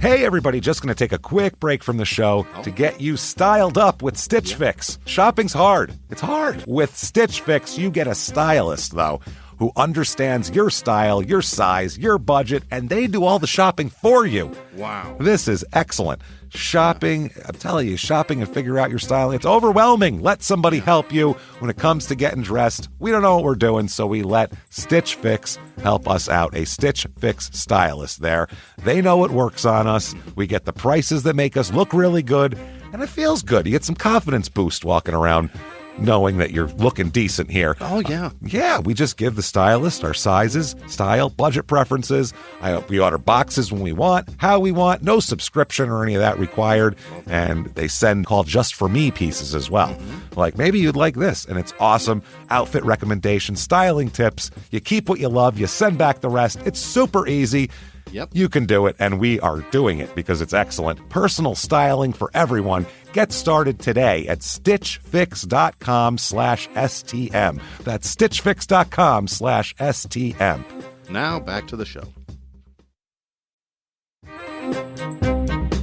Hey everybody, just going to take a quick break from the show to get you styled up with Stitch Fix. Shopping's hard. It's hard. With Stitch Fix, you get a stylist, though, who understands your style, your size, your budget, and they do all the shopping for you. Wow. This is excellent. Shopping, I'm telling you, shopping and figure out your style, it's overwhelming. Let somebody help you when it comes to getting dressed. We don't know what we're doing, so we let Stitch Fix help us out. A Stitch Fix stylist there. They know what works on us. We get the prices that make us look really good, and it feels good. You get some confidence boost walking around knowing that you're looking decent here. Oh, yeah. Yeah, we just give the stylist our sizes, style, budget preferences. We order boxes when we want, how we want, no subscription or any of that required. And they send called Just For Me pieces as well. Like, maybe you'd like this, and it's awesome. Outfit recommendations, styling tips. You keep what you love, you send back the rest. It's super easy. Yep. You can do it, and we are doing it because it's excellent. Personal styling for everyone. Get started today at stitchfix.com/STM. That's stitchfix.com/STM. Now back to the show.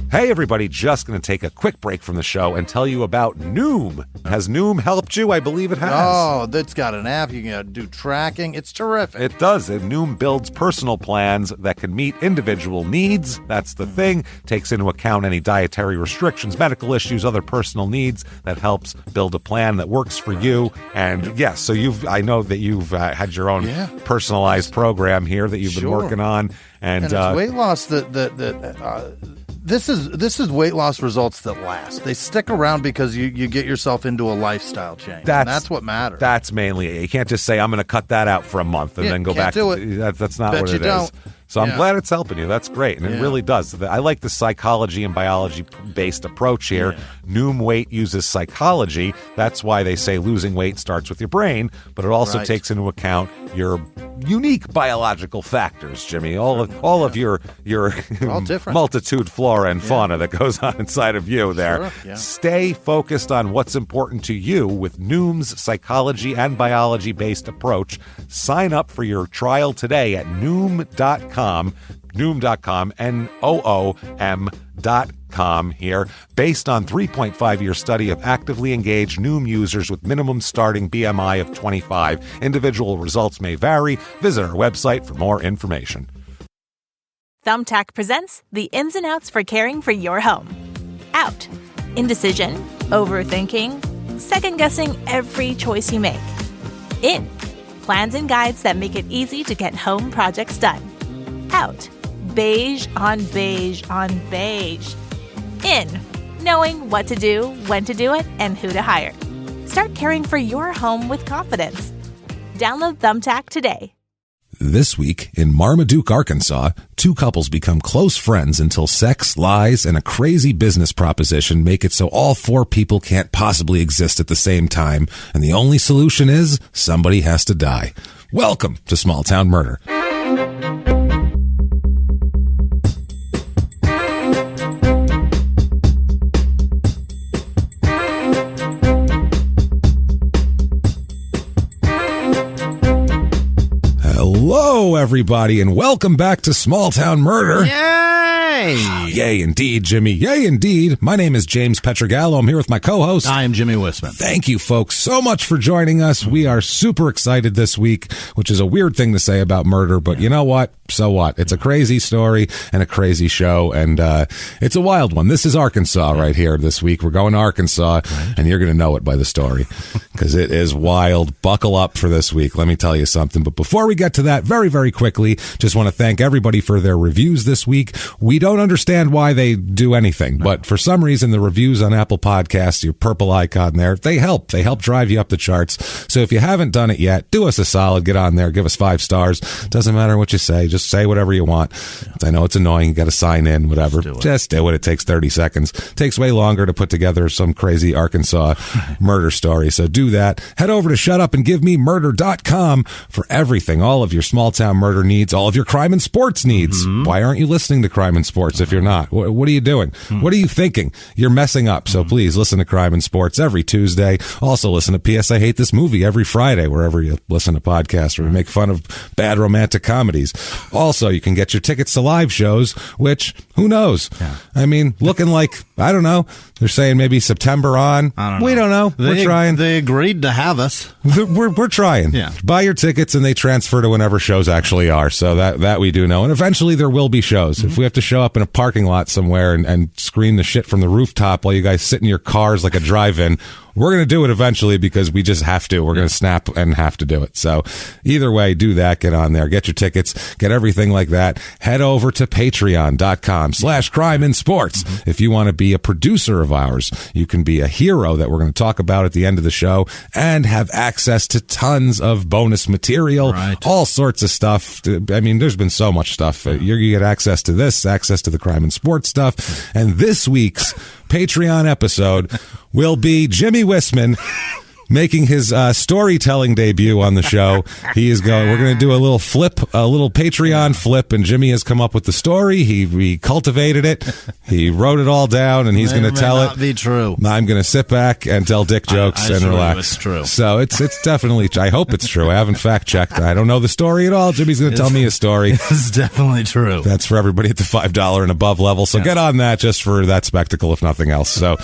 Hey everybody, just going to take a quick break from the show and tell you about Noom. Has Noom helped you? I believe it has. Oh, that's got an app. You can do tracking. It's terrific. It does. And Noom builds personal plans that can meet individual needs. That's the thing. Takes into account any dietary restrictions, medical issues, other personal needs. That helps build a plan that works for you. And yes, so I know that you've had your own personalized program here that you've been working on. And it's weight loss This is weight loss results that last. They stick around because you get yourself into a lifestyle change. That's what matters. That's mainly it. You can't just say, I'm going to cut that out for a month and then go back to it. That's not what it is. So I'm glad it's helping you. That's great. And it really does. I like the psychology and biology-based approach here. Yeah. Noom Weight uses psychology. That's why they say losing weight starts with your brain, but it also takes into account your unique biological factors, Jimmy. All of your multitude flora and fauna that goes on inside of you there. Sure. Yeah. Stay focused on what's important to you with Noom's psychology and biology-based approach. Sign up for your trial today at Noom.com, Noom.com here. Based on 3.5-year study of actively engaged Noom users with minimum starting BMI of 25. Individual results may vary. Visit our website for more information. Thumbtack presents the ins and outs for caring for your home. Out. Indecision, overthinking, second-guessing every choice you make. In. Plans and guides that make it easy to get home projects done. Out. Beige on beige on beige. In. Knowing what to do, when to do it, and who to hire. Start caring for your home with confidence. Download Thumbtack today. This week, in Marmaduke, Arkansas, two couples become close friends until sex, lies, and a crazy business proposition make it so all four people can't possibly exist at the same time, and the only solution is somebody has to die. Welcome to Small Town Murder. Hello, everybody, and welcome back to Small Town Murder. Yay! Yay, indeed, Jimmy. Yay, indeed. My name is James Pietragallo. I'm here with my co-host. I am Jimmy Whisman. Thank you, folks, so much for joining us. We are super excited this week, which is a weird thing to say about murder, but you know what? So what? It's a crazy story and a crazy show, and it's a wild one. This is Arkansas right here this week. We're going to Arkansas, and you're going to know it by the story, because it is wild. Buckle up for this week. Let me tell you something. But before we get to that, very, very quickly, just want to thank everybody for their reviews this week. We don't understand why they do anything, but for some reason, the reviews on Apple Podcasts, your purple icon there, they help. They help drive you up the charts. So if you haven't done it yet, do us a solid. Get on there. Give us 5 stars. Doesn't matter what you say. Just say whatever you want. I know it's annoying. You got to sign in, whatever. Just do it. It takes 30 seconds. It takes way longer to put together some crazy Arkansas murder story. So do that. Head over to shutupandgivememurder.com for everything. All of your small town murder needs, all of your crime and sports needs. Why aren't you listening to crime and sports? Sports if you're not. What are you doing? What are you thinking? You're messing up. So please listen to Crime and Sports every Tuesday. Also listen to P.S. I Hate This Movie every Friday, wherever you listen to podcasts where we make fun of bad romantic comedies. Also, you can get your tickets to live shows, which, who knows? Yeah. I mean, looking like, I don't know, they're saying maybe September on. I don't know. We don't know. We're trying. They agreed to have us. We're trying. Yeah. Buy your tickets and they transfer to whenever shows actually are. So that we do know. And eventually there will be shows. If we have to show up in a parking lot somewhere and scream the shit from the rooftop while you guys sit in your cars like a drive-in, we're going to do it eventually because we just have to. We're going to snap and have to do it. So either way, do that. Get on there. Get your tickets. Get everything like that. Head over to patreon.com/crime in sports. If you want to be a producer of ours, you can be a hero that we're going to talk about at the end of the show and have access to tons of bonus material, all sorts of stuff. I mean, there's been so much stuff. You're going to get access to this, access to the crime and sports stuff. And this week's Patreon episode will be Jimmy Whisman making his storytelling debut on the show. We're going to do a little Patreon flip, and Jimmy has come up with the story. He cultivated it. He wrote it all down, and he's going to tell it. Be true. I'm going to sit back and tell dick jokes and relax. It's true. So it's definitely. I hope it's true. I haven't fact checked. I don't know the story at all. Jimmy's going to tell me a story. It's definitely true. That's for everybody at the $5 and above level. So get on that just for that spectacle, if nothing else. So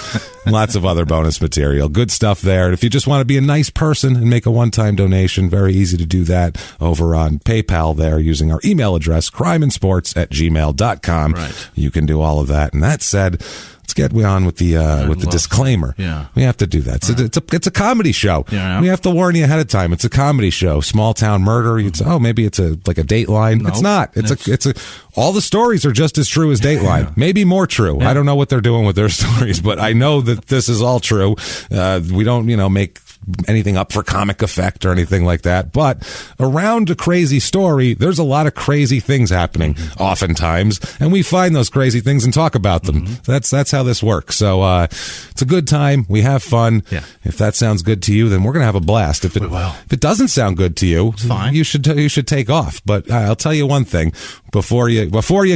lots of other bonus material. Good stuff there. And if you just want to be a nice person and make a one-time donation, very easy to do that over on PayPal there using our email address, crimeandsports@gmail.com. You can do all of that. And that said, let's get on with the disclaimer. Yeah. We have to do that. It's a comedy show. Yeah. We have to warn you ahead of time. It's a comedy show. Small town murder. You'd say, maybe it's like a Dateline. Nope. It's not. It's all the stories are just as true as Dateline. Maybe more true. I don't know what they're doing with their stories, but I know that this is all true. We don't, make anything up for comic effect or anything like that. But around a crazy story, there's a lot of crazy things happening oftentimes, and we find those crazy things and talk about them. That's how this works. So it's a good time. We have fun. Yeah. If that sounds good to you, then we're going to have a blast. If it doesn't sound good to you, fine. You should take off. But I'll tell you one thing. Before you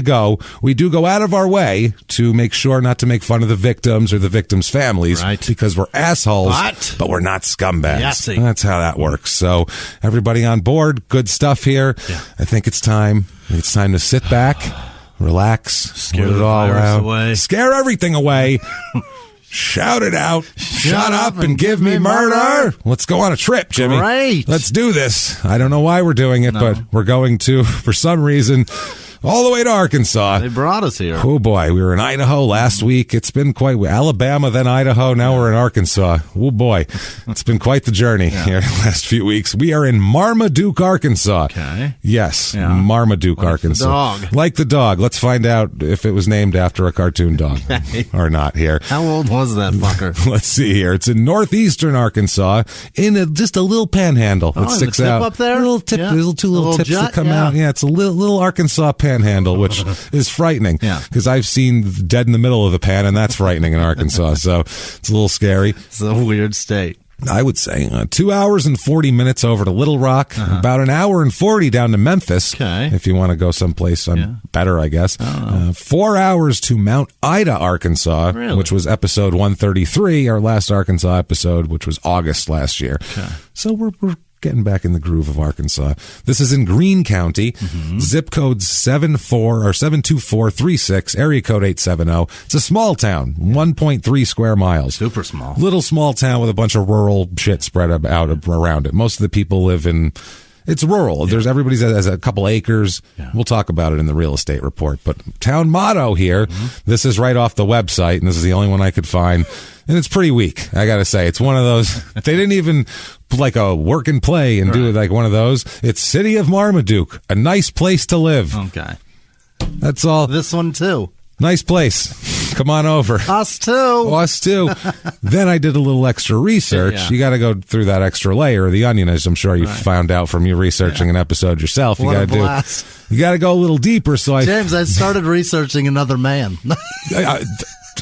go, we do go out of our way to make sure not to make fun of the victims or the victims' families, because we're assholes, but we're not scumbags. Yahtzee. That's how that works. So everybody on board, good stuff here. Yeah. I think it's time. It's time to sit back, relax, scare it all away, scare everything away. Shout it out. Shut up and give me murder. Let's go on a trip, Jimmy. Great. Let's do this. I don't know why we're doing it, but we're going to, for some reason, all the way to Arkansas. They brought us here. Oh, boy. We were in Idaho last week. It's been quite Alabama, then Idaho. Now we're in Arkansas. Oh, boy. It's been quite the journey here the last few weeks. We are in Marmaduke, Arkansas. Okay. Yes, Marmaduke, Arkansas. Like the dog. Let's find out if it was named after a cartoon dog or not here. How old was that fucker? Let's see here. It's in northeastern Arkansas in just a little panhandle that sticks out. Up there? Little tip, two little tips that come out. Yeah, it's a little Arkansas panhandle, which is frightening because I've seen dead in the middle of the pan, and that's frightening in Arkansas. So it's a little scary. It's a weird state. I would say 2 hours and 40 minutes over to Little Rock, about an hour and 40 down to Memphis, if you want to go someplace better, I guess. 4 hours to Mount Ida, Arkansas, which was episode 133, our last Arkansas episode, which was August last year. Okay. So we're getting back in the groove of Arkansas. This is in Greene County, zip code 72436, area code 870. It's a small town, 1.3 square miles. Super small. Little small town with a bunch of rural shit spread out around it. Most of the people live in... It's rural. There's everybody has a couple acres. We'll talk about it in the real estate report. But town motto here, this is right off the website, and this is the only one I could find. And it's pretty weak, I got to say. It's one of those, they didn't even like a work and play and do it like one of those. It's City of Marmaduke, a nice place to live. Okay. That's all. This one too. Nice place. Come on over. Us too. Us too. Then I did a little extra research. Yeah. You got to go through that extra layer of the onion, as I'm sure you found out from you researching an episode yourself. You got to You got to go a little deeper. So James, I started researching another man.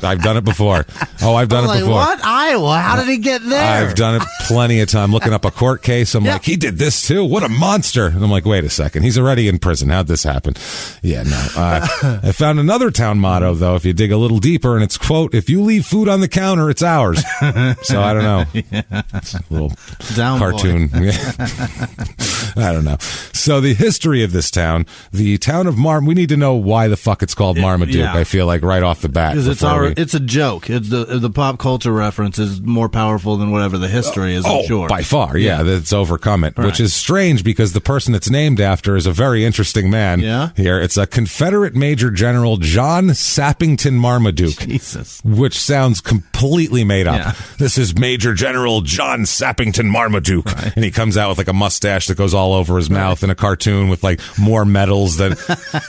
I've done it before. Oh, I've done it before. What? Iowa? How did he get there? I've done it plenty of time. Looking up a court case, I'm like, he did this too? What a monster. And I'm like, wait a second. He's already in prison. How'd this happen? Yeah, no. I found another town motto, though, if you dig a little deeper, and it's, quote, if you leave food on the counter, it's ours. So I don't know. It's a little Down cartoon. I don't know. So the history of this town, the town of we need to know why the fuck it's called Marmaduke. Yeah. I feel like right off the bat. It's a joke. It's the pop culture reference is more powerful than whatever the history is, I'm sure. By far, yeah, that's overcome it, which is strange because the person it's named after is a very interesting man. Yeah? Here, it's a Confederate Major General John Sappington Marmaduke. Jesus. Which sounds completely made up. Yeah. This is Major General John Sappington Marmaduke. Right. And he comes out with like a mustache that goes all over his mouth in a cartoon with like more medals than,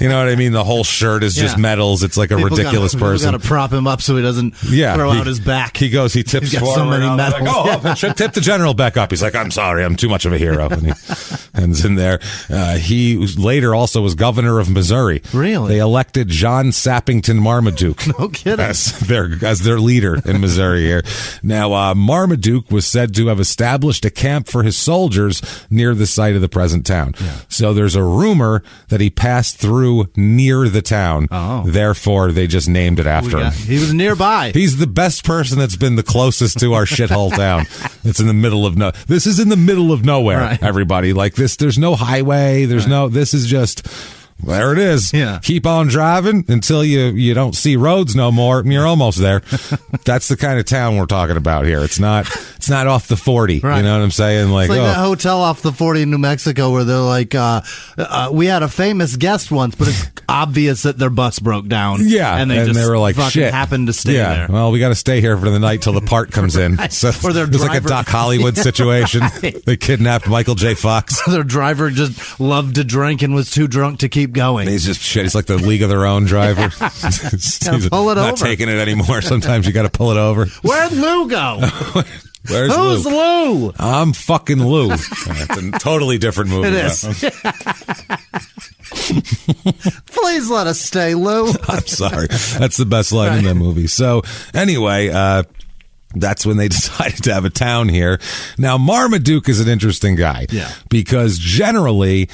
you know what I mean? The whole shirt is just medals. It's like a ridiculous person. Got to prop him up so he doesn't throw out his back. He goes, he tips He's got forward. so many medals. Like, tip the general back up. He's like, I'm sorry, I'm too much of a hero. And he ends in there. He later also was governor of Missouri. Really? They elected John Sappington Marmaduke. No kidding. As their leader in Missouri here. Now, Marmaduke was said to have established a camp for his soldiers near the site of the present town. Yeah. So there's a rumor that he passed through near the town. Oh. Therefore, they just named it after him. He was nearby. He's the best person that's been the closest to our shithole town. It's in the middle of this is in the middle of nowhere, right. Everybody. Like this, there's no highway. There's this is just, there it is. Yeah. Keep on driving until you don't see roads no more, and you're almost there. That's the kind of town we're talking about here. It's not off the 40. Right. You know what I'm saying? Like, it's like that hotel off the 40 in New Mexico where they're like, we had a famous guest once, but it's obvious that their bus broke down. Yeah. And they were like, shit. happened to stay there. Well, we got to stay here for the night till the part comes in. Right. So or their it was like a Doc Hollywood situation. Right. They kidnapped Michael J. Fox. Their driver just loved to drink and was too drunk to keep going. He's just shit. He's like the League of Their Own driver. He's pull it not over. Taking it anymore. Sometimes you got to pull it over. Where'd Lou go? Who's Lou? I'm fucking Lou. It's a totally different movie. It is. Please let us stay, Lou. I'm sorry. That's the best line in that movie. So anyway, that's when they decided to have a town here. Now, Marmaduke is an interesting guy. Yeah. Because generally,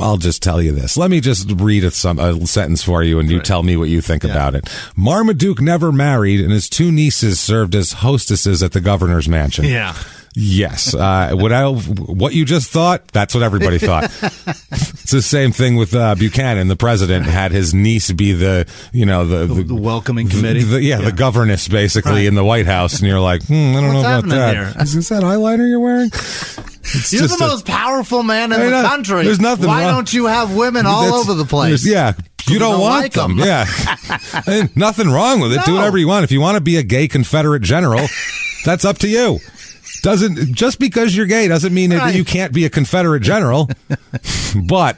I'll just tell you this. Let me just read a sentence for you, and you tell me what you think about it. Marmaduke never married, and his two nieces served as hostesses at the governor's mansion. Yeah. Yes. What you just thought, that's what everybody thought. It's the same thing with Buchanan. The president had his niece be the welcoming committee. The governess, basically, in the White House. And you're like, I don't know about that. Is that eyeliner you're wearing? You're the most powerful man in the country. There's nothing Why wrong. don't you have women all over the place? Yeah. You don't want like them. them. Yeah. Ain't nothing wrong with it. No. Do whatever you want. If you want to be a gay Confederate general, that's up to you. Just because you're gay doesn't mean that you can't be a Confederate general. But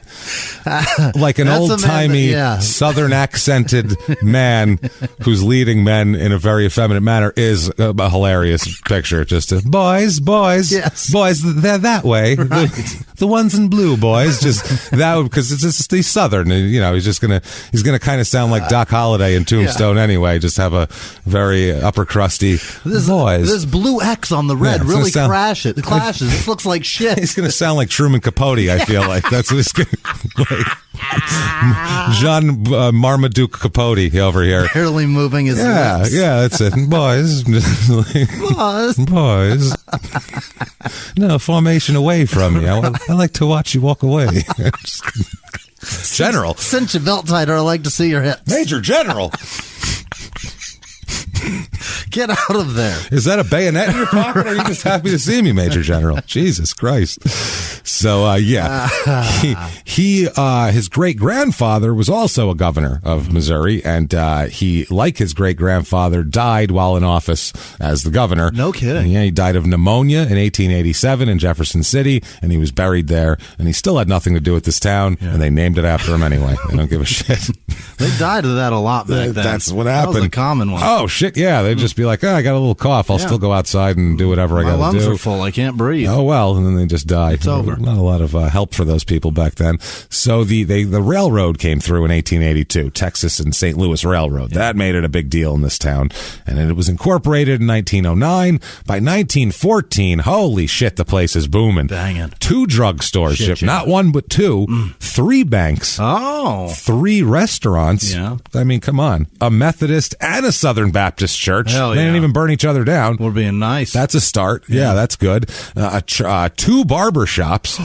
like an old-timey Southern accented man who's leading men in a very effeminate manner is a hilarious picture. Just boys, yes. boys, they're that way. Right. The ones in blue, boys. Just that, because it's just he's Southern. And, he's gonna kind of sound like Doc Holliday in Tombstone anyway. Just have a very upper crusty boys. This blue X on the red really clashes. This looks like shit. He's going to sound like Truman Capote, I feel like. That's what he's going to like. Jean Marmaduke Capote over here. Barely moving his lips. Yeah, that's it. Boys. Boys. No, formation away from me. I like to watch you walk away. General. Cinch your belt tighter. I like to see your hips. Major General. Get out of there. Is that a bayonet in your pocket, or are you just happy to see me, Major General? Jesus Christ. So, his great-grandfather was also a governor of Missouri, and he, like his great-grandfather, died while in office as the governor. No kidding. Yeah, he died of pneumonia in 1887 in Jefferson City, and he was buried there, and he still had nothing to do with this town, and they named it after him anyway. They don't give a shit. They died of that a lot back then. That's what happened. That was a common one. Oh, shit, yeah. They'd just be be like, I got a little cough. I'll still go outside and do whatever I got to do. My lungs are full. I can't breathe. Oh, well, and then they just die. It's over. Not a lot of help for those people back then. So the railroad came through in 1882, Texas and St. Louis Railroad. That made it a big deal in this town. And it was incorporated in 1909. By 1914, holy shit, the place is booming. Dang it. 2 drugstores, not one but 2, 3 banks, 3 restaurants. Yeah. I mean, come on. A Methodist and a Southern Baptist church. Hell They didn't even burn each other down. We're being nice. That's a start. Yeah, that's good. 2 barber shops.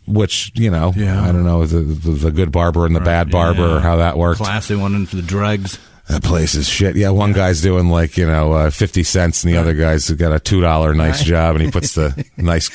Which, I don't know, the good barber and the bad barber, or how that worked. Classy one into the dregs. That place is shit. Yeah, one guy's doing 50 cents, and the other guy's got a $2 nice job, and he puts the nice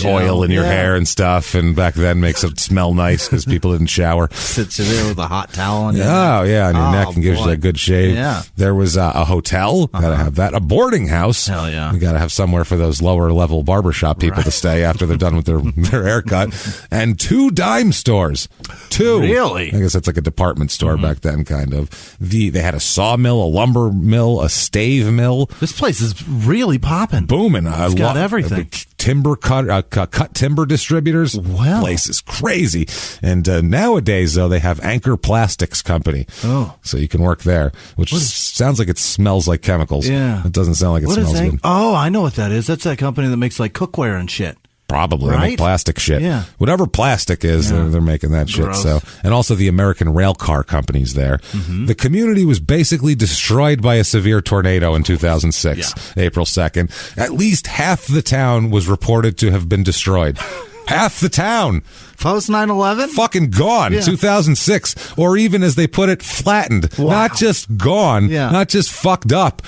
oil in your hair and stuff, and back then makes it smell nice because people didn't shower. Sits you there with a hot towel on your neck. Oh, yeah, on your neck, and gives you a good shave. Yeah. There was a hotel. Gotta have that. A boarding house. Hell yeah. You gotta have somewhere for those lower level barbershop people to stay after they're done with their haircut. And 2 dime stores. 2. Really? I guess that's like a department store back then, kind of. They had a sawmill, a lumber mill, a stave mill. This place is really popping. Booming. It's got everything. Timber cut timber distributors. Wow. Place is crazy. And nowadays, though, they have Anchor Plastics Company. Oh. So you can work there, which sounds like it smells like chemicals. Yeah. It doesn't sound like it smells good. Oh, I know what that is. That's that company that makes cookware and shit. Probably. Right? They make plastic shit. Yeah. Whatever plastic is, they're making that shit. Gross. So, and also the American rail car companies there. The community was basically destroyed by a severe tornado in 2006, April 2nd. At least half the town was reported to have been destroyed. Half the town. Post 9/11? Fucking gone. 2006. Or even, as they put it, flattened. Wow. Not just gone. Yeah. Not just fucked up.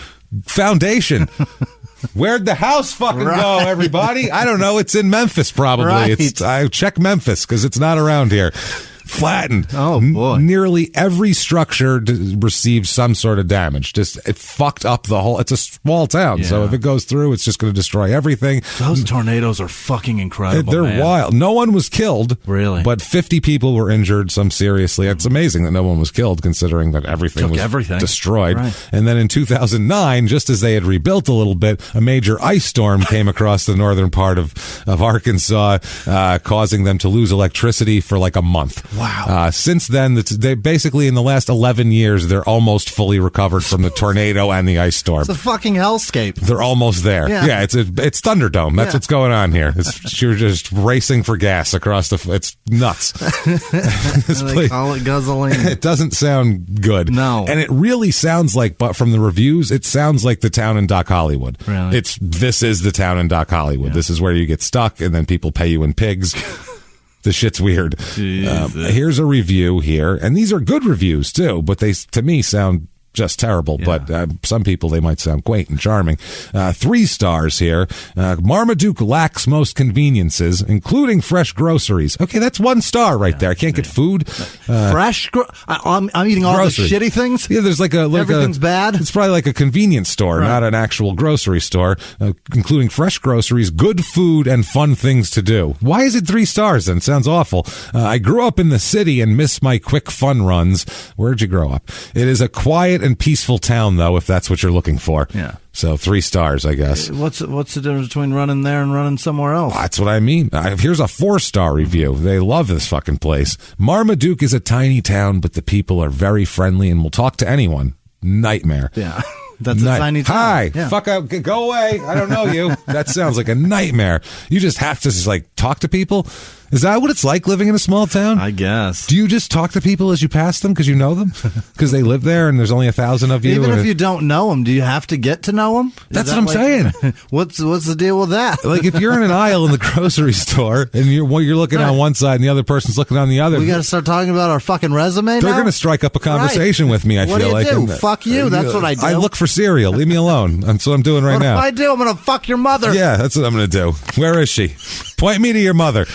Foundation. Where'd the house fucking go, everybody? I don't know. It's in Memphis, probably. Right. I check Memphis because it's not around here. Flattened. Oh, boy. Nearly every structure received some sort of damage. It fucked up the whole. It's a small town, so if it goes through, it's just going to destroy everything. Those tornadoes are fucking incredible. They're man. wild. No one was killed. Really? But 50 people were injured, some seriously. It's amazing that no one was killed, considering that everything was destroyed. Right. And then in 2009, just as they had rebuilt a little bit, a major ice storm came across the northern part of Arkansas, causing them to lose electricity for a month. Wow. Since then, they basically, in the last 11 years, they're almost fully recovered from the tornado and the ice storm. It's a fucking hellscape. They're almost there. Yeah. It's Thunderdome. That's what's going on here. You're just racing for gas across it's nuts. They call it guzzling. It doesn't sound good. No. And it really sounds like, but from the reviews, it sounds like the town in Dock Hollywood. Really? This is the town in Dock Hollywood. Yeah. This is where you get stuck, and then people pay you in pigs. The shit's weird. Here's a review here, and these are good reviews too, but they, to me, sound just terrible. Yeah. But some people, they might sound quaint and charming. 3 stars here. Marmaduke lacks most conveniences, including fresh groceries. Okay, that's 1 star right there. I can't get food. Fresh? I'm eating all groceries. the shitty things? Yeah, there's everything's bad? It's probably like a convenience store, not an actual grocery store, including fresh groceries, good food, and fun things to do. Why is it 3 stars then? Sounds awful. I grew up in the city and miss my quick fun runs. Where'd you grow up? It is a quiet and peaceful town, though, if that's what you're looking for. Yeah. So 3 stars, I guess. What's the difference between running there and running somewhere else? That's what I mean. Here's a 4-star review. They love this fucking place. Marmaduke is a tiny town, but the people are very friendly and will talk to anyone. Nightmare. Yeah. That's a tiny town. Hi. Yeah. Fuck out. Go away. I don't know you. That sounds like a nightmare. You just have to talk to people. Is that what it's like living in a small town? I guess. Do you just talk to people as you pass them because you know them? Because they live there and there's only 1,000 of you? Even if you don't know them, do you have to get to know them? That's what I'm saying. What's the deal with that? Like if you're in an aisle in the grocery store and you're looking on one side and the other person's looking on the other. We got to start talking about our fucking resume now? They're going to strike up a conversation with me, I feel like. What do you do? Fuck you. That's what I do. I look for cereal. Leave me alone. That's what I'm doing right now. What do I do? I'm going to fuck your mother. Yeah, that's what I'm going to do. Where is she? Point me to your mother.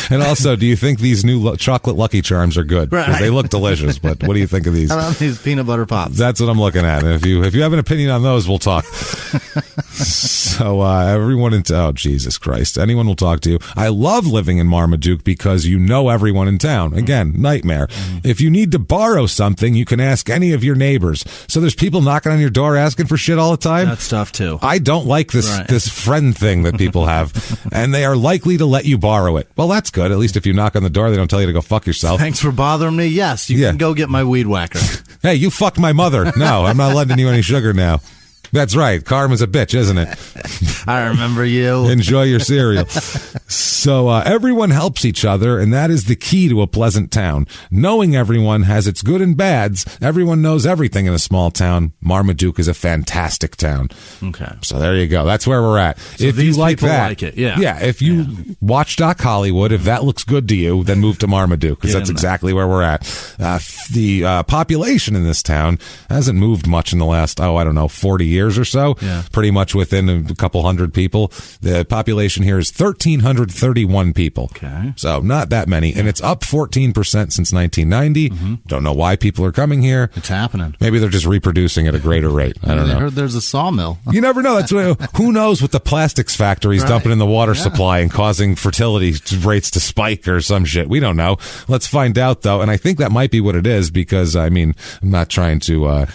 And also, do you think these new chocolate Lucky Charms are good? Because they look delicious, but what do you think of these? How about these peanut butter pops? That's what I'm looking at. And if you have an opinion on those, we'll talk. So everyone oh, Jesus Christ. Anyone will talk to you. I love living in Marmaduke because you know everyone in town. Again, nightmare. If you need to borrow something, you can ask any of your neighbors. So there's people knocking on your door asking for shit all the time. That's tough, too. I don't like this friend thing that people have, and they are likely to let you borrow it. Well, that's good. At least if you knock on the door, they don't tell you to go fuck yourself. Thanks for bothering me. Yes, you can go get my weed whacker. Hey, you fucked my mother. No, I'm not lending you any sugar now. That's right. Karma's a bitch, isn't it? I remember you. Enjoy your cereal. So everyone helps each other, and that is the key to a pleasant town. Knowing everyone has its good and bads. Everyone knows everything in a small town. Marmaduke is a fantastic town. Okay. So there you go. That's where we're at. So if these you like people that, like it. Yeah. Yeah. If you watch Doc Hollywood, if that looks good to you, then move to Marmaduke, because that's exactly where we're at. The population in this town hasn't moved much in the last, 40 years or so. Yeah. Pretty much within a couple hundred people. The population here is 1,331 people. Okay. So not that many. And it's up 14% since 1990. Don't know why people are coming here. It's happening. Maybe they're just reproducing at a greater rate. I don't know. I heard there's a sawmill. You never know. That's who knows what the plastics factory's dumping in the water supply and causing fertility rates to spike or some shit. We don't know. Let's find out, though. And I think that might be what it is, because, I'm not trying to...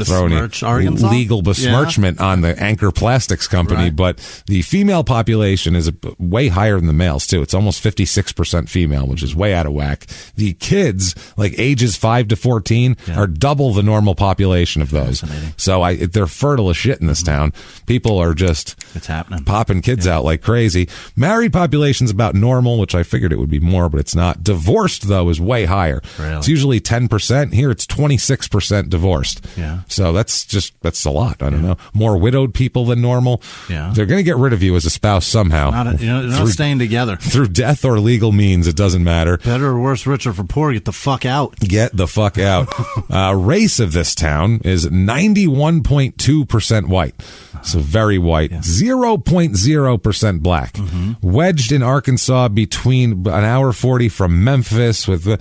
throw any legal besmirchment on the Anchor Plastics Company, but the female population is way higher than the males, too. It's almost 56% female, which is way out of whack. The kids, like ages 5 to 14, are double the normal population of those. So they're fertile as shit in this town. People are just it's happening. Popping kids out like crazy. Married population's about normal, which I figured it would be more, but it's not. Divorced, though, is way higher. Really? It's usually 10%. Here, it's 26% divorced. Yeah. So that's a lot. I don't know. More widowed people than normal. Yeah. They're going to get rid of you as a spouse somehow. They're not staying together. Through death or legal means, it doesn't matter. Better or worse, rich or for poor, get the fuck out. Get the fuck out. Race of this town is 91.2% white. So very white. 0.0% black. Wedged in Arkansas between an hour 40 from Memphis with...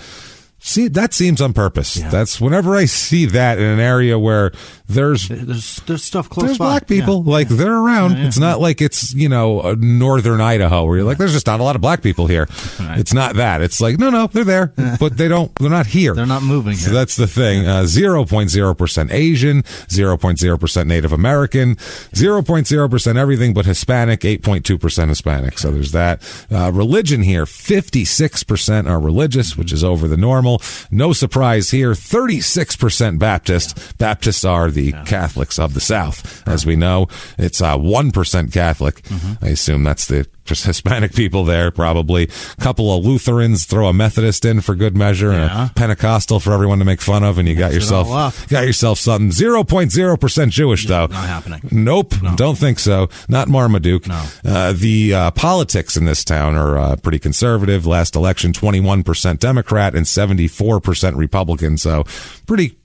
See, that seems on purpose. Yeah. That's whenever I see that in an area where there's stuff close there's by. Black people, they're around. It's not like it's, northern Idaho where you're like, there's just not a lot of black people here. Right. It's not that. It's like, no, they're there, but they're not here. They're not moving here. So that's the thing. 0.0% Asian, 0.0% Native American, 0.0% everything but Hispanic, 8.2% Hispanic. So there's that. Religion here, 56% are religious, which is over the normal. No surprise here, 36% Baptist. Yeah. Baptists are the Catholics of the South, as we know. It's 1% Catholic. I assume that's the just Hispanic people there, probably. A couple of Lutherans, throw a Methodist in for good measure, and a Pentecostal for everyone to make fun of, and you got yourself something. 0.0% Jewish, though. Not happening. Nope, no. Don't think so. Not Marmaduke. No. The politics in this town are pretty conservative. Last election, 21% Democrat and 74% Republican, so pretty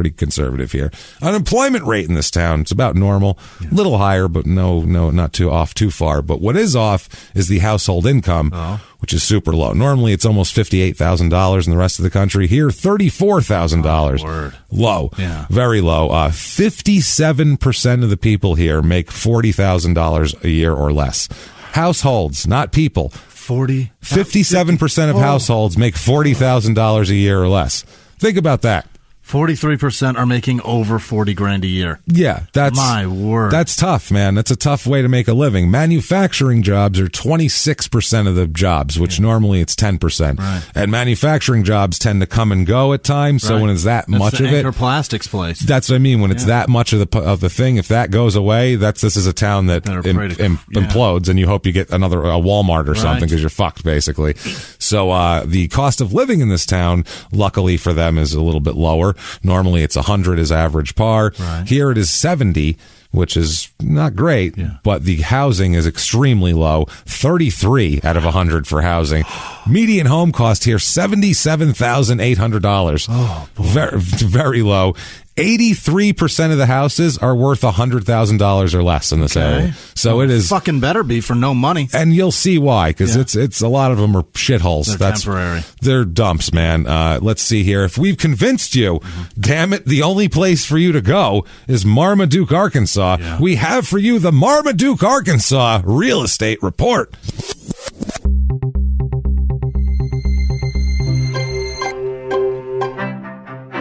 conservative here. Unemployment rate in this town, it's about normal. A little higher, but no, not too far. But what is off is the household income, which is super low. Normally, it's almost $58,000 in the rest of the country. Here, $34,000. Low. Yeah. Very low. 57% of the people here make $40,000 a year or less. Households, not people. 57% of households make $40,000 a year or less. Think about that. 43% are making over $40,000 a year. Yeah, that's my word. That's tough, man. That's a tough way to make a living. Manufacturing jobs are 26% of the jobs, which normally it's 10%. Right. And manufacturing jobs tend to come and go at times. So when it's that's much of it, Anchor Plastics place. That's what I mean. When it's that much of the thing, if that goes away, this is a town that implodes, and you hope you get a Walmart or something because you're fucked basically. So the cost of living in this town, luckily for them, is a little bit lower. Normally it's 100 is average par. Right. Here it is 70, which is not great, but the housing is extremely low. 33 out of 100 for housing. Median home cost here, $77,800. Oh, boy. Very, very low. 83% of the houses are worth $100,000 or less in this area. So it is fucking better be for no money. And you'll see why, because it's a lot of them are shitholes. They're temporary. They're dumps, man. Let's see here. If we've convinced you, damn it, the only place for you to go is Marmaduke, Arkansas. Yeah. We have for you the Marmaduke, Arkansas Real Estate Report.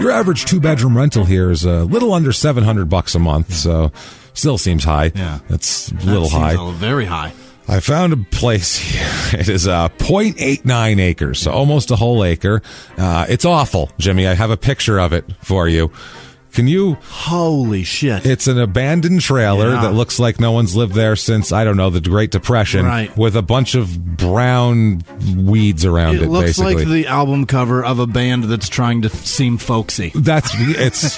Your average 2-bedroom rental here is a little under $700 a month, so still seems high. Yeah. That's a little high. Very high. I found a place here. It is 0.89 acres, so almost a whole acre. It's awful, Jimmy. I have a picture of it for you. Can you? Holy shit. It's an abandoned trailer that looks like no one's lived there since, I don't know, the Great Depression. Right. With a bunch of brown weeds around it, looks basically. like the album cover of a band that's trying to seem folksy. It's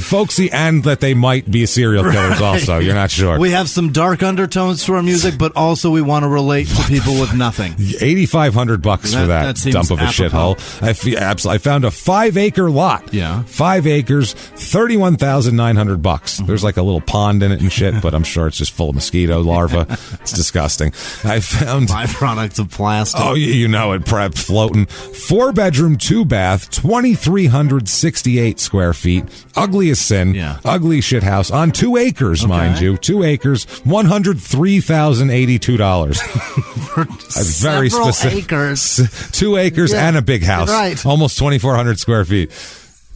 folksy, and that they might be serial killers also. You're not sure. We have some dark undertones to our music, but also we want to relate to people with nothing. $8,500 for that seems dump of a apropos. shithole. I found a 5-acre lot. Yeah. 5 acres, $31,900. There's like a little pond in it and shit, but I'm sure it's just full of mosquito larvae. It's disgusting. I found Byproducts of plastic. Oh, you know it, prep floating. 4-bedroom, 2-bath, 2,368 square feet. Ugly as sin. Yeah. Ugly shit house on 2 acres, mind you. 2 acres, $103,082. That's very Several specific. acres. 2 acres and a big house. Right. Almost 2,400 square feet.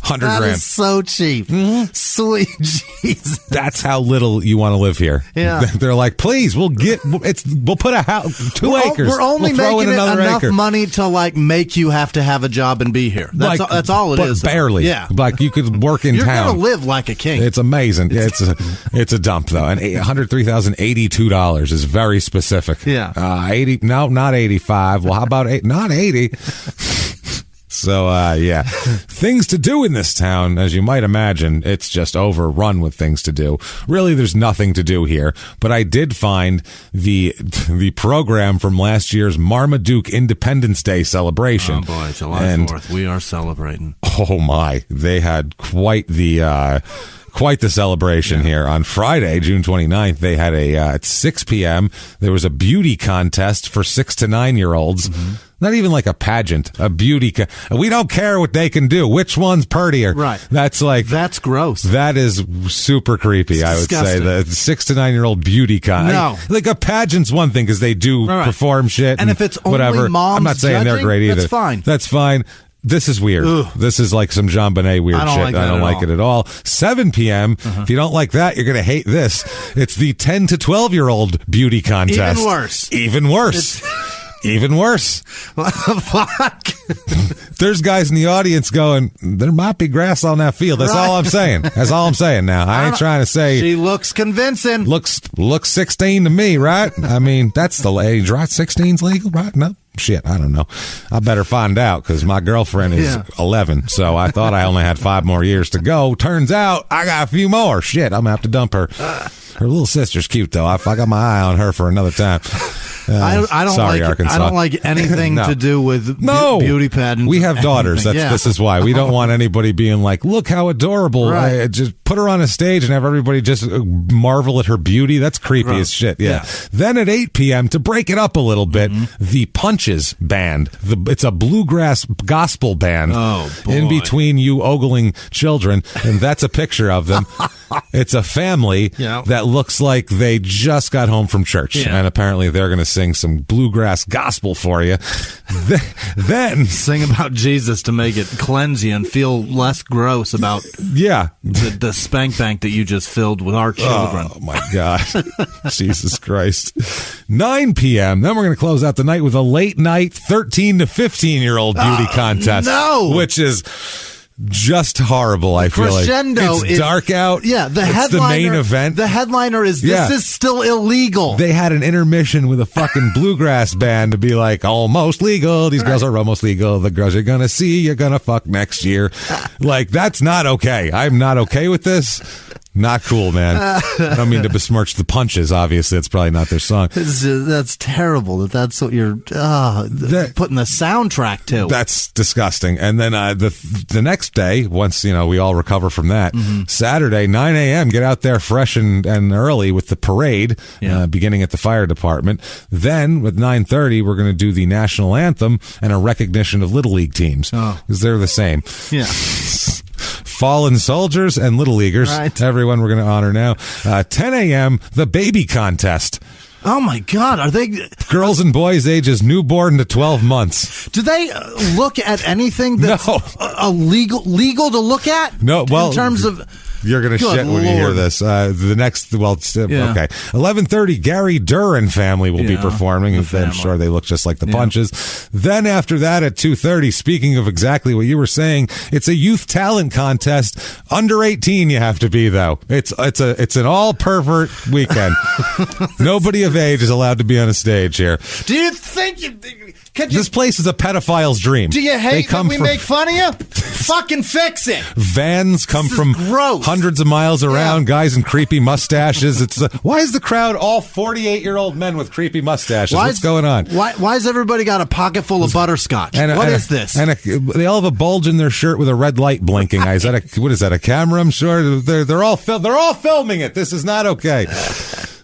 100 That grand. is so cheap. Sweet Jesus. That's how little you want to live here. Yeah. They're like, please, we'll put a house, 2 acres. We're only we'll throw in making it another enough acre. money to like make you have to have a job and be here. That's all it but is. Barely. Yeah. Like you could work in You're town. gonna live like a king. It's amazing. It's a dump though, and $103,082 is very specific. Yeah. 80. No, not 85. Well, how about not 80? So, things to do in this town, as you might imagine, it's just overrun with things to do. Really, there's nothing to do here, but I did find the program from last year's Marmaduke Independence Day celebration. Oh boy, July 4th. We are celebrating. Oh my, they had quite the celebration here. On Friday, June 29th, they had at 6 p.m., there was a beauty contest for 6 to 9-year-olds. Not even like a pageant, a beauty. We don't care what they can do. Which one's prettier? Right. That's gross. That is super creepy, It's I would disgusting. say. The 6 to 9-year-old beauty No. like a pageant's one thing because they do perform shit. And if it's only whatever. moms I'm not saying they're judging, great either. that's fine. That's fine. This is weird. Ugh. This is like some Jean Bonnet weird I don't shit. like that I don't at like all. it at all. 7 p.m. If you don't like that, you're going to hate this. It's the 10 to 12-year-old beauty contest. Even worse. Even worse. Even worse. Fuck. There's guys in the audience going, there might be grass on that field. That's all I'm saying. That's all I'm saying now. I ain't trying to say. She looks convincing. Looks 16 to me, right? I mean, that's the age, right? 16's legal, right? No. Shit, I don't know. I better find out because my girlfriend is 11, so I thought I only had 5 more years to go. Turns out I got a few more. Shit, I'm going to have to dump her. Her little sister's cute, though. I got my eye on her for another time. I don't sorry, like. Arkansas. I don't like anything No. to do with beauty pageants. We have daughters. This is why we don't want anybody being like, "Look how adorable!" Right. Just put her on a stage and have everybody just marvel at her beauty. That's creepy as shit. Yeah. Then at 8 p.m. to break it up a little bit, the Punches band. It's a bluegrass gospel band. Oh, boy. In between you ogling children, and that's a picture of them. It's a family that looks like they just got home from church, and apparently they're going to sing some bluegrass gospel for you. Then sing about Jesus to make it cleanse you and feel less gross about the spank bank that you just filled with our children. Oh my God. Jesus Christ. 9 p.m. Then we're going to close out the night with a late night 13 to 15-year-old beauty contest. No. Which is just horrible, I feel like. Crescendo It's dark out. Yeah, it's the main event. The headliner is, this is still illegal. They had an intermission with a fucking bluegrass band to be like, almost legal. These girls are almost legal. The girls you're going to see, you're going to fuck next year. Like, that's not okay. I'm not okay with this. Not cool, man. I don't mean to besmirch the Punches. Obviously, it's probably not their song. That's terrible. That's what you're putting the soundtrack to. That's disgusting. And then the next day, once we all recover from that, Saturday 9 a.m. Get out there fresh and early with the parade, beginning at the fire department. Then with 9:30, we're going to do the national anthem and a recognition of Little League teams because they're the same. Yeah. Fallen soldiers and Little Leaguers. Right. Everyone we're going to honor now. 10 a.m., the baby contest. Oh, my God. Are they... Girls and boys ages newborn to 12 months. Do they look at anything that's legal to look at? No, well... In terms of... You're going to shit when you hear this. The next, okay. 11:30, Gary Duran family will be performing. I'm sure they look just like the Punches. Then after that at 2:30, speaking of exactly what you were saying, it's a youth talent contest. Under 18 you have to be, though. It's an all pervert weekend. Nobody of age is allowed to be on a stage here. Do you think this place is a pedophile's dream. Do you hate that we make fun of you? Fucking fix it. Vans come from hundreds of miles around, guys in creepy mustaches. Why is the crowd all 48-year-old men with creepy mustaches? What's going on? Why's everybody got a pocket full of butterscotch? What is this? And they all have a bulge in their shirt with a red light blinking. What is that? A camera? I'm sure they're all filming it. This is not okay.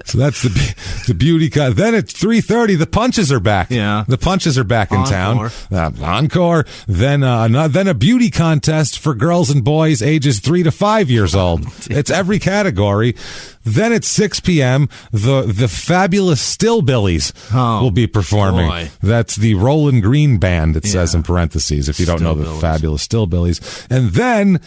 So that's the beauty cut. Then at 3:30, the Punches are back. Yeah, the Punches are back in town. Encore. Then a beauty contest for girls and boys ages 3 to 5 years old. It's every category. Then at 6 p.m., the fabulous Stillbillies will be performing. Boy. That's the Roland Green Band. It says in parentheses if you don't know the fabulous Stillbillies. And then.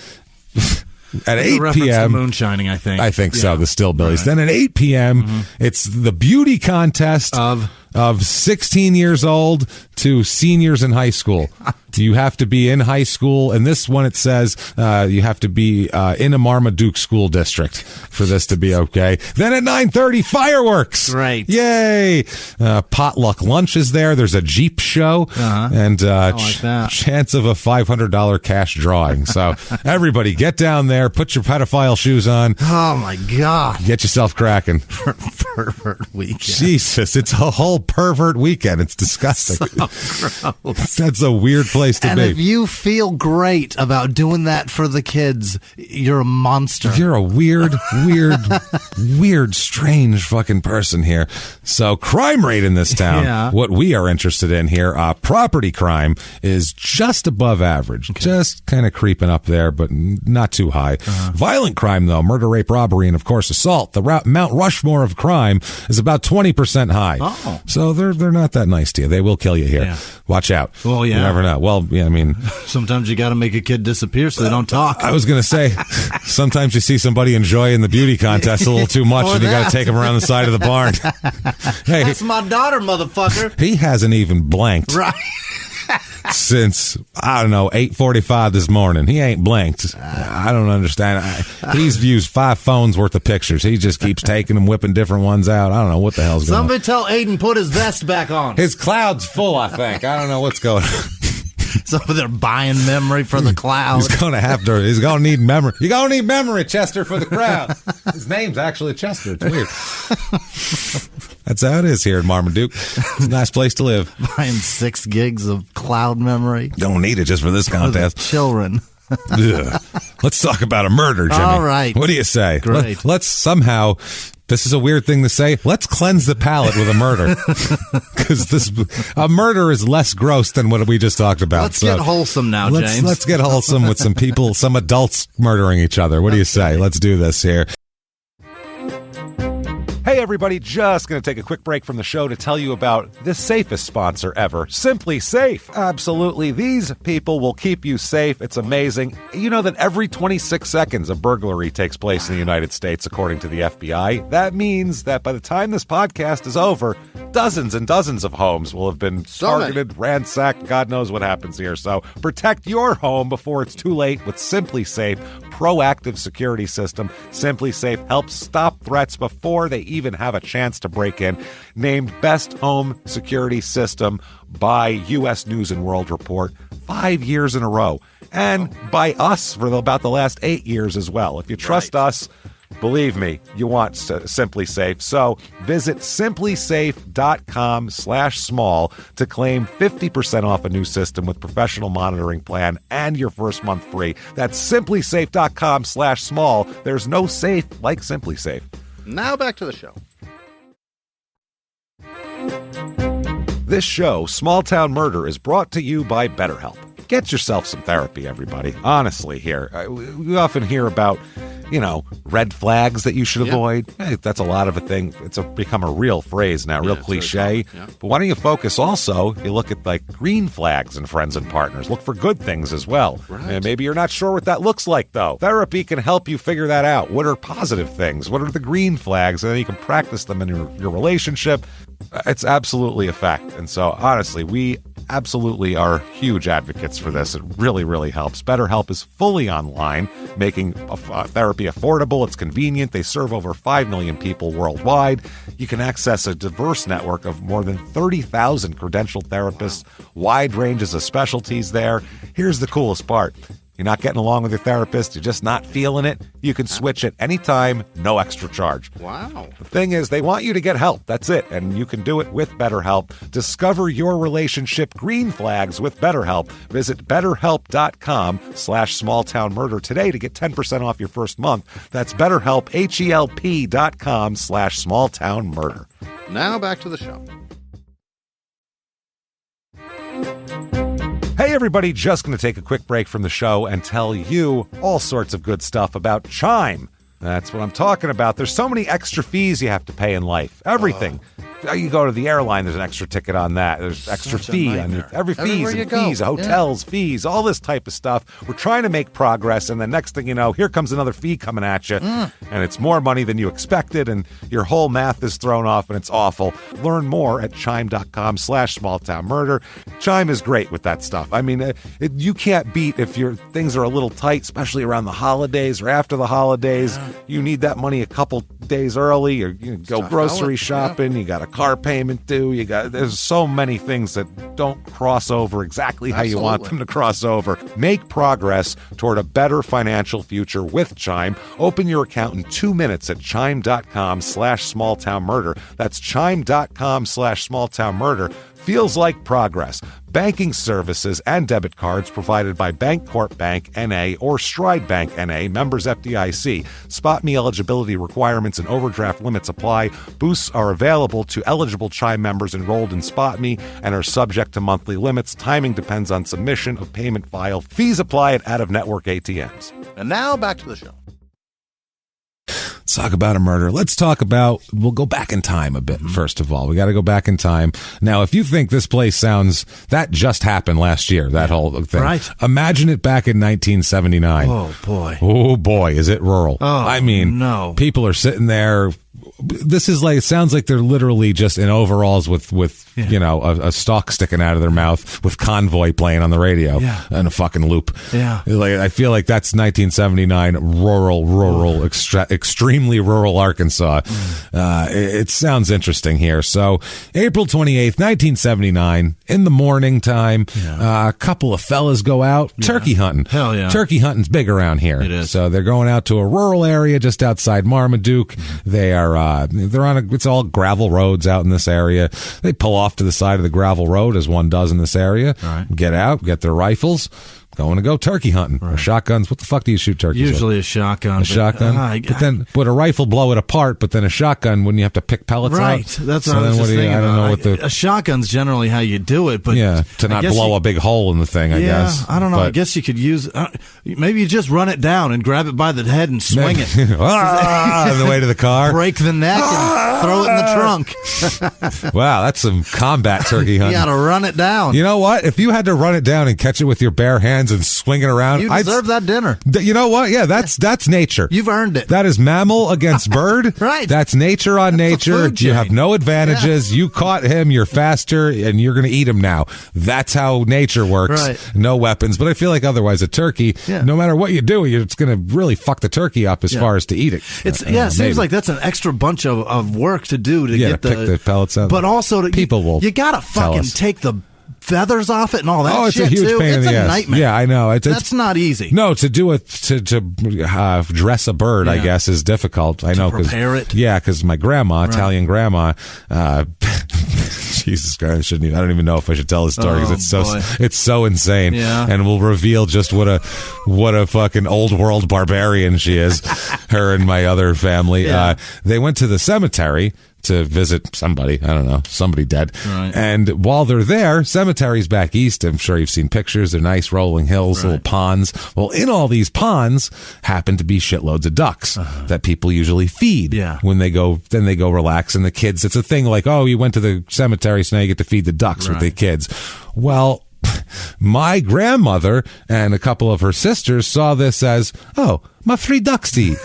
At 8 p.m. moonshining, I think. I think so, the Stillbillies. Right. Then at 8 p.m., it's the beauty contest of 16 years old to seniors in high school. You have to be in high school, and this one it says you have to be in a Marmaduke school district for this to be okay. Then at 9:30, fireworks. Right. Yay! Potluck lunch is there. There's a Jeep show, and chance of a $500 cash drawing. So everybody get down there, put your pedophile shoes on. Oh, my God. Get yourself cracking. Pervert weekend. Jesus, it's a whole pervert weekend. It's disgusting. So gross. That's a weird place to be. And if you feel great about doing that for the kids, you're a monster. You're a weird, strange fucking person here. So crime rate in this town, what we are interested in here, property crime is just above average. Okay. Just kind of creeping up there, but not too high. Violent crime, though, murder, rape, robbery, and, of course, assault. The Mount Rushmore of crime is about 20% high. Oh. So they're not that nice to you. They will kill you here. Yeah. Watch out. Well, yeah. You never know. Well, yeah, I mean... Sometimes you got to make a kid disappear so they don't talk. I was going to say, sometimes you see somebody enjoying the beauty contest a little too much and you got to take them around the side of the barn. Hey, that's my daughter, motherfucker. He hasn't even blanked. Right. Since, I don't know, 8:45 this morning. He ain't blinked. I don't understand. He's used 5 phones worth of pictures. He just keeps taking them, whipping different ones out. I don't know what the hell's going on. Somebody tell Aiden put his vest back on. His cloud's full, I think. I don't know what's going on. So they're buying memory for the cloud. He's going to need memory. You're going to need memory, Chester, for the crowd. His name's actually Chester. It's weird. That's how it is here in Marmaduke. It's a nice place to live. Buying 6 gigs of cloud memory. Don't need it just for this contest. Children. Let's talk about a murder, Jimmy. All right. What do you say? Great. Let's somehow... This is a weird thing to say. Let's cleanse the palate with a murder. Because a murder is less gross than what we just talked about. Let's get wholesome now, James. Let's get wholesome with some people, some adults murdering each other. What do you say? Let's do this here. Hey, everybody, just going to take a quick break from the show to tell you about the safest sponsor ever, Simply Safe. Absolutely. These people will keep you safe. It's amazing. You know that every 26 seconds a burglary takes place in the United States, according to the FBI. That means that by the time this podcast is over, dozens and dozens of homes will have been targeted, ransacked. God knows what happens here. So protect your home before it's too late with Simply Safe proactive security system. Simply Safe helps stop threats before they even have a chance to break in. Named Best Home Security System by U.S. News & World Report 5 years in a row. And by us for about the last 8 years as well. If you trust us, Believe me, you want Simply Safe. So visit simplysafe.com/small to claim 50% off a new system with professional monitoring plan and your first month free. That's simplysafe.com/small. There's no safe like Simply Safe. Now back to the show. This show, Small Town Murder, is brought to you by BetterHelp. Get yourself some therapy, everybody. Honestly, here. We often hear about, red flags that you should avoid. Hey, that's a lot of a thing. It's become a real phrase now, real cliche. Yeah. But why don't you focus also, you look at like green flags in friends and partners. Look for good things as well. Right. And maybe you're not sure what that looks like, though. Therapy can help you figure that out. What are positive things? What are the green flags? And then you can practice them in your relationship. It's absolutely a fact. And so, honestly, we absolutely are huge advocates for this. It really, really helps. BetterHelp is fully online, making therapy affordable. It's convenient. They serve over 5 million people worldwide. You can access a diverse network of more than 30,000 credentialed therapists, wide ranges of specialties there. Here's the coolest part. You're not getting along with your therapist, you're just not feeling it, you can switch at any time, no extra charge. Wow. The thing is, they want you to get help. That's it. And you can do it with BetterHelp. Discover your relationship green flags with BetterHelp. Visit BetterHelp.com/smalltownmurder today to get 10% off your first month. That's BetterHelp, HELP.com/smalltownmurder. Now back to the show. Hey everybody, just going to take a quick break from the show and tell you all sorts of good stuff about Chime. That's what I'm talking about. There's so many extra fees you have to pay in life. Everything. You go to the airline, there's an extra ticket on that. There's extra fee on every fees and fees, hotels, fees, all this type of stuff. We're trying to make progress, and the next thing you know, here comes another fee coming at you, and it's more money than you expected, and your whole math is thrown off, and it's awful. Learn more at chime.com/smalltownmurder. Chime is great with that stuff. I mean, you can't beat if your things are a little tight, especially around the holidays or after the holidays. Yeah. You need that money a couple days early, or you go grocery shopping, you got a car payment due, there's so many things that don't cross over exactly how you want them to cross over. Make progress toward a better financial future with Chime. Open your account in 2 minutes at chime.com/smalltownmurder. That's chime.com/smalltownmurder. Feels like progress. Banking services and debit cards provided by Bancorp Bank N.A. or Stride Bank N.A., members FDIC. Spot me eligibility requirements and overdraft limits apply. Boosts are available to eligible Chime members enrolled in Spot Me and are subject to monthly limits. Timing depends on submission of payment file. Fees apply at out-of-network ATMs. And now back to the show. Let's talk about a murder. We'll go back in time a bit, first of all. We got to go back in time. Now, if you think this place that just happened last year, that whole thing. Right. Imagine it back in 1979. Oh, boy. Oh, boy, is it rural. Oh, I mean, no. People are sitting there. This is it sounds like they're literally just in overalls with a stalk sticking out of their mouth with Convoy playing on the radio and a fucking loop. Yeah. I feel like that's 1979 rural, extremely rural Arkansas. It sounds interesting here. So April 28th, 1979, in the morning time, a couple of fellas go out turkey hunting. Hell yeah. Turkey hunting's big around here. It is. So they're going out to a rural area just outside Marmaduke. They are it's all gravel roads out in this area. They pull off to the side of the gravel road, as one does in this area. Right. Get out, get their rifles, going to go turkey hunting. Right. Or shotguns. What the fuck do you shoot turkeys Usually with? a shotgun. A shotgun? But a rifle blow it apart, but then a shotgun, wouldn't you have to pick pellets out? Right. That's what I was just thinking. I don't know what a shotgun's generally how you do it, but to not blow a big hole in the thing, I guess. I don't know. I guess you could use, maybe you just run it down and grab it by the head and swing it. On the way to the car. Break the neck and throw it in the trunk. Wow, that's some combat turkey hunting. You got to run it down. You know what? If you had to run it down and catch it with your bare hands and swing it around, you deserve that dinner. You know what? Yeah, that's nature. You've earned it. That is mammal against bird. Right. That's nature on nature. You have no advantages. You caught him. You're faster, and you're going to eat him now. That's how nature works. Right. No weapons. But I feel like otherwise a turkey, no matter what you do, it's going to really fuck the turkey up as far as to eat it. It seems like that's an extra bunch of work to do to get pick the pellets out. But also people will. You got to fucking take the feathers off it and all that. Oh, it's shit a huge too. pain in It's the a ass. nightmare. Yeah, I know. That's not easy. No, to do it to dress a bird, I guess, is difficult. I know because prepare it. Yeah, because my grandma, Italian grandma. Jesus Christ, I don't even know if I should tell the story because it's so insane. Yeah. And we'll reveal just what a fucking old world barbarian she is. Her and my other family. Yeah. They went to the cemetery to visit somebody, I don't know, somebody dead. Right. And while they're there, cemeteries back east, I'm sure you've seen pictures, they're nice rolling hills, little ponds. Well, in all these ponds happen to be shitloads of ducks that people usually feed when they go relax. And the kids, it's a thing like, oh, you went to the cemetery, so now you get to feed the ducks with the kids. Well, my grandmother and a couple of her sisters saw this as, oh, my 3 ducks to eat.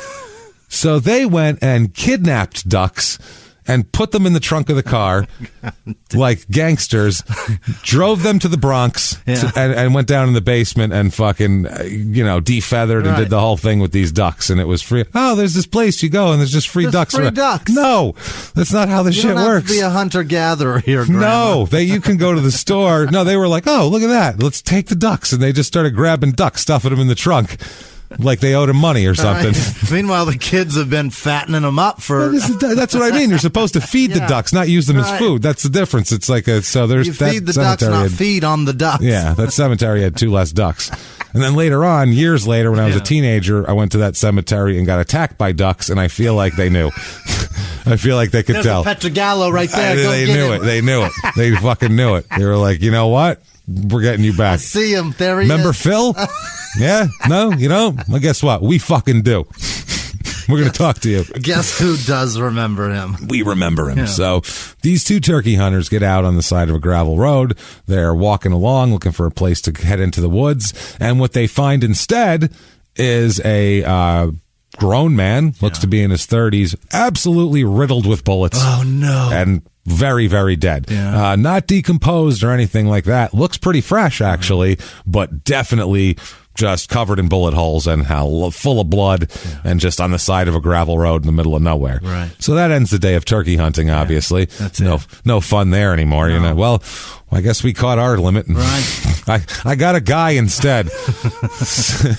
So they went and kidnapped ducks and put them in the trunk of the car like gangsters, drove them to the Bronx and went down in the basement and fucking, defeathered and did the whole thing with these ducks. And it was free. Oh, there's this place you go and there's just free ducks. Free ducks. No, that's not how this shit don't have works. to be a hunter-gatherer here, Grandma. No, you can go to the store. No, they were like, oh, look at that. Let's take the ducks. And they just started grabbing ducks, stuffing them in the trunk. Like they owed him money or something. Right. Meanwhile, the kids have been fattening them up for. That's what I mean. You're supposed to feed the ducks, not use them as food. That's the difference. It's like there's you feed the ducks, not feed on the ducks. Yeah, that cemetery had 2 less ducks. And then later on, years later, when I was a teenager, I went to that cemetery and got attacked by ducks, and I feel like they knew. I feel like they could tell. There's a Pietragallo right there. They knew it. They knew it. They fucking knew it. They were like, you know what? We're getting you back. I see him. There he Remember is. Phil? Yeah? No? You don't? Well, guess what? We fucking do. We're going to talk to you. Guess who does remember him? We remember him. Yeah. So these 2 turkey hunters get out on the side of a gravel road. They're walking along looking for a place to head into the woods. And what they find instead is a grown man, looks to be in his 30s, absolutely riddled with bullets. Oh, no. And very, very dead. Yeah. Not decomposed or anything like that. Looks pretty fresh, actually, but definitely just covered in bullet holes and full of blood and just on the side of a gravel road in the middle of nowhere. Right. So that ends the day of turkey hunting, obviously. That's no fun there anymore. No. Well, I guess we caught our limit. Right. I got a guy instead.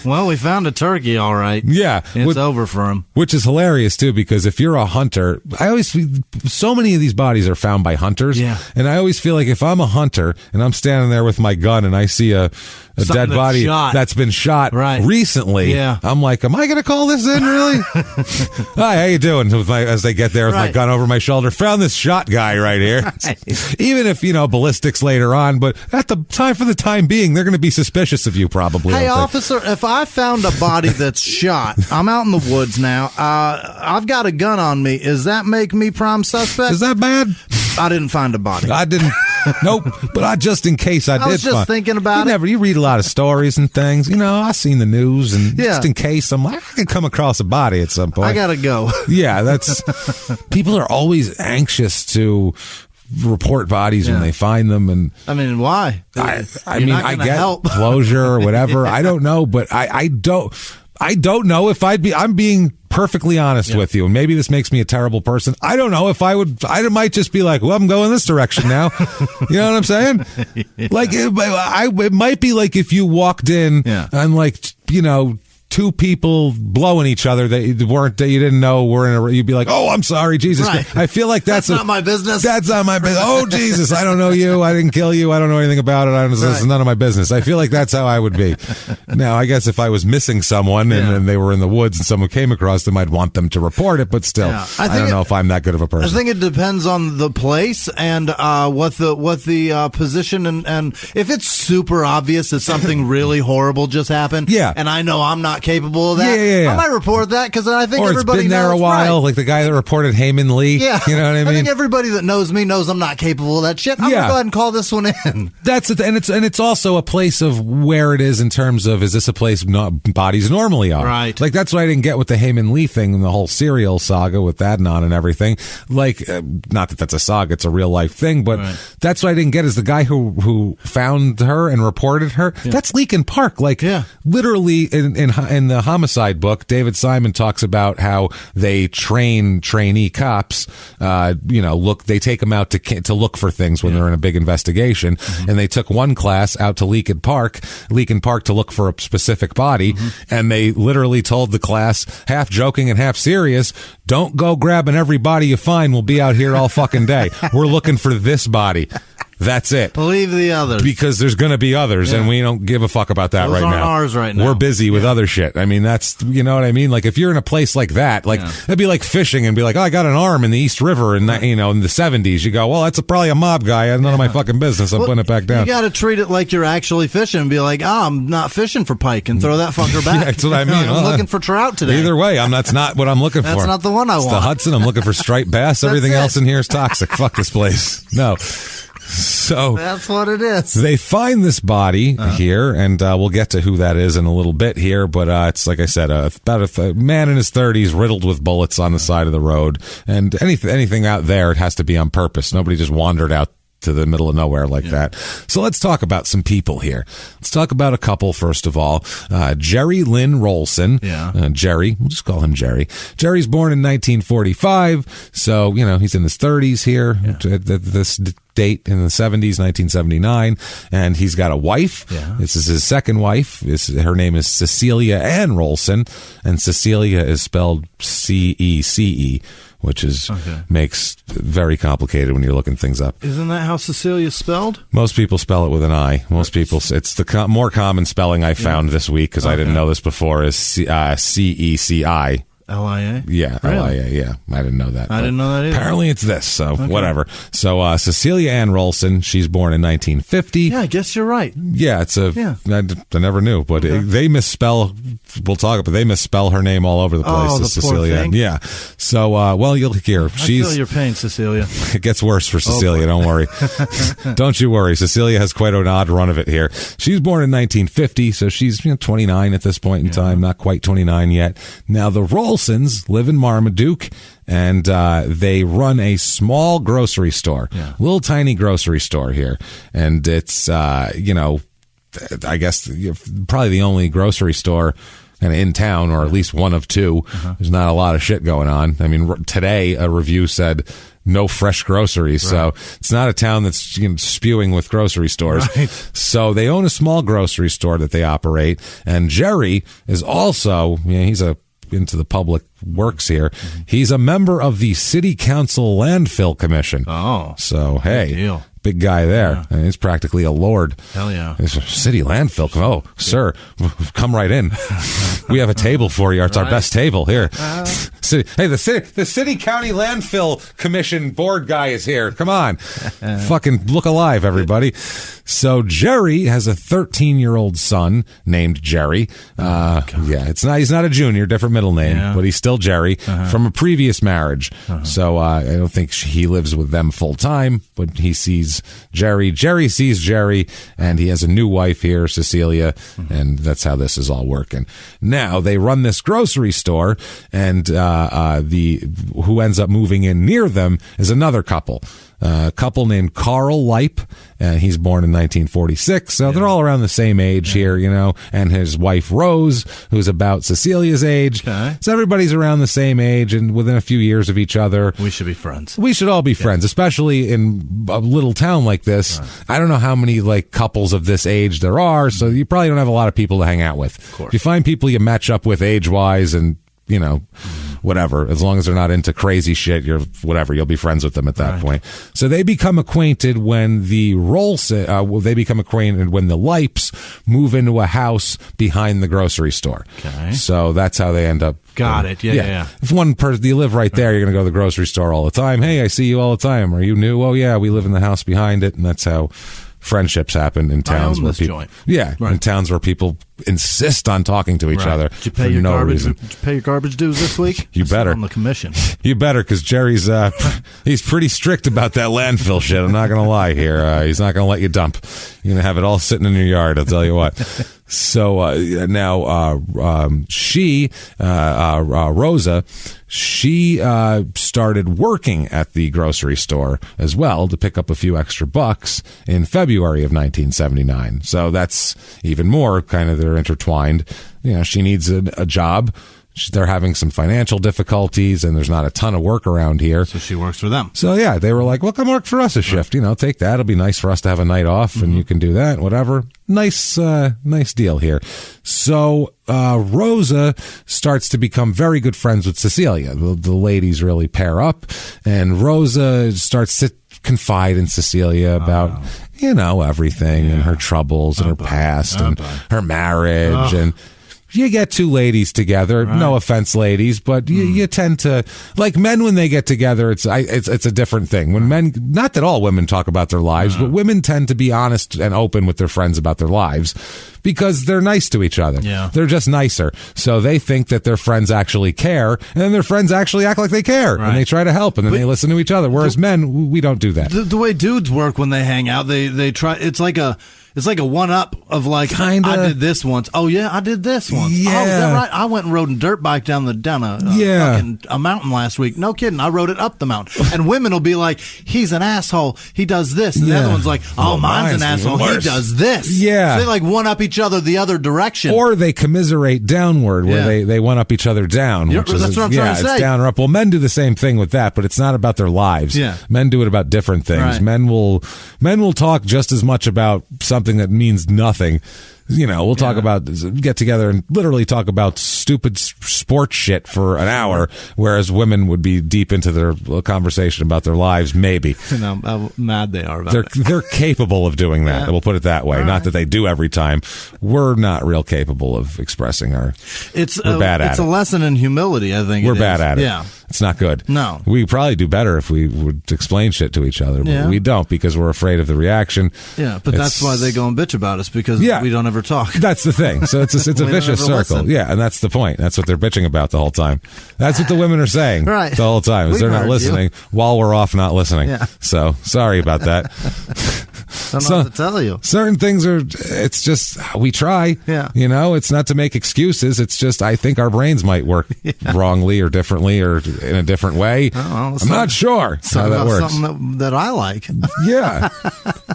Well, we found a turkey, all right. Yeah. It's over for him. Which is hilarious, too, because if you're a hunter, so many of these bodies are found by hunters. Yeah. And I always feel like if I'm a hunter and I'm standing there with my gun and I see a dead body that's been shot recently, I'm like, am I going to call this in, really? Hi, how you doing? As they get there with my gun over my shoulder, found this shot guy right here. Even if, ballistics later on, but at the time, for the time being, they're going to be suspicious of you probably. Hey, officer, if I found a body that's shot, I'm out in the woods now, I've got a gun on me. Does that make me prime suspect? Is that bad? I didn't find a body. I didn't. Nope. But just in case I did. I was just thinking about it. You read a lot of stories and things. I've seen the news, and just in case I'm like, I could come across a body at some point. I gotta go. Yeah, that's. People are always anxious to report bodies when they find them, and I mean, why? I get closure or whatever. I don't know, but I don't know if I'm being perfectly honest with you, and maybe this makes me a terrible person. I don't know if I might just be like, well, I'm going this direction now. You know what I'm saying? Like, it might be like if you walked in and like, 2 people blowing each other that you didn't know were in a, you'd be like, oh, I'm sorry, Jesus. Right. I feel like that's not my business. That's not my business. Oh, Jesus, I don't know you. I didn't kill you. I don't know anything about it. This is none of my business. I feel like that's how I would be. Now, I guess if I was missing someone and they were in the woods and someone came across them, I'd want them to report it, but still, I don't know if I'm that good of a person. I think it depends on the place and what the position and if it's super obvious that something really horrible just happened, and I know I'm not capable of that, I might report that because I think everybody it's been there knows, a while, like the guy that reported Heyman Lee. Yeah, you know what I mean. I think everybody that knows me knows I'm not capable of that shit. I'm gonna go ahead and call this one in. That's it, and it's also a place of where it is in terms of, is this a place bodies normally are? Right. Like that's what I didn't get with the Heyman Lee thing and the whole serial saga with Adnan and everything. Like, not that that's a saga; it's a real life thing. But that's what I didn't get is the guy who found her and reported her. That's Leakin Park. Like, literally in the homicide book, David Simon talks about how they train trainee cops. They take them out to look for things when they're in a big investigation, and they took one class out to Leakin Park to look for a specific body, and they literally told the class, half joking and half serious, don't go grabbing every body you find. We'll be out here all fucking day. We're looking for this body. That's it. Leave the others. Because there's going to be others, and we don't give a fuck about that right now. Those aren't ours right now. We're busy with other shit. I mean, that's, you know what I mean? Like, if you're in a place like that, it'd be like fishing and be like, oh, I got an arm in the East River in the 70s. You go, well, that's probably a mob guy. I have none of my fucking business. I'm putting it back down. You got to treat it like you're actually fishing and be like, I'm not fishing for pike, and throw that fucker back. That's what I mean. I'm looking for trout today. Either way, that's not what I'm looking for. That's not the one I want. It's the Hudson. I'm looking for striped bass. Everything else in here is toxic. Fuck this place. No. So that's what it is. They find this body here, and we'll get to who that is in a little bit here. But it's like I said, about a man in his 30s, riddled with bullets on the side of the road. And anything out there, it has to be on purpose. Nobody just wandered out to the middle of nowhere like that. So let's talk about some people here. Let's talk about a couple, first of all. Jerry Lynn Rolson. Jerry. We'll just call him Jerry. Jerry's born in 1945, so, he's in his 30s here at this date in the 70s, 1979, and he's got a wife. This is his second wife. Her name is Cecilia Ann Rolson, and Cecilia is spelled C-E-C-E, which makes it very complicated when you're looking things up. Isn't that how Cecilia's spelled? Most people spell it with an I. Most people, it's the more common spelling I found this week, because I didn't know this before, is C-E-C-I. L-I-A? Yeah, really? L-I-A, yeah. I didn't know that. I didn't know that either. Apparently it's this, so whatever. So Cecilia Ann Rolson, she's born in 1950. Yeah, I guess you're right. Yeah, I never knew, but they misspell, we'll talk about, they misspell her name all over the place. Oh, the Cecilia. poor thing. Yeah. So, you'll hear. I feel your pain, Cecilia. It gets worse for Cecilia, don't worry. Don't you worry. Cecilia has quite an odd run of it here. She's born in 1950, so she's 29 at this point in time, not quite 29 yet. Now, the Rolsons live in Marmaduke, and they run a small grocery store, little tiny grocery store here. And it's, I guess probably the only grocery store kind of in town, or at least one of two. There's not a lot of shit going on. I mean, today a review said no fresh groceries. So it's not a town that's spewing with grocery stores. So they own a small grocery store that they operate. And Jerry is also, he's into the public works here. He's a member of the City Council Landfill Commission. Oh. So, hey, big guy there. I mean, he's practically a lord. Hell yeah. It's a city landfill. Oh, sir, come right in. We have a table for you. It's our best table here. The city county landfill commission board guy is here. Come on. Fucking look alive, everybody. So Jerry has a 13-year-old son named Jerry. He's not a junior, different middle name, but he's still Jerry from a previous marriage. So I don't think he lives with them full time, but he sees Jerry. Jerry sees Jerry, and he has a new wife here, Cecilia, and that's how this is all working. Now they run this grocery store, and who ends up moving in near them is another couple. A couple named Carl Leip, and he's born in 1946, so they're all around the same age here, and his wife Rose, who's about Cecilia's age. So everybody's around the same age and within a few years of each other. We should be friends. We should all be friends, especially in a little town like this. I don't know how many couples of this age there are, so you probably don't have a lot of people to hang out with. Of course. If you find people you match up with age-wise and whatever, as long as they're not into crazy shit, you'll be friends with them at that point. So they become acquainted when the Leipes move into a house behind the grocery store. So that's how they end up. Got it. Yeah. If one person, you live right there, you're going to go to the grocery store all the time. Hey, I see you all the time. Are you new? Oh yeah, we live in the house behind it. And that's how friendships happen in towns where people, in towns where people insist on talking to each other for no reason. Did you pay your garbage dues this week? You better. On the commission. You better, because Jerry's he's pretty strict about that landfill shit. I'm not going to lie here. He's not going to let you dump. You're going to have it all sitting in your yard, I'll tell you what. So now Rosa, she started working at the grocery store as well to pick up a few extra bucks in February of 1979. So that's even more kind of they're intertwined. She needs a job. They're having some financial difficulties, and there's not a ton of work around here. So she works for them. So, yeah, they were like, well, come work for us a shift. Take that. It'll be nice for us to have a night off, and you can do that, whatever. Nice deal here. So Rosa starts to become very good friends with Cecilia. The ladies really pair up, and Rosa starts to confide in Cecilia about, everything and her troubles and her past and her marriage and... You get two ladies together. Right. No offense, ladies, but you tend to, like men when they get together. It's a different thing. When men, not that all women talk about their lives, but women tend to be honest and open with their friends about their lives because they're nice to each other. Yeah. They're just nicer, so they think that their friends actually care, and then their friends actually act like they care, and they try to help, and then they listen to each other. Whereas men, we don't do that. The way dudes work when they hang out, they try. It's like a one-up of like, kinda. I did this once. Oh, yeah, I did this once. Yeah. Oh, is that right? I went and rode a dirt bike down a mountain last week. No kidding. I rode it up the mountain. And women will be like, he's an asshole. He does this. And the other one's like, mine's an asshole. He does this. Yeah. So they like one-up each other the other direction. Or they commiserate downward where they one-up each other down. That's what I'm trying to say. It's down or up. Well, men do the same thing with that, but it's not about their lives. Yeah. Men do it about different things. Right. Men will talk just as much about something that means nothing. We'll talk about, get together and literally talk about stupid sports shit for an hour, whereas women would be deep into their conversation about their lives, maybe. How mad they are about it. They're capable of doing that. Yeah. We'll put it that way. Not that they do every time. We're not real capable of expressing we're bad at it. It's a lesson in humility, I think. We're bad at it. Yeah. It's not good. No. We probably do better if we would explain shit to each other, but we don't because we're afraid of the reaction. Yeah, but that's why they go and bitch about us, because we don't ever talk. That's the thing. So it's a vicious circle. Listen. Yeah, and that's the point. That's what they're bitching about the whole time. That's what the women are saying the whole time, is they're not listening while we're off not listening. Yeah. So sorry about that. I don't know what to tell you. Certain things it's just, we try. Yeah. It's not to make excuses. It's just, I think our brains might work wrongly or differently or in a different way. I'm not sure how that works. Something that I like. Yeah.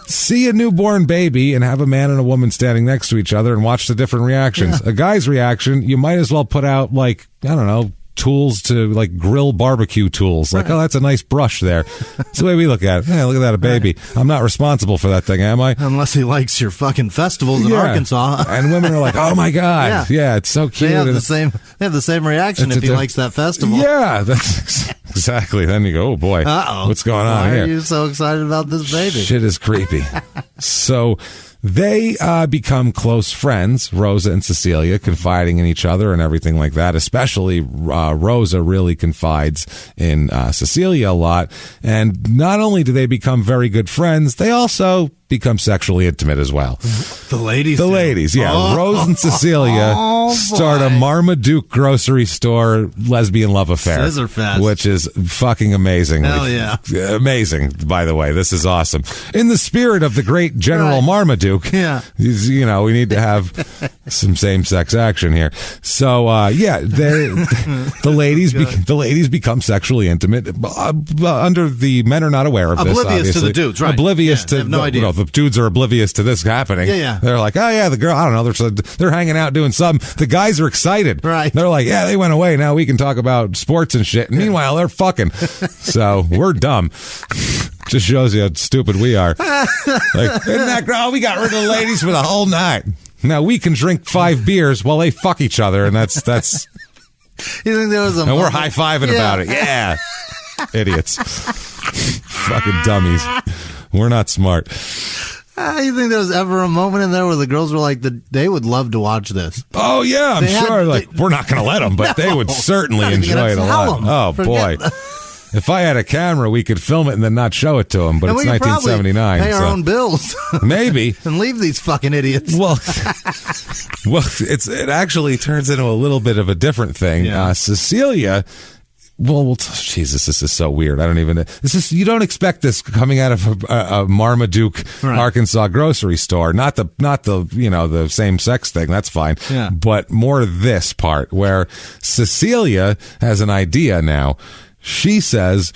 See a newborn baby and have a man and a woman standing next to each other and watch the different reactions. Yeah. A guy's reaction, you might as well put out, like, I don't know, tools to like grill barbecue tools. Like, oh, that's a nice brush there. That's the way we look at it. Hey, look at that, a baby. I'm not responsible for that thing, am I? Unless he likes your fucking festivals in Arkansas. And women are like, oh my God. Yeah, it's so cute. They have the same reaction if he likes that festival. Yeah, that's exactly. Then you go, oh boy, what's going on here? Why are you so excited about this baby? Shit is creepy. So they become close friends, Rosa and Cecilia, confiding in each other and everything like that. Especially Rosa really confides in Cecilia a lot. And not only do they become very good friends, they also become sexually intimate as well. The ladies, yeah. Oh, Rose and Cecilia start a Marmaduke grocery store lesbian love affair. Scissor fest. Which is fucking amazing. Hell yeah. Amazing, by the way. This is awesome. In the spirit of the great General Marmaduke, we need to have some same-sex action here. So, the ladies become sexually intimate. Under the men are not aware of this, oblivious obviously. To the dudes, right. Oblivious to they have no idea. The dudes are oblivious to this happening. Yeah. They're like, oh yeah, the girl, I don't know, they're hanging out doing something. The guys are excited. Right. They're like, yeah, they went away. Now we can talk about sports and shit. And meanwhile, they're fucking. So we're dumb. Just shows you how stupid we are. Like, isn't that girl? We got rid of the ladies for the whole night. Now we can drink 5 beers while they fuck each other, and that's. You think there was a? And we're high-fiving about it. Yeah. Idiots. Fucking dummies. We're not smart. You think there was ever a moment in there where the girls were like, they would love to watch this? Oh, yeah, I'm sure. We're not going to let them, but they would certainly enjoy it a lot. Oh, boy. If I had a camera, we could film it and then not show it to them, but it's 1979. Pay our own bills. Maybe. And leave these fucking idiots. Well, it actually turns into a little bit of a different thing. Yeah. Cecilia... Well, Jesus, this is so weird. I don't even. You don't expect this coming out of a Marmaduke, Arkansas grocery store. Not the the same sex thing. That's fine. Yeah. But more this part where Cecilia has an idea now. She says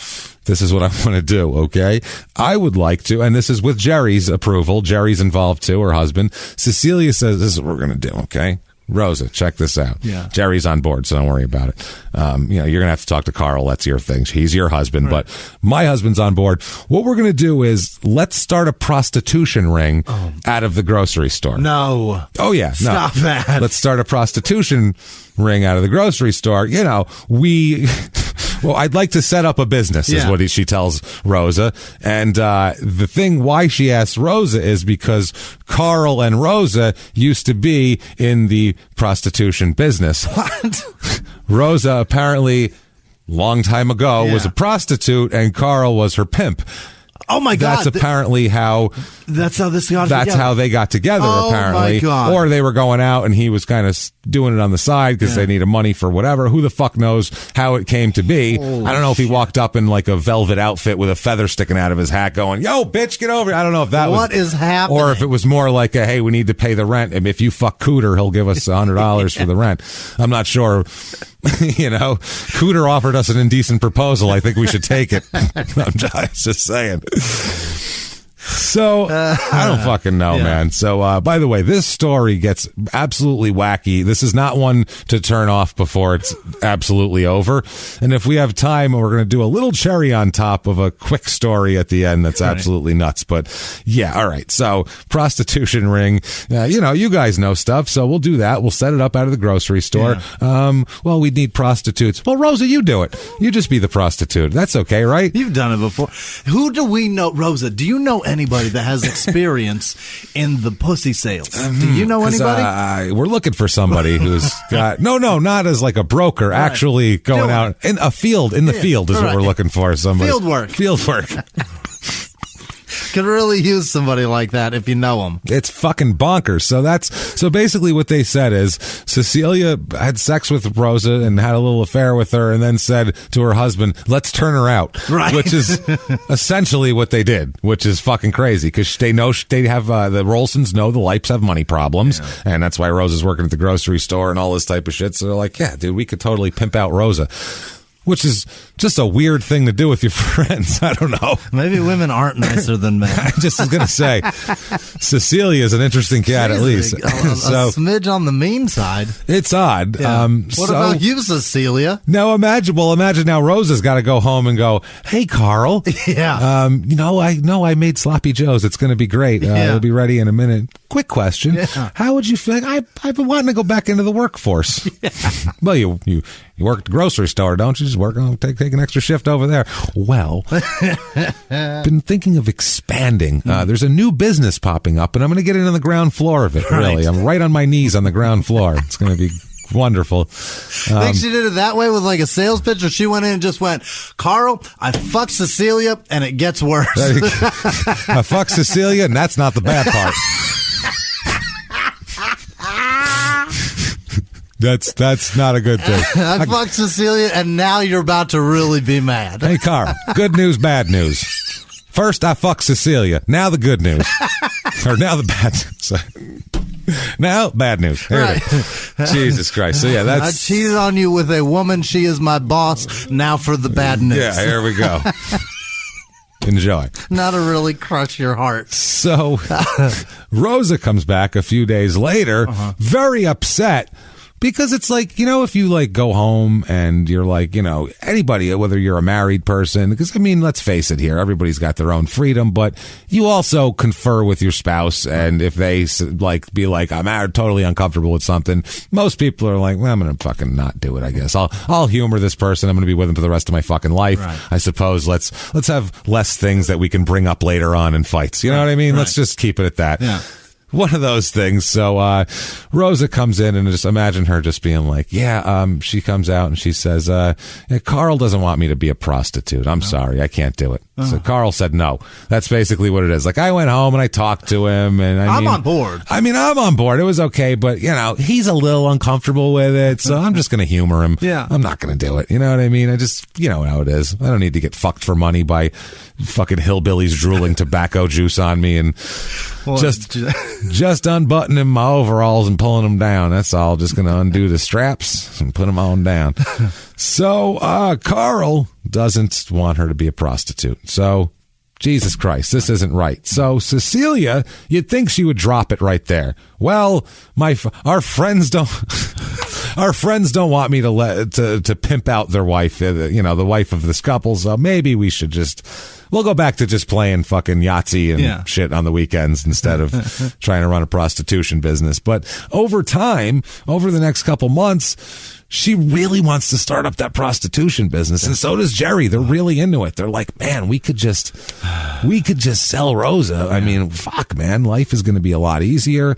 this is what I want to do, okay? I would like to, and this is with Jerry's approval. Jerry's involved too, her husband. Cecilia says, this is what we're going to do, okay? Rosa, check this out. Yeah. Jerry's on board, so don't worry about it. You're going to have to talk to Carl. That's your thing. He's your husband, right. But my husband's on board. What we're going to do is let's start a prostitution ring out of the grocery store. No. Oh, yeah. Stop that. Let's start a prostitution ring out of the grocery store. Well, I'd like to set up a business, is what she tells Rosa. And the thing why she asks Rosa is because Carl and Rosa used to be in the prostitution business. What? Rosa apparently, long time ago, was a prostitute, and Carl was her pimp. Oh my God! That's apparently how. That's how this got together. That's how they got together. Apparently, my God. Or they were going out, and he was kind of doing it on the side because they needed money for whatever. Who the fuck knows how it came to be? Holy I don't know if he walked up in like a velvet outfit with a feather sticking out of his hat, going, "Yo, bitch, get over here." I don't know if that what is happening, or if it was more like, "Hey, we need to pay the rent, and if you fuck Cooter, he'll give us $100 for the rent." I'm not sure. Cooter offered us an indecent proposal. I think we should take it. I'm just saying. So, I don't fucking know, man. So, by the way, this story gets absolutely wacky. This is not one to turn off before it's absolutely over. And if we have time, we're going to do a little cherry on top of a quick story at the end that's absolutely nuts. But, yeah, all right. So, prostitution ring. You guys know stuff, so we'll do that. We'll set it up out of the grocery store. Yeah. Well, we'd need prostitutes. Well, Rosa, you do it. You just be the prostitute. That's okay, right? You've done it before. Who do we know? Rosa, do you know anybody that has experience in the pussy sales? Do you know anybody? We're looking for somebody who's got not as like a broker, actually going out in a field. In the field is what we're looking for. Somebody field work. Could really use somebody like that if you know them. It's fucking bonkers. So basically what they said is Cecilia had sex with Rosa and had a little affair with her and then said to her husband, let's turn her out. Right. Which is essentially what they did, which is fucking crazy because they know they have the Rolsons know the Lipes have money problems and that's why Rosa's working at the grocery store and all this type of shit. So they're like, yeah, dude, we could totally pimp out Rosa. Which is just a weird thing to do with your friends. I don't know. Maybe women aren't nicer than men. I just was going to say, Cecilia is an interesting cat, at least. A smidge on the mean side. It's odd. Yeah. What about you, Cecilia? Now imagine now Rosa's got to go home and go, hey, Carl. Yeah. I made sloppy joes. It's going to be great. It'll be ready in a minute. Quick question. Yeah. How would you feel? I've been wanting to go back into the workforce. Yeah. Well, you work at the grocery store, don't you? Just work on take an extra shift over there. Well, been thinking of expanding. There's a new business popping up, and I'm going to get in on the ground floor of it. Really, I'm right on my knees on the ground floor. It's going to be wonderful. Think she did it that way with like a sales pitch, or she went in and just went, Carl, I fucked Cecilia, and it gets worse. I fucked Cecilia, and that's not the bad part. That's not a good thing. I fucked Cecilia, and now you're about to really be mad. Hey, Carl, good news, bad news. First, I fucked Cecilia. Now the good news. Or now the bad news. Now, bad news. Right. Jesus Christ. So, yeah, I cheated on you with a woman. She is my boss. Now for the bad news. Yeah, here we go. Enjoy. Not to really crush your heart. So, Rosa comes back a few days later, very upset. Because it's like, if you like go home and you're like, anybody, whether you're a married person, because I mean, let's face it here, everybody's got their own freedom, but you also confer with your spouse. And if they be like, I'm totally uncomfortable with something, most people are like, well, I'm going to fucking not do it, I guess. I'll humor this person. I'm going to be with them for the rest of my fucking life. Right. I suppose let's have less things that we can bring up later on in fights. You know what I mean? Right. Let's just keep it at that. Yeah. One of those things. So Rosa comes in and just imagine her just being like, she comes out and she says, Carl doesn't want me to be a prostitute. I'm sorry. I can't do it. So Carl said no. That's basically what it is. Like I went home and I talked to him and I'm on board. I'm on board. It was okay. But, he's a little uncomfortable with it. So I'm just going to humor him. Yeah. I'm not going to do it. You know what I mean? I just, how it is. I don't need to get fucked for money by fucking hillbillies drooling tobacco juice on me and just unbuttoning my overalls and pulling them down. That's all. Just going to undo the straps and put them on down. So Carl doesn't want her to be a prostitute. So Jesus Christ, this isn't right. So Cecilia, you'd think she would drop it right there. Well, our friends don't want me to pimp out their wife, the wife of this couple. So maybe we'll go back to just playing fucking Yahtzee and shit on the weekends instead of trying to run a prostitution business. But over time, over the next couple months, she really wants to start up that prostitution business, and so does Jerry. They're really into it. They're like, man, we could just sell Rosa. I mean, fuck, man, life is going to be a lot easier.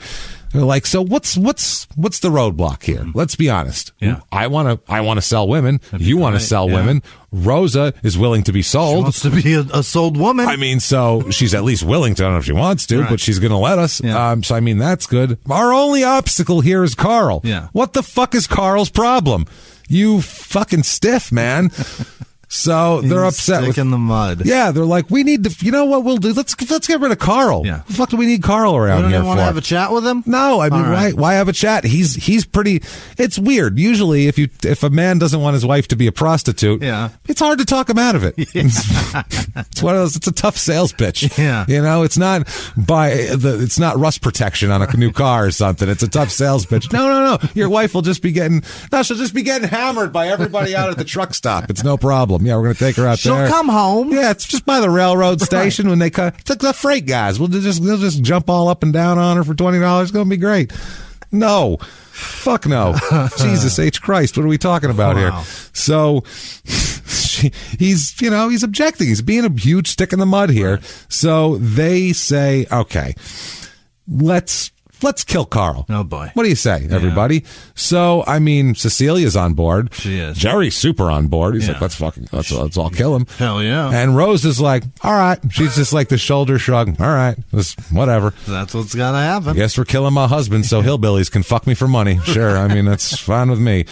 They're like, so what's the roadblock here? Let's be honest. Yeah. I want to sell women. You want to sell women. Rosa is willing to be sold. She wants to be a sold woman. I mean, so she's at least willing to. I don't know if she wants to, but she's going to let us. Yeah. So, I mean, that's good. Our only obstacle here is Carl. Yeah. What the fuck is Carl's problem? You fucking stiff, man. So they're upset with in the mud. Yeah, they're like, we need to. You know what we'll do? Let's get rid of Carl. Yeah. The fuck do we need Carl around here for? You want to have a chat with him? No, I mean, why have a chat? He's pretty. It's weird. Usually, if a man doesn't want his wife to be a prostitute, it's hard to talk him out of it. Yeah. It's one of those. It's a tough sales pitch. Yeah, it's not it's not rust protection on a new car or something. It's a tough sales pitch. No. Your wife will just be getting. No, she'll just be getting hammered by everybody out at the truck stop. It's no problem. Yeah, we're going to take her out there. She'll come home. Yeah, it's just by the railroad station when they cut. It's like the freight guys. They'll just jump all up and down on her for $20. It's going to be great. No. Fuck no. Jesus H. Christ. What are we talking about here? So he's objecting. He's being a huge stick in the mud here. Right. So they say, okay, let's kill Carl. Oh, boy. What do you say, everybody? So, I mean, Cecilia's on board. She is. Jerry's super on board. He's like, let's all kill him. Hell yeah. And Rose is like, all right. She's just like the shoulder shrug. All right. Whatever. That's what's got to happen. I guess we're killing my husband so hillbillies can fuck me for money. Sure. I mean, that's fine with me.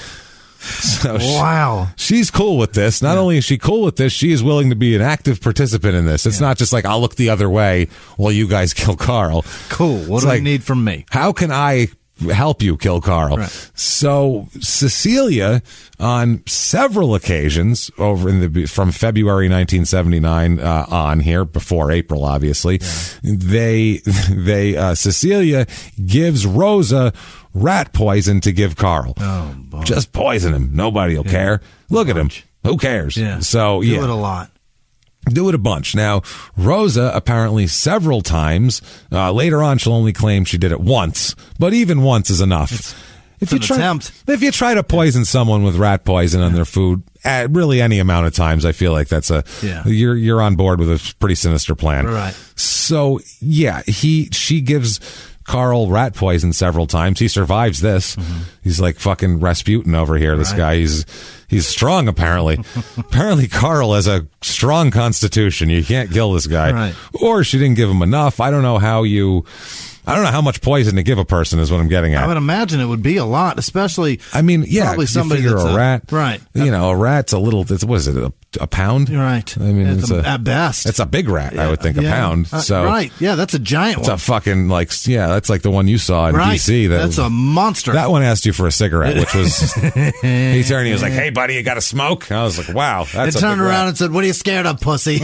So wow. She's cool with this. Not only is she cool with this, she is willing to be an active participant in this. It's not just like, I'll look the other way while you guys kill Carl. Cool. What do you need from me? How can I help you kill Carl? Right. So Cecilia, on several occasions from February 1979 on here, before April, obviously, Cecilia gives Rosa rat poison to give Carl. Oh, boy. Just poison him. Nobody will care. Look at him. Who cares? Yeah. So do it a lot. Do it a bunch. Now, Rosa apparently several times. Later on, she'll only claim she did it once, but even once is enough. If you try to poison someone with rat poison on their food, really any amount of times, I feel like that's you're on board with a pretty sinister plan. Right. So she gives Carl rat poison several times. He survives this. Mm-hmm. He's like fucking Rasputin over here. This guy, he's strong apparently. Apparently Carl has a strong constitution. You can't kill this guy. Right. Or she didn't give him enough. I don't know how much poison to give a person is what I'm getting at. I would imagine it would be a lot, especially. I mean, probably somebody that's a rat, right? A rat's a little. What is it? A pound? Right. I mean, it's at best. It's a big rat. I would think a pound. So right. Yeah, that's a giant one. It's a fucking that's like the one you saw in DC. That's a monster. That one asked you for a cigarette, which was he turned. He was like, "Hey, buddy, you got a smoke?" I was like, "Wow." That's it turned around and said, "What are you scared of, pussy?"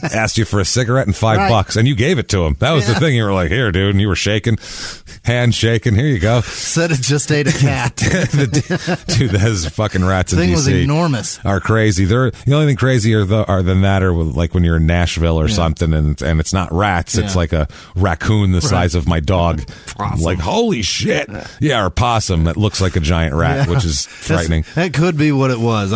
Asked you for a cigarette and $5, and you gave it to him. That was the thing. You were like, "Here, dude," and you were shaking, hand shaking. Here you go. Said it just ate a cat. Dude, those fucking rats in DC was enormous. Are crazy. They're the only thing crazier than that are like when you're in Nashville or something, and it's not rats. It's like a raccoon the size of my dog. Like, holy shit. Yeah, or possum that looks like a giant rat, which is frightening. That could be what it was.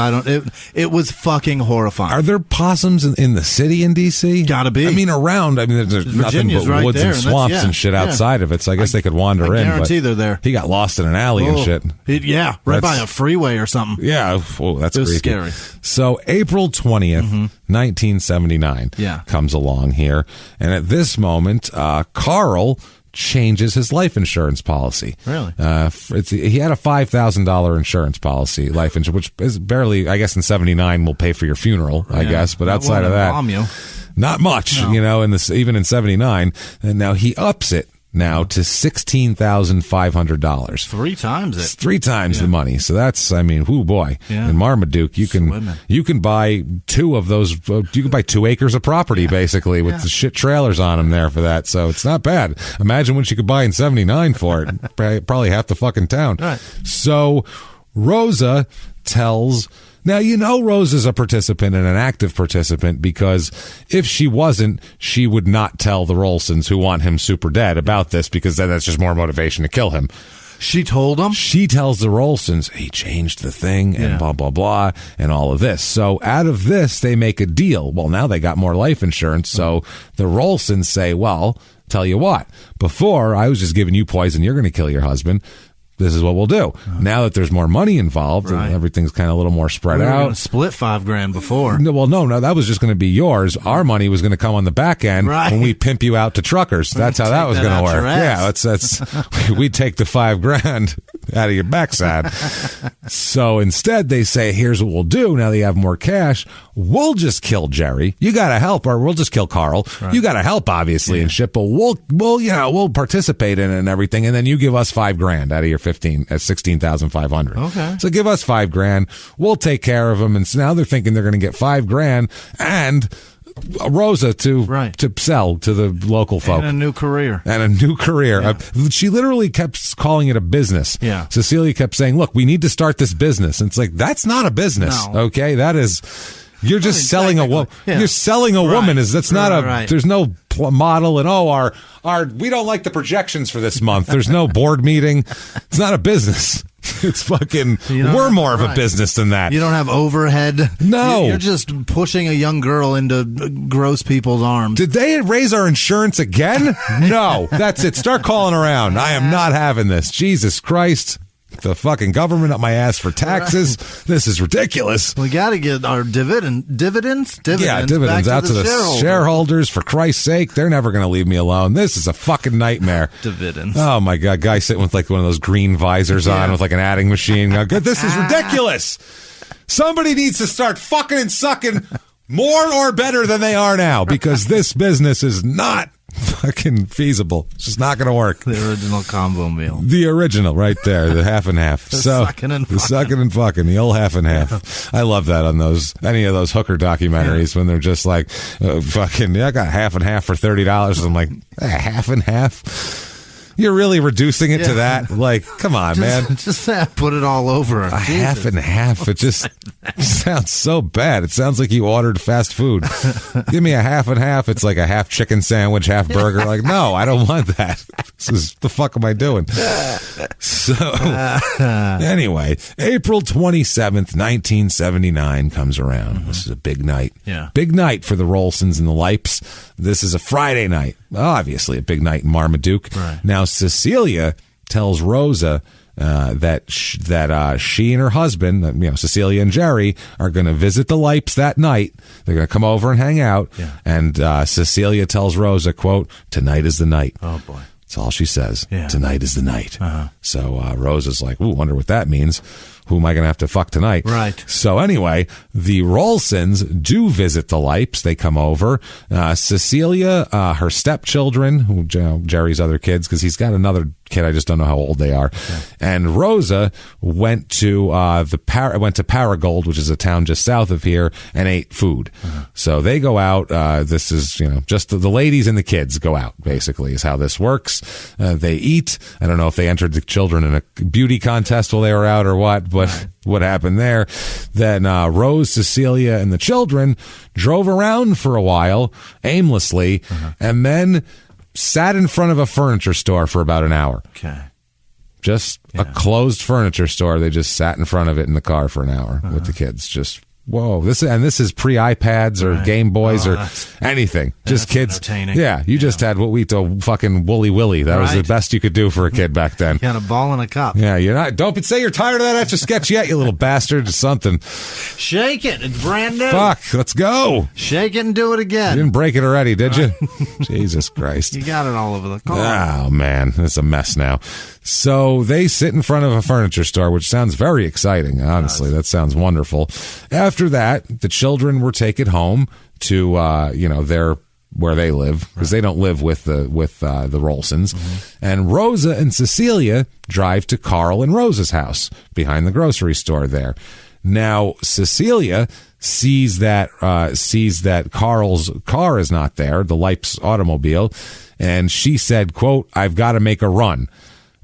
It was fucking horrifying. Are there possums in the city in DC? Gotta be. I mean, around. I mean, there's nothing but woods and swamps and shit outside of it. So I guess they could wander in. I guarantee they're there. He got lost in an alley and shit. Right by a freeway or something. Yeah, that's creepy. Scary. So April 20th, 1979 comes along here. And at this moment, Carl changes his life insurance policy. Really? He had a $5,000 insurance policy, life insurance, which is barely, I guess in 79 will pay for your funeral, I guess. But outside of that, bomb you. Not much, even in 79. And now he ups it now to $16,500. 3 times it. It's 3 times the money. So that's, whoo boy. Yeah. In Marmaduke, you can buy 2 of those. You can buy 2 acres of property basically with the shit trailers on them there for that. So it's not bad. Imagine what you could buy in 79 for it. Probably half the fucking town. Right. So Rosa tells. Now, Rosa's a participant and an active participant because if she wasn't, she would not tell the Rolsons who want him super dead about this because then that's just more motivation to kill him. She told him? She tells the Rolsons he changed the thing and blah, blah, blah, and all of this. So out of this, they make a deal. Well, now they got more life insurance. So the Rolsons say, well, tell you what, before I was just giving you poison, you're going to kill your husband. This is what we'll do. Now that there's more money involved and everything's kind of a little more spread out. Gonna split $5,000 before. No, that was just going to be yours. Our money was going to come on the back end when we pimp you out to truckers. That's how that was going to work. Yeah, that's we take the $5,000 out of your backside. So instead, they say, "Here's what we'll do. Now that you have more cash, we'll just kill Jerry. You got to help, or we'll just kill Carl. Right. You got to help, obviously, and shit. But we'll participate in it and everything, and then you give us $5,000 out of your 16,500. Okay. So give us $5,000. We'll take care of them. And so now they're thinking they're going to get $5,000 and Rosa to sell to the local folk. And a new career. Yeah. She literally kept calling it a business. Yeah. Cecilia kept saying, look, we need to start this business. And it's like, that's not a business. No. Okay. That is, you're just selling a woman. Yeah. You're selling a woman. That's not there's no model and our we don't like the projections for this month. There's no board meeting. It's not a business. It's fucking, we're more of a business than that. You don't have overhead. No. You're just pushing a young girl into gross people's arms. Did they raise our insurance again? No. That's it. Start calling around. I am not having this. Jesus Christ. The fucking government up my ass for taxes. Right. This is ridiculous. We got to get our dividends. Yeah, dividends out to the shareholders. For Christ's sake, they're never going to leave me alone. This is a fucking nightmare. Dividends. Oh my God, guy sitting with like one of those green visors on with like an adding machine. This is ridiculous. Somebody needs to start fucking and sucking more or better than they are now because this business is not fucking feasible. It's just not going to work. The original combo meal. The original, right there, the half and half. The sucking and fucking, the old half and half. I love that on any of those hooker documentaries when they're just like, I got half and half for $30. I'm like, half and half? You're really reducing it to that? Like, come on, man. Just put it all over. A half and half. It just sounds so bad. It sounds like you ordered fast food. Give me a half and half. It's like a half chicken sandwich, half burger. Like, no, I don't want that. The fuck am I doing? So, anyway, April 27th, 1979 comes around. Mm-hmm. This is a big night. Yeah. Big night for the Rolsons and the Lipes. This is a Friday night. Obviously, a big night in Marmaduke. Right. Now, Cecilia tells Rosa that she and her husband, Cecilia and Jerry, are going to visit the Lipes that night. They're going to come over and hang out. Yeah. And Cecilia tells Rosa, quote, "Tonight is the night." Oh, boy. That's all she says. Yeah. Tonight is the night. Uh-huh. So Rosa's like, ooh, wonder what that means. Who am I going to have to fuck tonight? Right. So anyway, the Rolsons do visit the Lipes. They come over. Cecilia, her stepchildren, Jerry's other kids, because he's got another kid. I just don't know how old they are. Okay. And Rosa went to Pietragallo, which is a town just south of here, and ate food. Uh-huh. So they go out. This is just the ladies and the kids go out. Basically, is how this works. They eat. I don't know if they entered the children in a beauty contest while they were out or what, but what happened there. Then Rose, Cecilia, and the children drove around for a while aimlessly, and then sat in front of a furniture store for about an hour. Okay. Just a closed furniture store. They just sat in front of it in the car for an hour with the kids. Just, whoa. This is pre-iPads or Game Boys or anything. Just kids. Yeah, you just had what we do, fucking Wooly Willy. That was the best you could do for a kid back then. You had a ball in a cup. Yeah, you're not. Don't say you're tired of that Etch a Sketch yet, you little bastard. Or something. Shake it. It's brand new. Fuck. Let's go. Shake it and do it again. You didn't break it already, did you? Jesus Christ. You got it all over the car. Oh, man. It's a mess now. So they sit in front of a furniture store, which sounds very exciting. Honestly, that sounds wonderful. After that, the children were taken home to their where they live, because they don't live with the Rolsons. And Rosa and Cecilia drive to Carl and Rosa's house behind the grocery store there. Now Cecilia sees that Carl's car is not there, the Leip's automobile, and she said, quote, "I've got to make a run."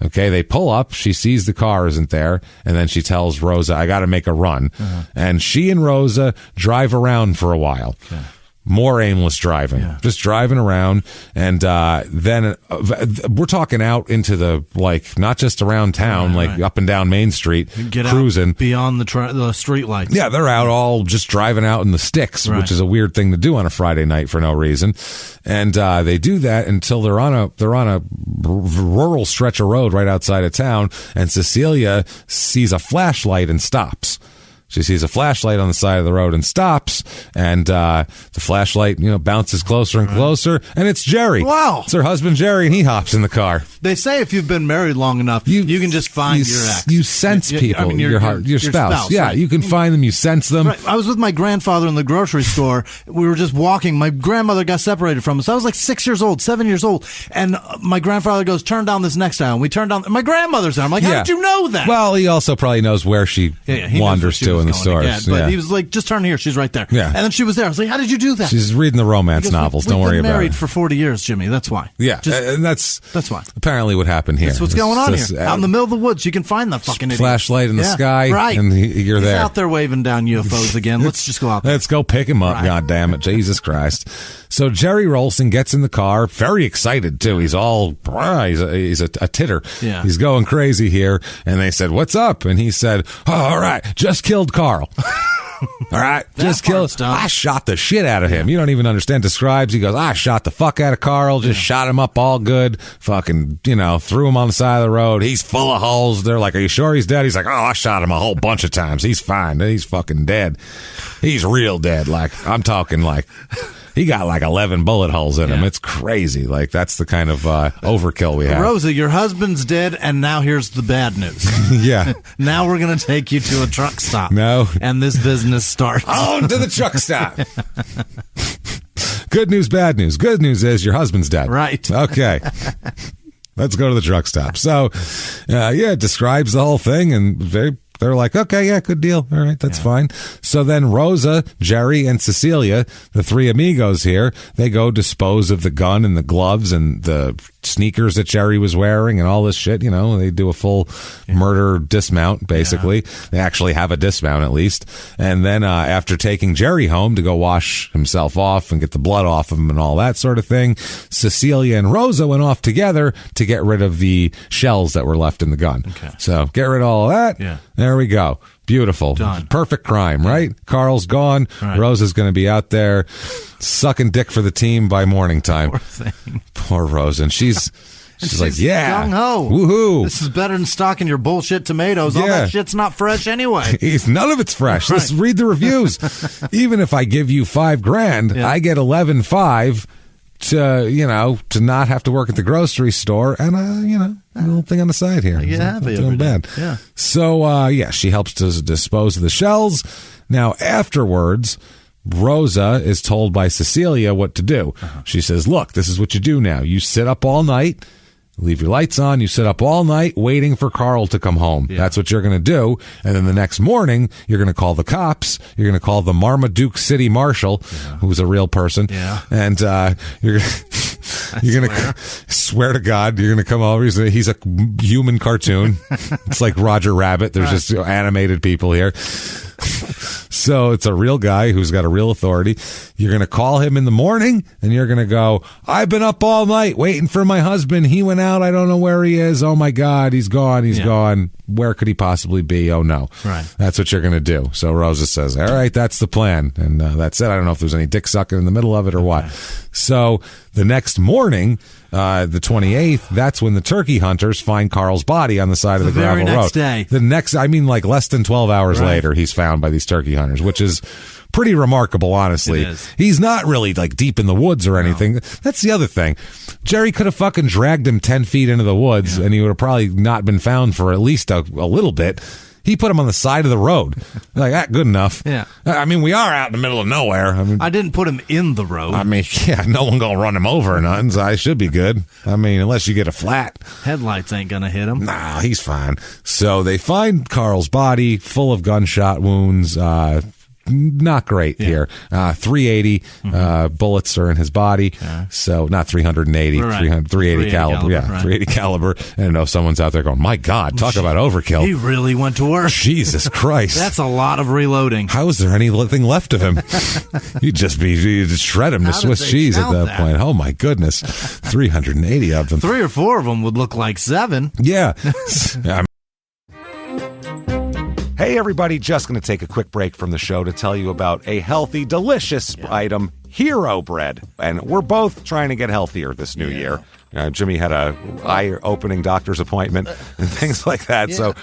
Okay, they pull up, she sees the car isn't there, and then she tells Rosa, "I got to make a run." And she and Rosa drive around for a while. Okay. More aimless driving, just driving around. And then we're talking out into the, like, not just around town, up and down Main Street, cruising. Out beyond the street lights. Yeah, they're out all just driving out in the sticks, which is a weird thing to do on a Friday night for no reason. And they do that until they're on a rural stretch of road right outside of town, and Cecilia sees a flashlight and stops. She sees a flashlight on the side of the road and stops, and the flashlight, bounces closer and closer, and it's Jerry. Wow. It's her husband, Jerry, and he hops in the car. They say if you've been married long enough, you can just find your ex. You sense people, your spouse. Yeah, right. You can find them, you sense them. Right. I was with my grandfather in the grocery store. We were just walking. My grandmother got separated from us. I was like 7 years old, and my grandfather goes, "Turn down this next aisle." And we turned down. My grandmother's there. I'm like, how did you know that? Well, he also probably knows where she wanders to in the stores. But he was like, "Just turn here. She's right there." Yeah. And then she was there. I was like, "How did you do that?" She's reading the romance novels. Don't worry about it. We've been married for 40 years, Jimmy. That's why. Yeah. And that's why. Apparently what happened here. That's what's going on here. Out in the middle of the woods, you can find that fucking idiot. Flashlight in the sky. Right. And you're there. He's out there waving down UFOs again. Let's just go out there. Let's go pick him up. Right. God damn it. Jesus Christ. So Jerry Rolson gets in the car, very excited too. He's all, he's a titter. Yeah. He's going crazy here. And they said, "What's up?" And he said, "Oh, all right, just killed Carl." All right, just killed. I shot the shit out of him. You don't even understand. Describes. He goes, "I shot the fuck out of Carl. Just shot him up all good. Fucking, threw him on the side of the road. He's full of holes." They're like, "Are you sure he's dead?" He's like, "Oh, I shot him a whole bunch of times. He's fine. He's fucking dead. He's real dead. Like, I'm talking like." He got like 11 bullet holes in him. It's crazy. Like, that's the kind of overkill we have. Rosa, your husband's dead, and now here's the bad news. Yeah. Now we're going to take you to a truck stop. No. And this business starts. On to the truck stop. Good news, bad news. Good news is your husband's dead. Right. Okay. Let's go to the truck stop. So, it describes the whole thing, and they're like, "Okay, yeah, good deal. All right, that's fine." So then Rosa, Jerry, and Cecilia, the three amigos here, they go dispose of the gun and the gloves and the sneakers that Jerry was wearing and all this shit. They do a full murder dismount, basically. They actually have a dismount, at least. And then after taking Jerry home to go wash himself off and get the blood off of him and all that sort of thing, Cecilia and Rosa went off together to get rid of the shells that were left in the gun. Okay. So get rid of all of that. Yeah. There we go. Beautiful. Done. Perfect crime, right? Carl's gone. Right. Rosa's going to be out there sucking dick for the team by morning time. Poor thing. Poor Rosa. And she's like, yeah. Gung-ho. Woohoo. This is better than stocking your bullshit tomatoes. All that shit's not fresh anyway. None of it's fresh. Right. Let's read the reviews. Even if I give you $5,000, I get 11.5 to not have to work at the grocery store, and a little thing on the side here. Yeah, doing bad. Yeah. So she helps to dispose of the shells. Now afterwards, Rosa is told by Cecilia what to do. She says, "Look, this is what you do now. You sit up all night. Leave your lights on. You sit up all night waiting for Carl to come home. Yeah. That's what you're going to do. And then the next morning, you're going to call the cops. You're going to call the Marmaduke City Marshal, who's a real person. Yeah. And you're going to swear to God, you're going to come over. He's a human cartoon. It's like Roger Rabbit. There's just animated people here. So it's a real guy who's got a real authority. You're going to call him in the morning, and you're going to go, "I've been up all night waiting for my husband. He went out. I don't know where he is. Oh, my God, he's gone. He's gone. Where could he possibly be? Oh, no." Right. That's what you're going to do. So Rosa says, "All right, that's the plan." And that's it. I don't know if there's any dick sucking in the middle of it or what. So the next morning, the 28th, that's when the turkey hunters find Carl's body on the side of the gravel road. The next day. Less than 12 hours later, he's found by these turkey hunters, which is pretty remarkable, honestly. It is. He's not really like deep in the woods or anything. No. That's the other thing. Jerry could have fucking dragged him 10 feet into the woods, and he would have probably not been found for at least a little bit. He put him on the side of the road. Like, that good enough. Yeah. I mean, we are out in the middle of nowhere. I didn't put him in the road. I mean, yeah, no one gonna run him over or nothing, so I should be good. I mean, unless you get a flat. Headlights ain't gonna hit him. Nah, he's fine. So they find Carl's body full of gunshot wounds. Not great here. 380 bullets are in his body. Okay. So not 380, right. 380 caliber. Yeah, right. 380 caliber. And I know someone's out there going, my God, talk about overkill. He really went to work. Jesus Christ. That's a lot of reloading. How is there anything left of him? you'd just shred him to Swiss cheese at that point. Oh, my goodness. 380 of them. 3 or 4 of them would look like 7. Yeah. Hey, everybody, just going to take a quick break from the show to tell you about a healthy, delicious item, Hero Bread. And we're both trying to get healthier this new year. Jimmy had a eye-opening doctor's appointment and things like that. So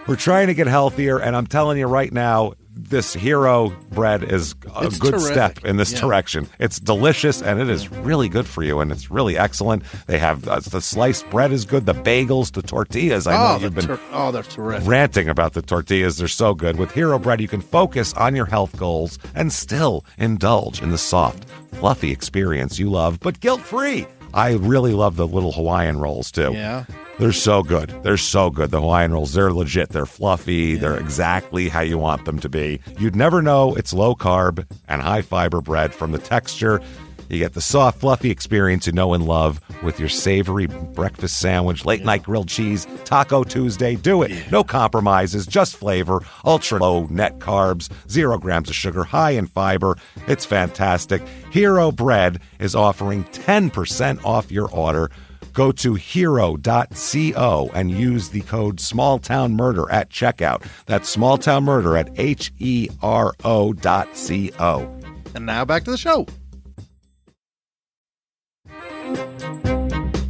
we're trying to get healthier, and I'm telling you right now, this Hero Bread is a good step in this direction. It's delicious, and it is really good for you, and it's really excellent. They have the sliced bread is good, the bagels, the tortillas. I know you've been they're terrific. Ranting about the tortillas. They're so good. With Hero Bread, you can focus on your health goals and still indulge in the soft, fluffy experience you love, but guilt-free. I really love the little Hawaiian rolls, too. Yeah. They're so good. They're so good. The Hawaiian rolls, they're legit. They're fluffy. Yeah. They're exactly how you want them to be. You'd never know it's low-carb and high-fiber bread from the texture. You get the soft, fluffy experience you know and love with your savory breakfast sandwich, late-night grilled cheese, Taco Tuesday. Do it. Yeah. No compromises, just flavor, ultra-low net carbs, 0 grams of sugar, high in fiber. It's fantastic. Hero Bread is offering 10% off your order. Go to hero.co and use the code SmallTownMurder at checkout. That's SmallTownMurder at HERO.co. And now back to the show.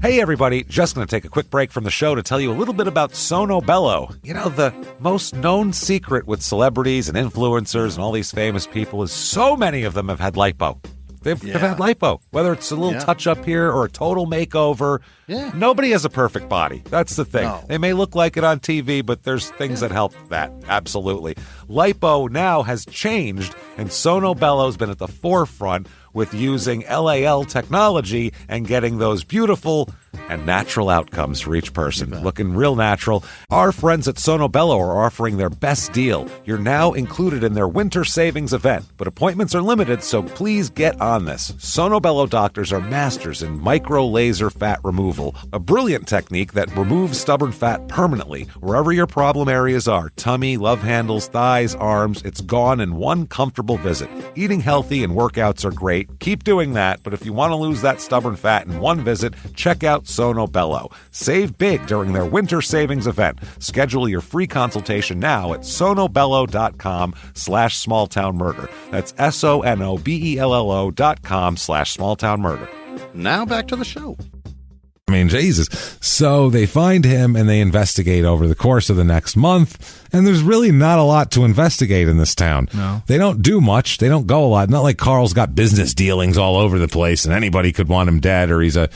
Hey, everybody. Just going to take a quick break from the show to tell you a little bit about Sono Bello. You know, the most known secret with celebrities and influencers and all these famous people is so many of them have had lipo. They've had lipo, whether it's a little touch-up here or a total makeover. Yeah. Nobody has a perfect body. That's the thing. No. They may look like it on TV, but there's things that help that. Absolutely. Lipo now has changed, and Sono Bello's been at the forefront with using LAL technology and getting those beautiful and natural outcomes for each person. Looking real natural. Our friends at Sono Bello are offering their best deal. You're now included in their winter savings event, but appointments are limited, so please get on this. Sono Bello doctors are masters in micro-laser fat removal, a brilliant technique that removes stubborn fat permanently. Wherever your problem areas are, tummy, love handles, thighs, arms, it's gone in one comfortable visit. Eating healthy and workouts are great. Keep doing that, but if you want to lose that stubborn fat in one visit, check out Sono Bello. Save big during their winter savings event. Schedule your free consultation now at sonobello.com/smalltownmurder. That's SONOBELLO.com/smalltownmurder. Now back to the show. I mean, Jesus. So they find him and they investigate over the course of the next month. And there's really not a lot to investigate in this town. No. They don't do much. They don't go a lot. Not like Carl's got business dealings all over the place and anybody could want him dead or he's a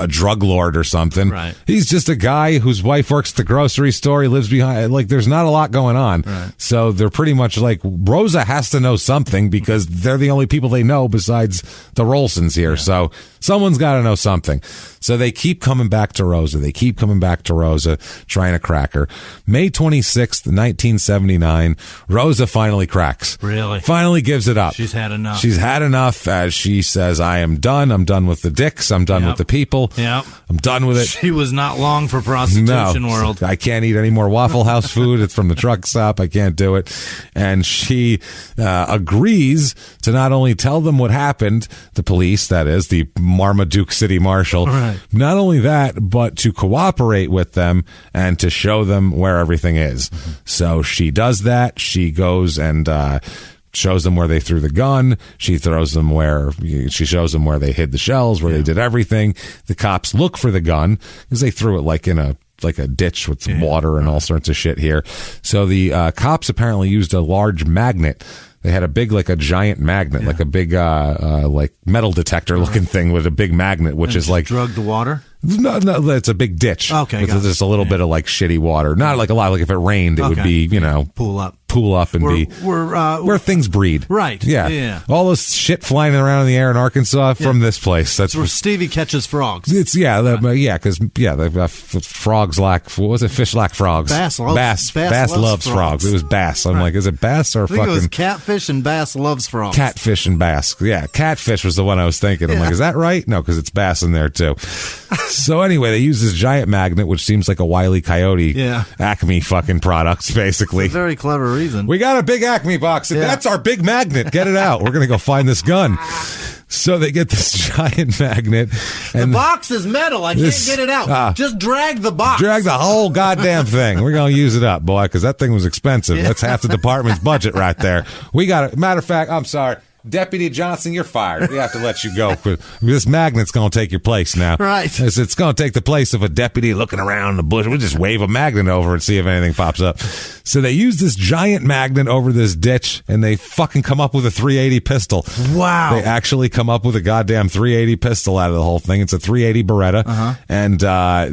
drug lord or something. Right. He's just a guy whose wife works at the grocery store. He lives behind. Like, there's not a lot going on. Right. So they're pretty much like, Rosa has to know something because they're the only people they know besides the Rolsons here. Yeah. So someone's got to know something. So they keep coming back to Rosa. They keep coming back to Rosa, trying to crack her. May 26th, 1979, Rosa finally cracks. Really? Finally gives it up. She's had enough. She's had enough. As she says, I am done. I'm done with the dicks. I'm done with the people. Yep. I'm done with it. She was not long for prostitution world. I can't eat any more Waffle House food. It's from the truck stop. I can't do it. And she agrees to not only tell them what happened, the police, that is, the Marmaduke City Marshal, right. Not only that, but to cooperate with them and to show them where everything is. Mm-hmm. So she does that. She goes and shows them where they threw the gun. She shows them where they hid the shells, where they did everything. The cops look for the gun because they threw it like in a ditch with some water and all sorts of shit here. So the cops apparently used a large magnet. They had a big, like a giant magnet, like a big, like metal detector looking thing with a big magnet, which is like drug the water. No, it's a big ditch. Okay, with just a little bit of like shitty water. Not like a lot. Like if it rained, it would be pool up and where things breed. Right. Yeah. All this shit flying around in the air in Arkansas from this place. That's where Stevie catches frogs. It's because frogs lack. What was it? Fish lack frogs. Bass loves frogs. It was bass. I'm like, is it bass or I think fucking? It was catfish and bass loves frogs. Catfish and bass. Yeah, catfish was the one I was thinking. I'm like, is that right? No, because it's bass in there too. So anyway, they use this giant magnet, which seems like a Wile E. Coyote Acme fucking product, basically. It's a very clever reason. We got a big Acme box. That's our big magnet. Get it out. We're going to go find this gun. So they get this giant magnet. And the box is metal. I can't get it out. Just drag the box. Drag the whole goddamn thing. We're going to use it up, boy, because that thing was expensive. That's half the department's budget right there. We got it. Matter of fact, I'm sorry. Deputy Johnson, you're fired. We have to let you go. This magnet's going to take your place now. Right. It's going to take the place of a deputy looking around in the bush. We'll just wave a magnet over and see if anything pops up. So they use this giant magnet over this ditch, and they fucking come up with a 380 pistol. Wow. They actually come up with a goddamn 380 pistol out of the whole thing. It's a 380 Beretta. And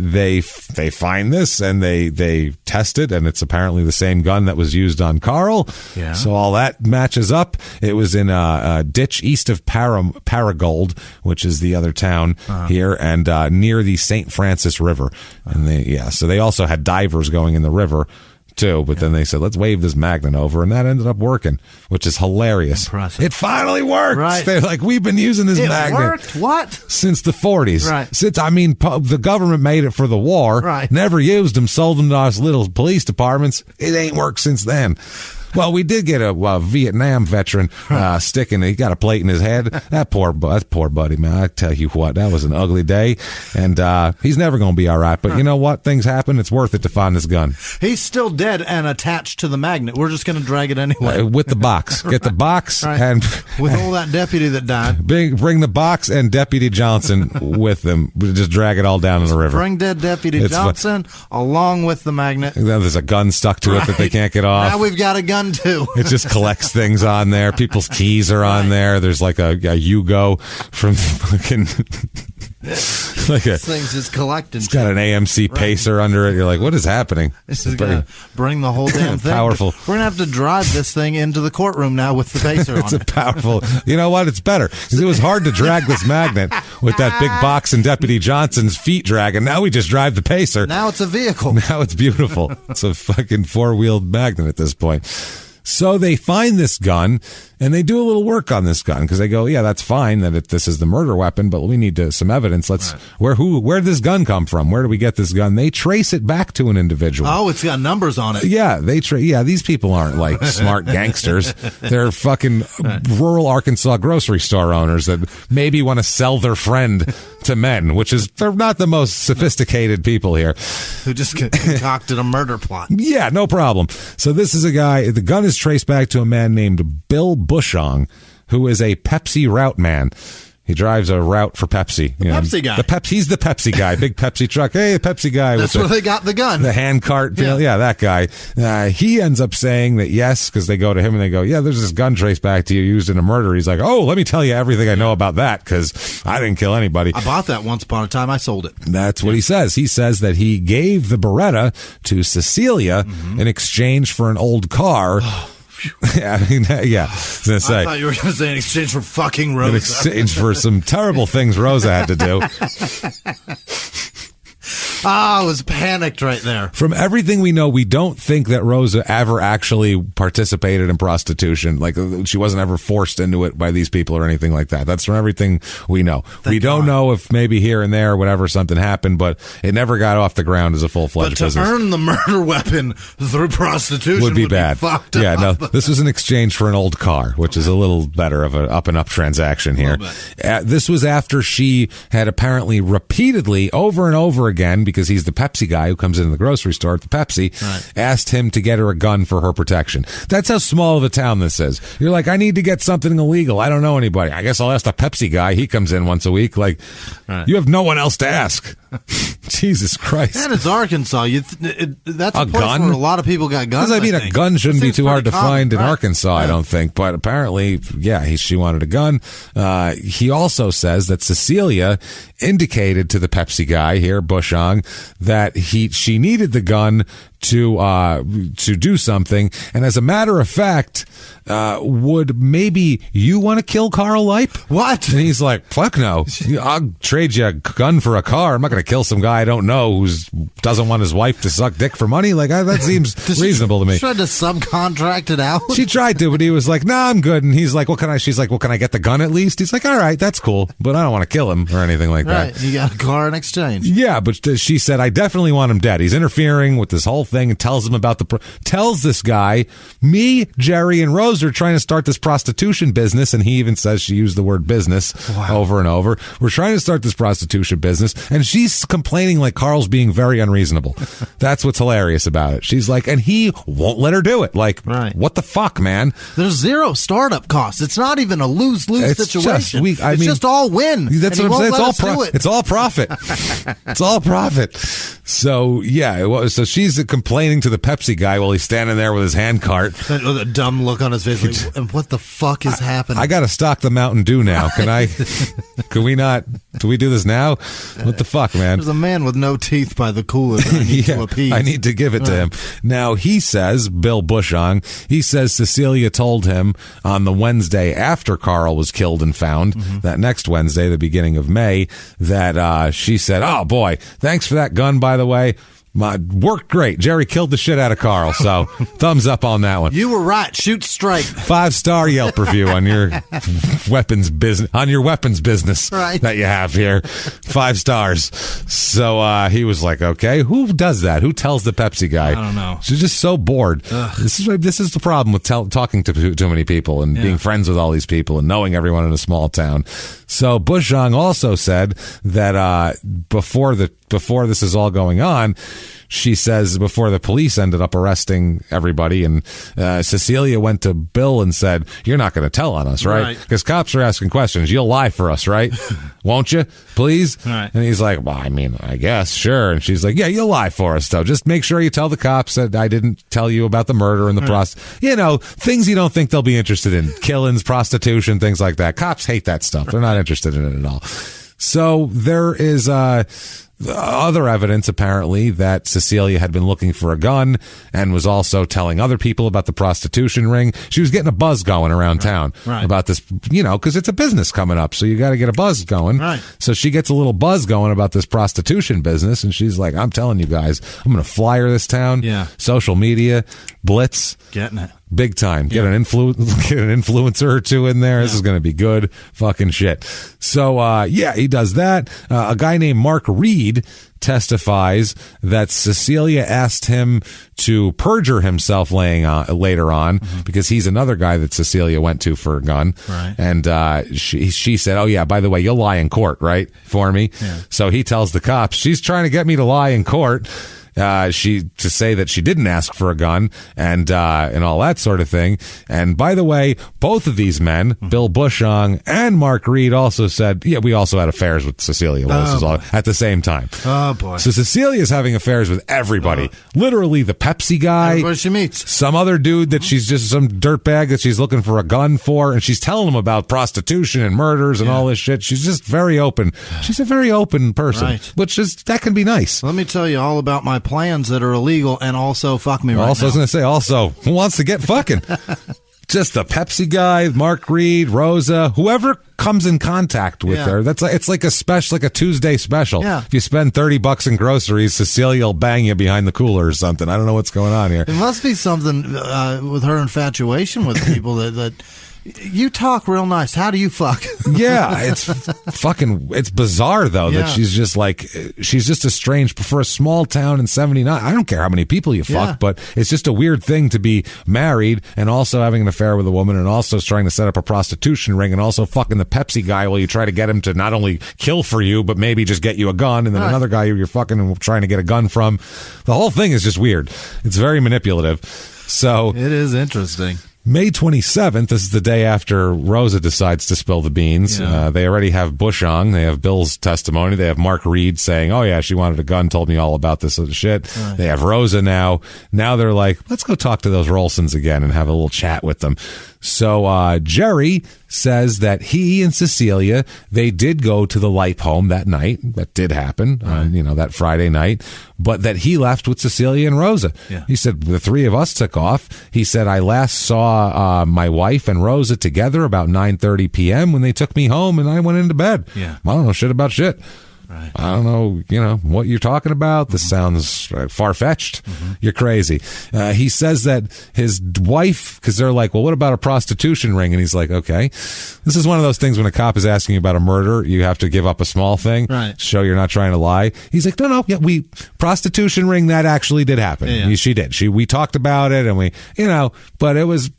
they find this, and they test it, and it's apparently the same gun that was used on Carl. Yeah. So all that matches up. It was in a ditch east of Pietragallo, which is the other town here, and near the St. Francis River. And so they also had divers going in the river too, but then they said, let's wave this magnet over, and that ended up working, which is hilarious. Impressive. It finally worked. Right. They're like, we've been using this magnet. It worked? What? Since the 40s. Right. Since, the government made it for the war. Right. Never used them, sold them to us little police departments. It ain't worked since then. Well, we did get a Vietnam veteran sticking. He got a plate in his head. That poor buddy, man. I tell you what, that was an ugly day, and he's never going to be all right. But you know what? Things happen. It's worth it to find this gun. He's still dead and attached to the magnet. We're just going to drag it anyway with the box. Get the box and with all that deputy that died. Bring the box and Deputy Johnson with them. We just drag it all down in the river. Bring dead Deputy Johnson along with the magnet. There's a gun stuck to it that they can't get off. Now we've got a gun too. It just collects things on there. People's keys are on there. There's like a Yugo from fucking this thing's just collecting. It's got an AMC pacer under it. You're like, what is happening? This is gonna bring the whole damn thing. Powerful. We're gonna have to drive this thing into the courtroom now with the pacer on it. It's powerful. You know what? It's better because it was hard to drag this magnet with that big box and Deputy Johnson's feet dragging. Now we just drive the pacer. Now it's a vehicle. Now it's beautiful. It's a fucking four-wheeled magnet at this point. So they find this gun, and they do a little work on this gun because they go, yeah, that's fine that this is the murder weapon, but we need some evidence. Where did this gun come from? Where do we get this gun? They trace it back to an individual. Oh, it's got numbers on it. Yeah, these people aren't like smart gangsters. They're fucking rural Arkansas grocery store owners that maybe want to sell their friend to men, they're not the most sophisticated people here. Who just concocted a murder plot. Yeah, no problem. So this is a guy, the gun is traced back to a man named Bill Bushong, who is a Pepsi route man. He drives a route for Pepsi. Pepsi guy. He's the Pepsi guy. Big Pepsi truck. Hey, Pepsi guy. That's where they got the gun. The hand cart. Yeah, that guy. He ends up saying that yes, because they go to him and they go, yeah, there's this gun traced back to you used in a murder. He's like, oh, let me tell you everything I know about that because I didn't kill anybody. I bought that once upon a time. I sold it. That's what he says. He says that he gave the Beretta to Cecilia in exchange for an old car. I mean, yeah. I was gonna say, I thought you were going to say in exchange for fucking Rosa. In exchange for some terrible things Rosa had to do. I was panicked right there. From everything we know, we don't think that Rosa ever actually participated in prostitution. Like, she wasn't ever forced into it by these people or anything like that. That's from everything we know. We don't know if maybe here and there, whatever, something happened, but it never got off the ground as a full-fledged business. But to earn the murder weapon through prostitution would be bad. Fucked yeah, up. No, this was in exchange for an old car, which is a little better of an up-and-up transaction here. This was after she had apparently repeatedly, over and over again, because he's the Pepsi guy who comes into the grocery store at the Pepsi, asked him to get her a gun for her protection. That's how small of a town this is. You're like, I need to get something illegal. I don't know anybody. I guess I'll ask the Pepsi guy. He comes in once a week. Like, you have no one else to ask. Jesus Christ. And it's Arkansas. That's a place gun? where a lot of people got guns. I mean, a gun shouldn't be too hard to find in Arkansas, right. I don't think. But apparently, she wanted a gun. He also says that Cecilia indicated to the Pepsi guy here, Bushong, that she needed the gun to do something, and as a matter of fact, would maybe you want to kill Carl Leip? What? And he's like, fuck no. I'll trade you a gun for a car. I'm not going to kill some guy I don't know who doesn't want his wife to suck dick for money. Like, that seems reasonable to me. She tried to subcontract it out? She tried to, but he was like, nah, I'm good. And he's like, she's like, well, can I get the gun at least? He's like, all right, that's cool, but I don't want to kill him or anything like that. Right, you got a car in exchange. Yeah, but she said, I definitely want him dead. He's interfering with this whole thing and tells him about tells this guy, me, Jerry, and Rose are trying to start this prostitution business, and he even says she used the word business over and over. We're trying to start this prostitution business, and she's complaining like Carl's being very unreasonable. That's what's hilarious about it. She's like, and he won't let her do it. Like, what the fuck, man? There's zero startup costs. It's not even a lose-lose situation. It's just all win. That's what I'm saying. It's all profit. It's all profit. So, so she's complaining to the Pepsi guy while he's standing there with his hand cart. With a dumb look on his face. Like, what the fuck is happening? I got to stock the Mountain Dew now. Can we not? Do we do this now? What the fuck, man? There's a man with no teeth by the cooler that I need to appease. I need to give it to him. Now, he says, Bill Bushong, he says Cecilia told him on the Wednesday after Carl was killed and found, that next Wednesday, the beginning of May, that she said, oh boy, thanks for that gun, by the way. Worked great. Jerry killed the shit out of Carl, so thumbs up on that one. You were right. Shoot straight. 5-star Yelp review on your weapons business that you have here. 5 stars. So he was like, okay, who does that? Who tells the Pepsi guy? I don't know. She's just so bored. This is the problem with talking to too many people and being friends with all these people and knowing everyone in a small town. So Bushong also said that before this is all going on, she says before the police ended up arresting everybody, and Cecilia went to Bill and said, you're not going to tell on us, right? Because cops are asking questions. You'll lie for us, right? Won't you, please? Right. And he's like, well, I mean, I guess, sure. And she's like, yeah, you'll lie for us, though. Just make sure you tell the cops that I didn't tell you about the murder and the things you don't think they'll be interested in. Killings, prostitution, things like that. Cops hate that stuff. They're not interested in it at all. So there is other evidence, apparently, that Cecilia had been looking for a gun and was also telling other people about the prostitution ring. She was getting a buzz going around town about this, because it's a business coming up, so you got to get a buzz going. Right. So she gets a little buzz going about this prostitution business, and she's like, I'm telling you guys, I'm going to flyer this town. Yeah. Social media, blitz. Getting it. Big time. Get an influencer or two in there. This is going to be good fucking shit. So, he does that. A guy named Mark Reed testifies that Cecilia asked him to perjure himself later on because he's another guy that Cecilia went to for a gun. Right. And she said, oh, yeah, by the way, you'll lie in court, right, for me? Yeah. So he tells the cops, she's trying to get me to lie in court. To say that she didn't ask for a gun and all that sort of thing. And by the way, both of these men, Bill Bushong and Mark Reed, also said, we also had affairs with Cecilia at the same time. Oh boy. So Cecilia's having affairs with everybody. Literally the Pepsi guy. Everybody she meets. Some other dude that she's just some dirtbag that she's looking for a gun for, and she's telling him about prostitution and murders and all this shit. She's just very open. She's a very open person, which that can be nice. Let me tell you all about my plans that are illegal and also fuck me right now. I was going to say, who wants to get fucking? Just the Pepsi guy, Mark Reed, Rosa, whoever comes in contact with her. It's like a special, like a Tuesday special. Yeah. If you spend $30 in groceries, Cecilia will bang you behind the cooler or something. I don't know what's going on here. It must be something with her infatuation with people that you talk real nice. How do you fuck? Yeah, it's bizarre though that she's just a strange, for a small town in 79. I don't care how many people you fuck, but it's just a weird thing to be married and also having an affair with a woman and also trying to set up a prostitution ring and also fucking the Pepsi guy while you try to get him to not only kill for you, but maybe just get you a gun, and then another guy you're fucking and trying to get a gun from. The whole thing is just weird. It's very manipulative. So it is interesting. May 27th, this is the day after Rosa decides to spill the beans. Yeah. They already have Bush on. They have Bill's testimony. They have Mark Reed saying, oh, yeah, she wanted a gun, told me all about this sort of shit. Right. They have Rosa now. Now they're like, let's go talk to those Rolsons again and have a little chat with them. So Jerry says that he and Cecilia, they did go to the Lipe home that night. That did happen, that Friday night. But that he left with Cecilia and Rosa. Yeah. He said, the three of us took off. He said, I last saw my wife and Rosa together about 9:30 p.m. when they took me home, and I went into bed. Yeah. I don't know shit about shit. Right. I don't know, what you're talking about. This sounds far-fetched. Mm-hmm. You're crazy. He says that his wife, because they're like, well, what about a prostitution ring? And he's like, okay. This is one of those things when a cop is asking you about a murder, you have to give up a small thing. Right. Show you're not trying to lie. He's like, no, prostitution ring, that actually did happen. Yeah. She did. We talked about it, and but it was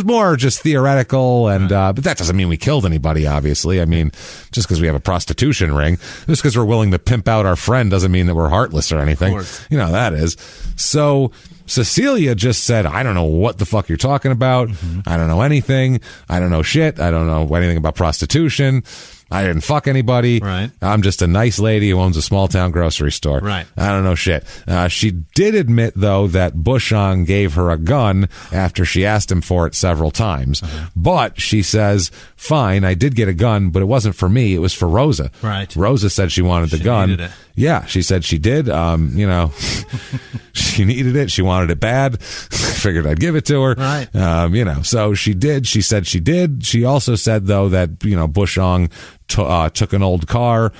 more just theoretical, and but that doesn't mean we killed anybody, obviously. I mean, just because we have a prostitution ring, just because we're willing to pimp out our friend doesn't mean that we're heartless or anything. That is. So Cecilia just said, I don't know what the fuck you're talking about. Mm-hmm. I don't know anything. I don't know shit. I don't know anything about prostitution. I didn't fuck anybody. Right. I'm just a nice lady who owns a small town grocery store. Right. I don't know shit. She did admit, though, that Bushong gave her a gun after she asked him for it several times. Uh-huh. But she says, fine, I did get a gun, but it wasn't for me. It was for Rosa. Right. Rosa said she wanted the gun. Needed it. Yeah, she said she did. She needed it. She wanted it bad. I figured I'd give it to her. Right. So she did. She said she did. She also said, though, that, Bushong took an old car.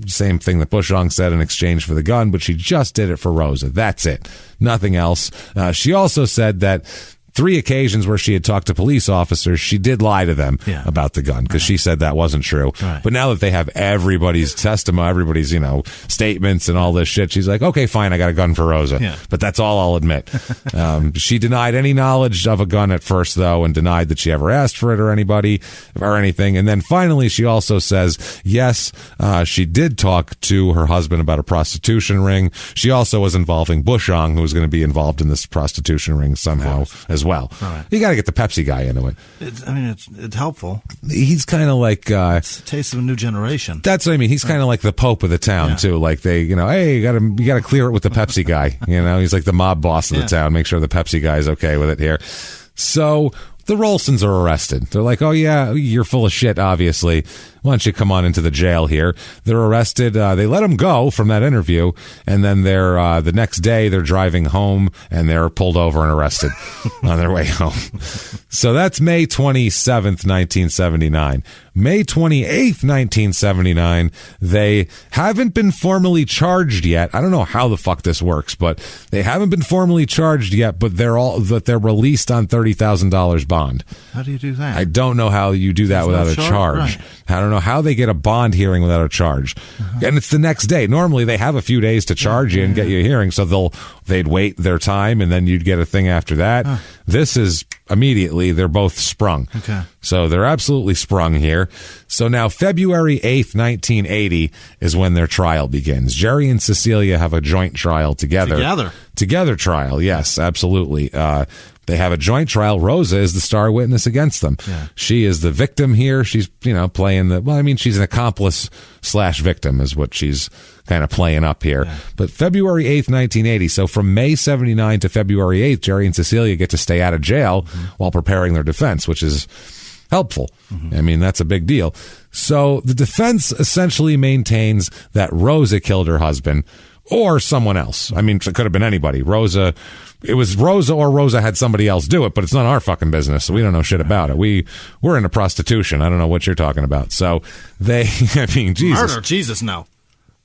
Same thing that Bushong said in exchange for the gun, but she just did it for Rosa. That's it. Nothing else. She also said that 3 occasions where she had talked to police officers, she did lie to them about the gun because she said that wasn't true. Right. But now that they have everybody's testimony, everybody's, statements and all this shit, she's like, okay, fine, I got a gun for Rosa. Yeah. But that's all I'll admit. She denied any knowledge of a gun at first, though, and denied that she ever asked for it or anybody or anything. And then finally, she also says, yes, she did talk to her husband about a prostitution ring. She also was involving Bushong, who was going to be involved in this prostitution ring somehow as well. Right. You got to get the Pepsi guy into it. It's helpful. He's kind of like it's the taste of a new generation. That's what I mean. He's kind of like the Pope of the town too. Like they, hey, you got to clear it with the Pepsi guy. He's like the mob boss of the town. Make sure the Pepsi guy's okay with it here. So the Rolsons are arrested. They're like, oh yeah, you're full of shit, obviously. Why don't you come on into the jail here? They're arrested. They let them go from that interview, and then they're the next day they're driving home and they're pulled over and arrested on their way home. So that's May 27th, 1979. May 28th, 1979, they haven't been formally charged yet. I don't know how the fuck this works, but they haven't been formally charged yet, but they're released on $30,000 bond. How do you do that? I don't know how you do that without a charge. Right. I don't know how they get a bond hearing without a charge. And it's the next day. Normally they have a few days to charge you and get you a hearing, so they'd wait their time and then you'd get a thing after that. This is immediately, they're both sprung. Okay. So they're absolutely sprung here. So now February 8th, 1980 is when their trial begins. Jerry and Cecilia have a joint trial together. Together trial, yes, absolutely. They have a joint trial. Rosa is the star witness against them. Yeah. She is the victim here. She's, playing she's an accomplice / victim is what she's kind of playing up here. Yeah. But February 8th, 1980. So from May 79 to February 8th, Jerry and Cecilia get to stay out of jail while preparing their defense, which is helpful. That's a big deal. So the defense essentially maintains that Rosa killed her husband or someone else. It could have been anybody. It was Rosa or Rosa had somebody else do it, but it's not our fucking business, so we don't know shit about it. We're into prostitution. I don't know what you're talking about. So Jesus. Murder, Jesus, no.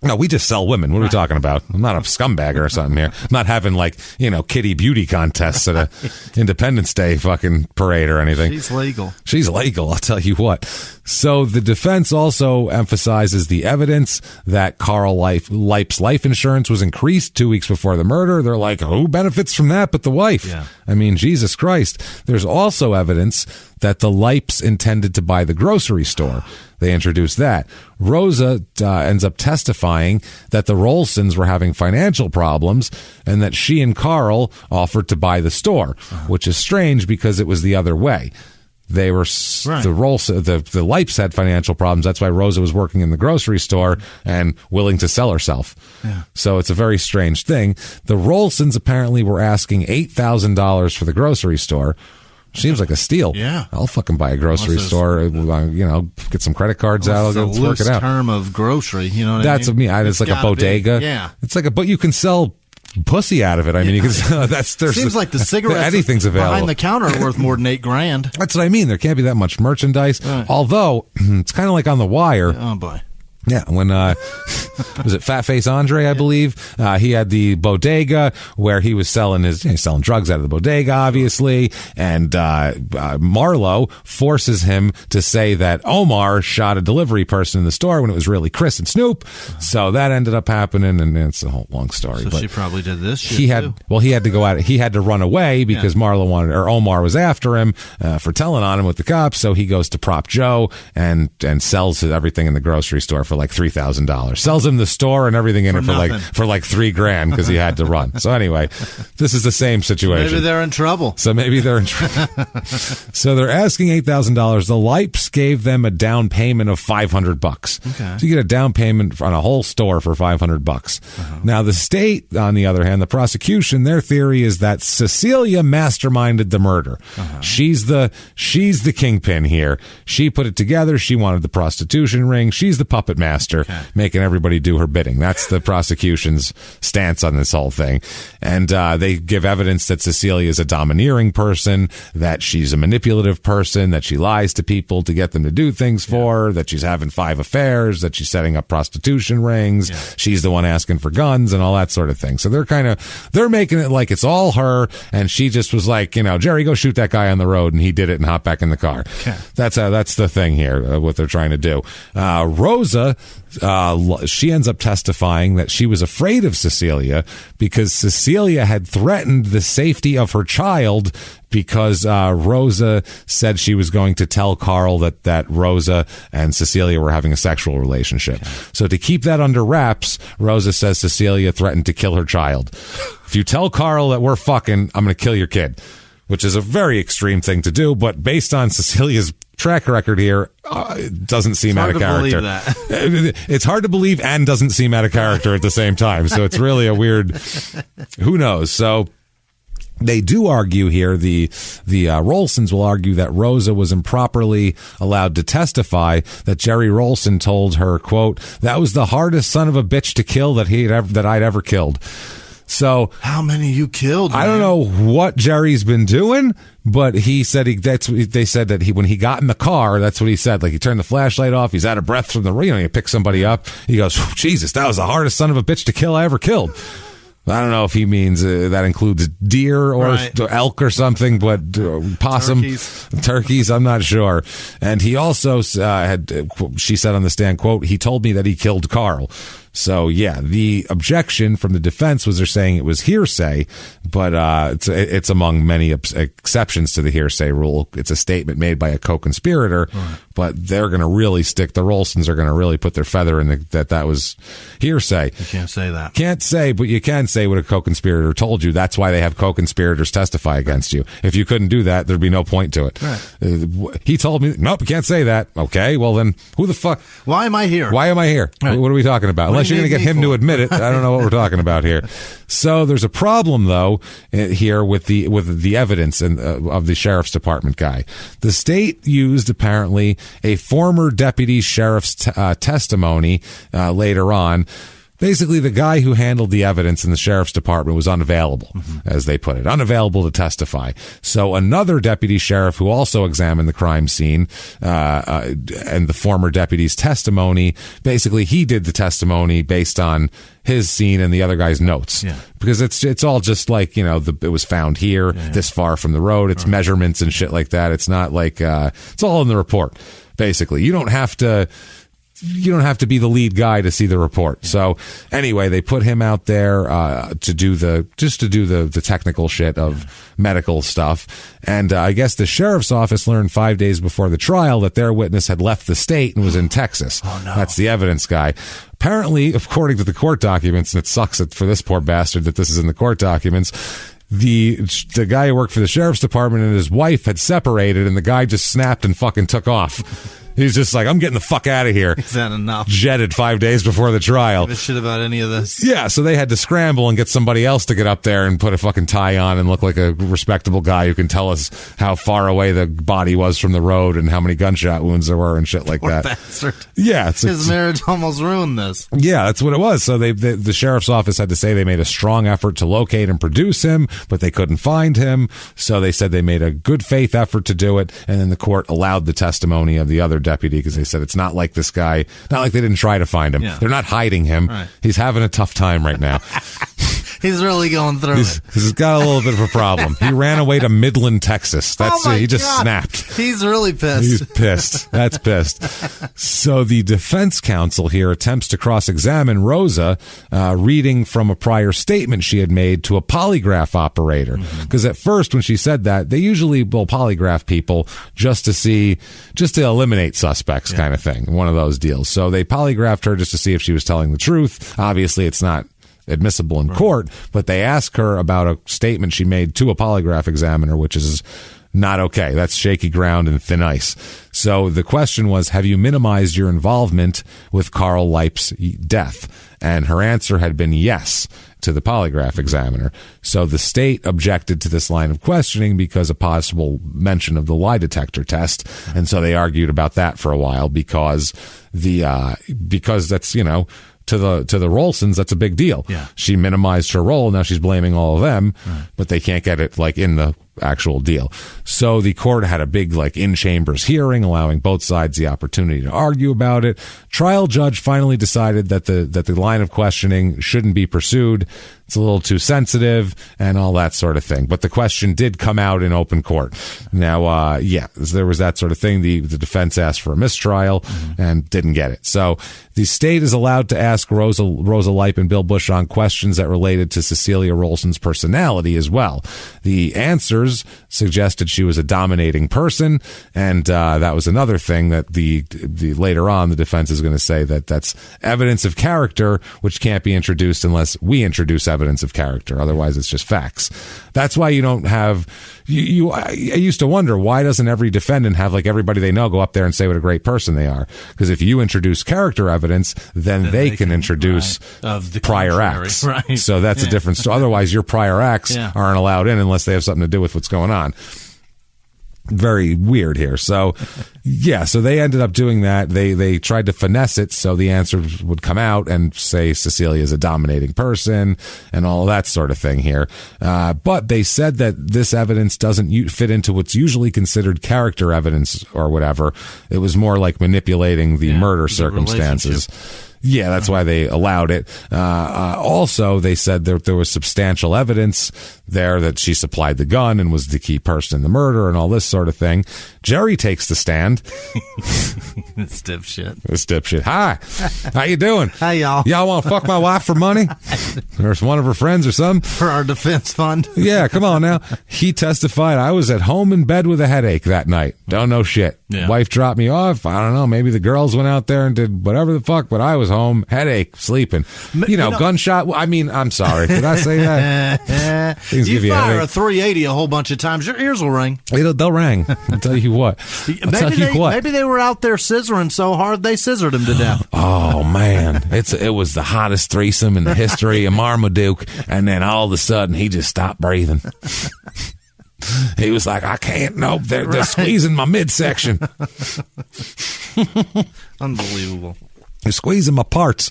No, we just sell women. What are we talking about? I'm not a scumbagger or something here. I'm not having kitty beauty contests at a Independence Day fucking parade or anything. She's legal. She's legal, I'll tell you what. So the defense also emphasizes the evidence that Carl Leip's life insurance was increased 2 weeks before the murder. They're like, who benefits from that but the wife? Yeah. I mean, Jesus Christ. There's also evidence that the Leips intended to buy the grocery store. They introduced that. Rosa ends up testifying that the Rolsons were having financial problems and that she and Carl offered to buy the store, which is strange because it was the other way. They were right. the Leips had financial problems. That's why Rosa was working in the grocery store and willing to sell herself. Yeah. So it's a very strange thing. The Rolsons apparently were asking $8,000 for the grocery store. Seems like a steal. Yeah. I'll fucking buy a grocery store. Get some credit cards out. Let's work it out. Term of grocery. You know what I mean? That's me. It's like a bodega. Yeah. It's like but you can sell pussy out of it. I mean, you can. Seems like the cigarettes anything's available behind the counter are worth more than $8,000. That's what I mean. There can't be that much merchandise. Right. Although it's kind of like on The Wire. Oh boy. Yeah, when was it Fat Face Andre, I believe? He had the bodega where he was selling selling drugs out of the bodega, obviously, and Marlowe forces him to say that Omar shot a delivery person in the store when it was really Chris and Snoop. So that ended up happening, and it's a whole long story. So but she probably did this shit he had to go out. He had to run away because Omar was after him for telling on him with the cops. So he goes to Prop Joe and sells everything in the grocery store for like $3,000. Sells him the store and everything in it for like $3,000 because he had to run. So anyway, this is the same situation. Maybe they're in trouble. So they're asking $8,000. The Leips gave them a down payment of $500. Okay. So you get a down payment on a whole store for $500. Now the state, on the other hand, the prosecution, their theory is that Cecilia masterminded the murder. She's the kingpin here. She put it together. She wanted the prostitution ring. She's the puppet master, making everybody do her bidding. That's the prosecution's stance on this whole thing. And they give evidence that Cecilia is a domineering person, that she's a manipulative person, that she lies to people to get them to do things for her, that she's having 5 affairs, that she's setting up prostitution rings. She's the one asking for guns and all that sort of thing. So they're making it like it's all her, and she just was like, Jerry, go shoot that guy on the road, and he did it and hopped back in the car. That's the thing here, what they're trying to do. Rosa, she ends up testifying that she was afraid of Cecilia because Cecilia had threatened the safety of her child because Rosa said she was going to tell Carl that Rosa and Cecilia were having a sexual relationship. So to keep that under wraps, Rosa says Cecilia threatened to kill her child. If you tell Carl that we're fucking, I'm going to kill your kid, which is a very extreme thing to do, but based on Cecilia's track record here, it doesn't seem out of character. It's hard to believe and doesn't seem out of character at the same time. So it's really a weird, who knows? So they do argue here, the Rolsons will argue that Rosa was improperly allowed to testify, that Jerry Rolson told her, quote, that was the hardest son of a bitch to kill that I'd ever killed. So how many you killed? I don't know what Jerry's been doing, but he said they said that when he got in the car, that's what he said. Like he turned the flashlight off. He's out of breath from he picked somebody up. He goes, Jesus, that was the hardest son of a bitch to kill I ever killed. I don't know if he means that includes deer or elk or something, but possum, turkeys, I'm not sure. And he also she said on the stand, quote, he told me that he killed Carl. So, yeah, the objection from the defense was they're saying it was hearsay, but it's among many exceptions to the hearsay rule. It's a statement made by a co-conspirator, but they're going to really the Rolsons are going to really put their feather in that was hearsay. You can't say that. Can't say, but you can say what a co-conspirator told you. That's why they have co-conspirators testify against you. If you couldn't do that, there'd be no point to it. Right. He told me, nope, you can't say that. Okay, well then, who the fuck? Why am I here? Why am I here? Right. What are we talking about? Unless you're going to get him to admit it, I don't know what we're talking about here. So there's a problem though here with the evidence of the sheriff's department guy. The state used apparently a former deputy sheriff's testimony later on basically the guy who handled the evidence in the sheriff's department was unavailable, as they put it, unavailable to testify. So another deputy sheriff who also examined the crime scene and the former deputy's testimony, basically he did the testimony based on his scene and the other guy's notes, because it's all just like, you know, it was found here, this far from the road. It's measurements and shit like that. It's not like it's all in the report. Basically, you don't have to be the lead guy to see the report. So anyway, they put him out there to do the technical shit of medical stuff. And I guess the sheriff's office learned 5 days before the trial that their witness had left the state and was in Texas. Oh, no. That's the evidence guy. Apparently, according to the court documents, and it sucks for this poor bastard that this is in the court documents, the guy who worked for the sheriff's department and his wife had separated, and the guy just snapped and fucking took off. He's just like, I'm getting the fuck out of here. Is that enough? Jetted 5 days before the trial. Give a shit about any of this. Yeah, so they had to scramble and get somebody else to get up there and put a fucking tie on and look like a respectable guy who can tell us how far away the body was from the road and how many gunshot wounds there were and shit like Poor that. Bastard. Yeah, his marriage almost ruined this. Yeah, that's what it was. So the sheriff's office had to say they made a strong effort to locate and produce him, but they couldn't find him. So they said they made a good faith effort to do it, and then the court allowed the testimony of the other deputy because they said it's not like this guy, not like they didn't try to find him. They're not hiding him. Right. He's having a tough time right now. He's really going through it. He's got a little bit of a problem. He ran away to Midland, Texas. That's oh it. He just God. snapped. He's really pissed. He's pissed. That's pissed. So the defense counsel here attempts to cross-examine Rosa, reading from a prior statement she had made to a polygraph operator. Because at first, when she said that, they usually will polygraph people just to eliminate suspects, kind of thing. One of those deals. So they polygraphed her just to see if she was telling the truth. Obviously, it's not admissible in court, but they ask her about a statement she made to a polygraph examiner, which is not okay. That's shaky ground and thin ice. So the question was, have you minimized your involvement with Carl Leip's death? And her answer had been yes to the polygraph examiner. So the state objected to this line of questioning because of possible mention of the lie detector test. And so they argued about that for a while because that's, you know, to the Rolsons, that's a big deal. Yeah. She minimized her role. Now she's blaming all of them, but they can't get it like in the actual deal. So the court had a big in-chambers hearing, allowing both sides the opportunity to argue about it. Trial judge finally decided that the line of questioning shouldn't be pursued. It's a little too sensitive and all that sort of thing. But the question did come out in open court. Now, there was that sort of thing. The defense asked for a mistrial and didn't get it. So the state is allowed to ask Rosa Leip and Bill Bushong questions that related to Cecilia Rolson's personality as well. The answers suggested she was a dominating person, and that was another thing that the later on the defense is going to say that that's evidence of character, which can't be introduced unless we introduce evidence of character. Otherwise, it's just facts. That's why you don't have. I used to wonder, why doesn't every defendant have everybody they know go up there and say what a great person they are? Because if you introduce character evidence, then they can introduce of the prior acts. Right. So that's a different story. Otherwise, your prior acts aren't allowed in unless they have something to do with what's going on. Very weird here. So, so they ended up doing that. They tried to finesse it so the answers would come out and say Cecilia is a dominating person and all that sort of thing here. But they said that this evidence doesn't fit into what's usually considered character evidence or whatever. It was more like manipulating the murder circumstances. Yeah, that's why they allowed it. Also, they said that there was substantial evidence there that she supplied the gun and was the key person in the murder and all this sort of thing. Jerry takes the stand. This dipshit. This dipshit. Hi. How you doing? Hi, y'all. Y'all want to fuck my wife for money? Or one of her friends or something? For our defense fund? Yeah, come on now. He testified, I was at home in bed with a headache that night. Don't know shit. Yeah. Wife dropped me off. I don't know. Maybe the girls went out there and did whatever the fuck, but I was home, headache, sleeping. You know, gunshot. I mean, I'm sorry. Did I say that? You fire a 380 a whole bunch of times, your ears will ring. They'll ring. I'll tell you what. Maybe they were out there scissoring so hard they scissored him to death. Oh man, it was the hottest threesome in the history of Marmaduke, and then all of a sudden he just stopped breathing. He was like, I can't. Nope, they're squeezing my midsection. Unbelievable. They're squeezing my parts.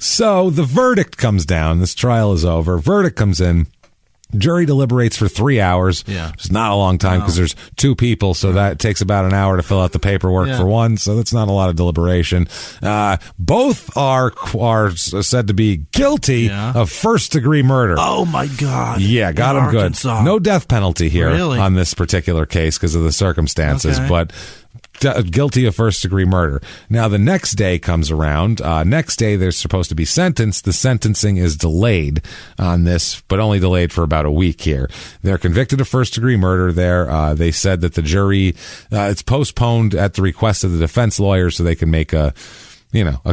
So the verdict comes down. This trial is over. Verdict comes in. Jury deliberates for 3 hours. Yeah. It's not a long time because there's 2 people, so that takes about an hour to fill out the paperwork for one, so that's not a lot of deliberation. Both are said to be guilty of first-degree murder. Oh, my God. Yeah, got him good. No death penalty here on this particular case because of the circumstances, but guilty of first-degree murder. Now, the next day comes around. Next day, they're supposed to be sentenced. The sentencing is delayed on this, but only delayed for about a week here. They're convicted of first-degree murder there. They said that the jury, it's postponed at the request of the defense lawyer so they can make a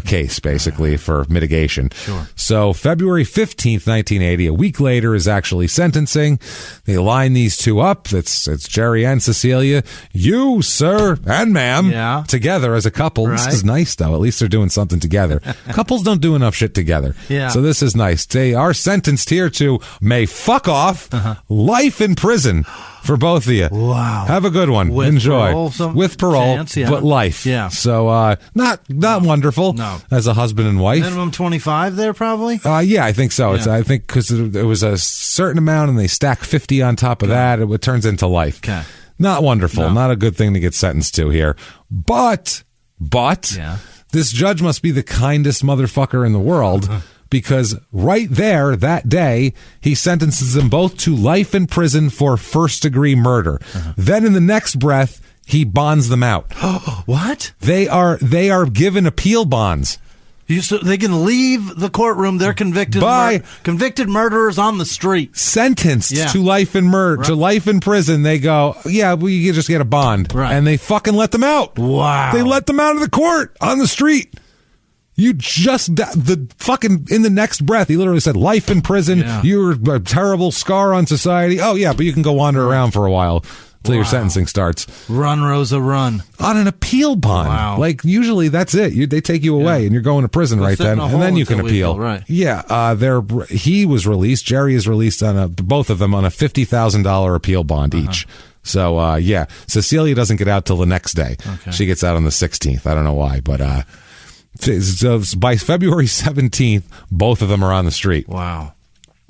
case, basically, for mitigation. Sure. So February 15th, 1980, a week later, is actually sentencing. They line these two up. It's Jerry and Cecilia. You, sir, and ma'am, together as a couple. Right. This is nice, though. At least they're doing something together. Couples don't do enough shit together. Yeah. So this is nice. They are sentenced here to may fuck off, life in prison for both of you. Wow. Have a good one. With Enjoy. Parole, with parole, chance, but life. Yeah. So not wonderful. No. As a husband and wife. Minimum 25 there, probably? Yeah, I think so. I think because it was a certain amount and they stack 50 on top of that, it turns into life. Okay. Not wonderful. No. Not a good thing to get sentenced to here. But this judge must be the kindest motherfucker in the world. Because right there, that day, he sentences them both to life in prison for first-degree murder. Then in the next breath, he bonds them out. What? They are given appeal bonds. So they can leave the courtroom. They're convicted convicted murderers on the street, sentenced to life in to life in prison. They go, you just get a bond, and they fucking let them out. Wow! They let them out of the court on the street. You just, the fucking, in the next breath, he literally said, life in prison, you're a terrible scar on society. Oh, yeah, but you can go wander around for a while until your sentencing starts. Run, Rosa, run. On an appeal bond. Wow. Like, usually that's it. They take you away, and you're going to prison right then, and then you can appeal. Right. Yeah, he was released. Jerry is released on both of them on a $50,000 appeal bond each. So, Cecilia doesn't get out till the next day. Okay. She gets out on the 16th. I don't know why, but... So by February 17th, both of them are on the street. Wow.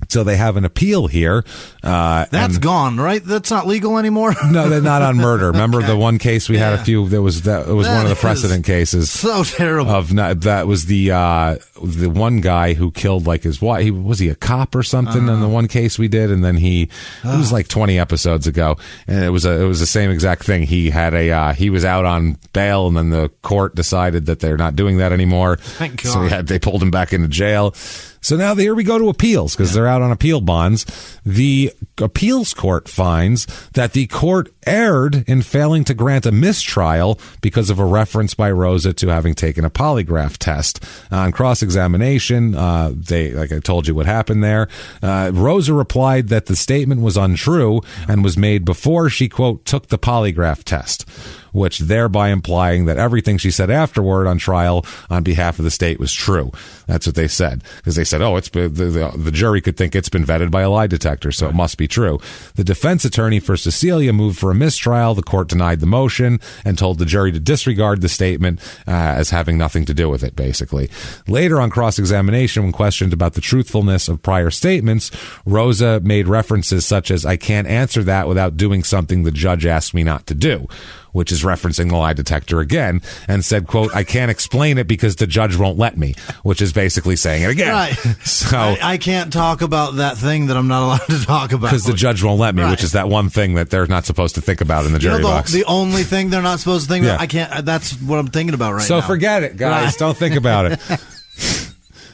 So they have an appeal here. That's gone, right? That's not legal anymore? No, they're not on murder. Remember the one case we had a few, it was one of the precedent cases. So terrible. That was the one guy who killed like his wife. Was he a cop or something in the one case we did? And then it was like 20 episodes ago. And it was the same exact thing. He had he was out on bail and then the court decided that they're not doing that anymore. Thank God. So they pulled him back into jail. So now here we go to appeals because they're out on appeal bonds. The appeals court finds that the court erred in failing to grant a mistrial because of a reference by Rosa to having taken a polygraph test. On cross-examination, like I told you what happened there, Rosa replied that the statement was untrue and was made before she, quote, took the polygraph test, which thereby implying that everything she said afterward on trial on behalf of the state was true. That's what they said. Because they said, the jury could think it's been vetted by a lie detector, so it must be true. The defense attorney for Cecilia moved for a mistrial. The court denied the motion and told the jury to disregard the statement as having nothing to do with it, basically. Later on cross-examination, when questioned about the truthfulness of prior statements, Rosa made references such as, I can't answer that without doing something the judge asked me not to do, which is referencing the lie detector again, and said, quote, I can't explain it because the judge won't let me, which is basically saying it again. Right. So I can't talk about that thing that I'm not allowed to talk about. Because the judge won't let me, which is that one thing that they're not supposed to think about in the jury box. The only thing they're not supposed to think about, I can't, that's what I'm thinking about right now. So forget it, guys. Don't think about it.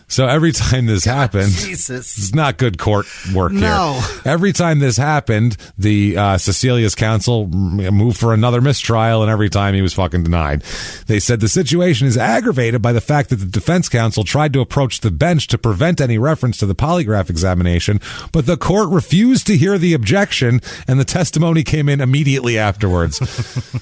So every time this happened, it's not good court work here. Every time this happened, the Cecilia's counsel moved for another mistrial, and every time he was fucking denied. They said the situation is aggravated by the fact that the defense counsel tried to approach the bench to prevent any reference to the polygraph examination, but the court refused to hear the objection, and the testimony came in immediately afterwards.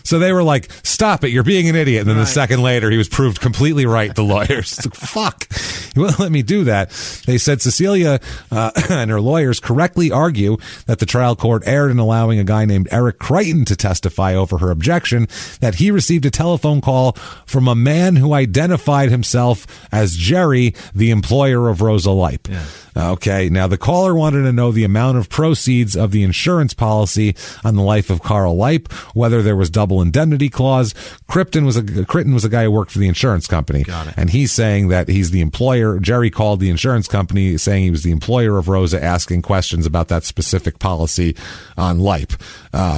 So they were like, stop it, you're being an idiot. And then the second later, he was proved completely right, the lawyers. Fuck. Well, let me do that. They said Cecilia and her lawyers correctly argue that the trial court erred in allowing a guy named Eric Crichton to testify over her objection that he received a telephone call from a man who identified himself as Jerry, the employer of Rosa Leip. Yeah. Okay, now the caller wanted to know the amount of proceeds of the insurance policy on the life of Carl Leip, whether there was double indemnity clause. Crichton was a guy who worked for the insurance company. Got it. And he's saying that he's the employer. Jerry called the insurance company saying he was the employer of Rosa, asking questions about that specific policy on Leip.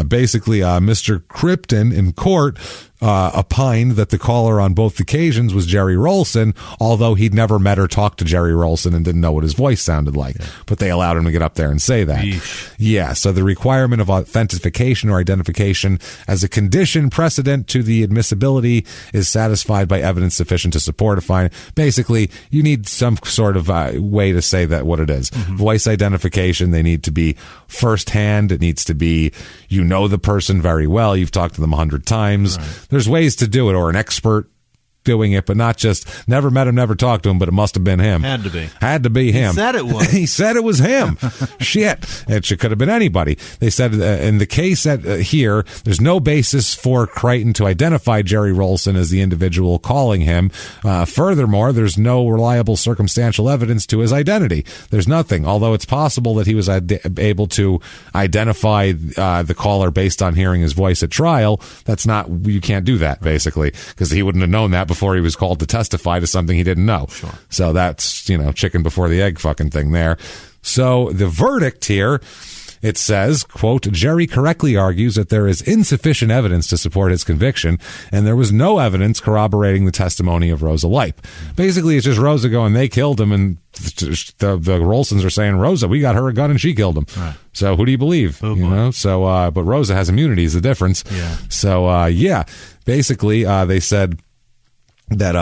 Basically, Mr. Crichton in court opined that the caller on both occasions was Jerry Rolson, although he'd never met or talked to Jerry Rolson and didn't know what his voice sounded like. Yeah. But they allowed him to get up there and say that. Yeesh. Yeah, so the requirement of authentication or identification as a condition precedent to the admissibility is satisfied by evidence sufficient to support a fine. Basically, you need some sort of way to say that what it is. Mm-hmm. Voice identification, they need to be firsthand. It needs to be, you know the person very well. You've talked to them 100 times. Right. There's ways to do it, or an expert doing it, but not just never met him, never talked to him, but it must have been him. Had to be him. He said it was. He said it was him. Shit. It could have been anybody. They said in the case here, there's no basis for Crichton to identify Jerry Rolson as the individual calling him. Furthermore, there's no reliable circumstantial evidence to his identity. There's nothing, although it's possible that he was able to identify the caller based on hearing his voice at trial. You can't do that, basically, because he wouldn't have known that before he was called to testify to something he didn't know. Sure. So that's, chicken before the egg fucking thing there. So the verdict here, it says, quote, Jerry correctly argues that there is insufficient evidence to support his conviction, and there was no evidence corroborating the testimony of Rosa Leip. Basically, it's just Rosa going, they killed him, and the Rolsons are saying, Rosa, we got her a gun and she killed him. Right. So who do you believe? Oh, So, but Rosa has immunity is the difference. Yeah. So, basically, they said that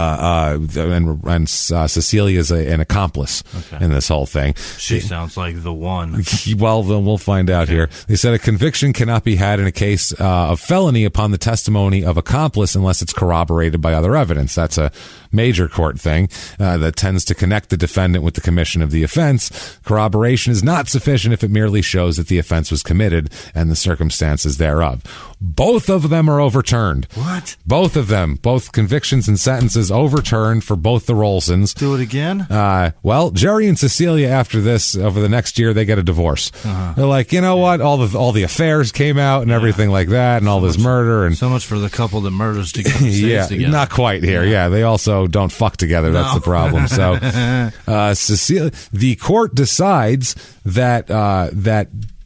Cecilia is an accomplice in this whole thing. She sounds like the one. Well, then we'll find out here. They said a conviction cannot be had in a case of felony upon the testimony of accomplice unless it's corroborated by other evidence. That's a major court thing that tends to connect the defendant with the commission of the offense. Corroboration is not sufficient if it merely shows that the offense was committed and the circumstances thereof. Both of them are overturned. What? Both of them. Both convictions and sentences overturned for both the Rolsons. Do it again? Well, Jerry and Cecilia, after this, over the next year, they get a divorce. They're like, you know what? All the affairs came out and everything like that, and all this murder. And so much for the couple that murders together. Together. Not quite here. Yeah, they also don't fuck together. That's the problem. So, Cecilia, the court decides that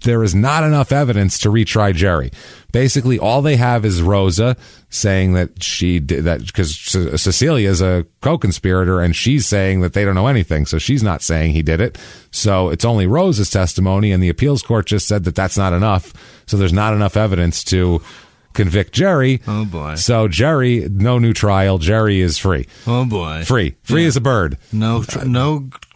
there is not enough evidence to retry Jerry. Basically, all they have is Rosa saying that she did that, because Cecilia is a co-conspirator and she's saying that they don't know anything. So she's not saying he did it. So it's only Rosa's testimony, and the appeals court just said that that's not enough. So there's not enough evidence to convict Jerry. Oh boy. So Jerry, no new trial. Jerry is free. Oh boy. Free as a bird. No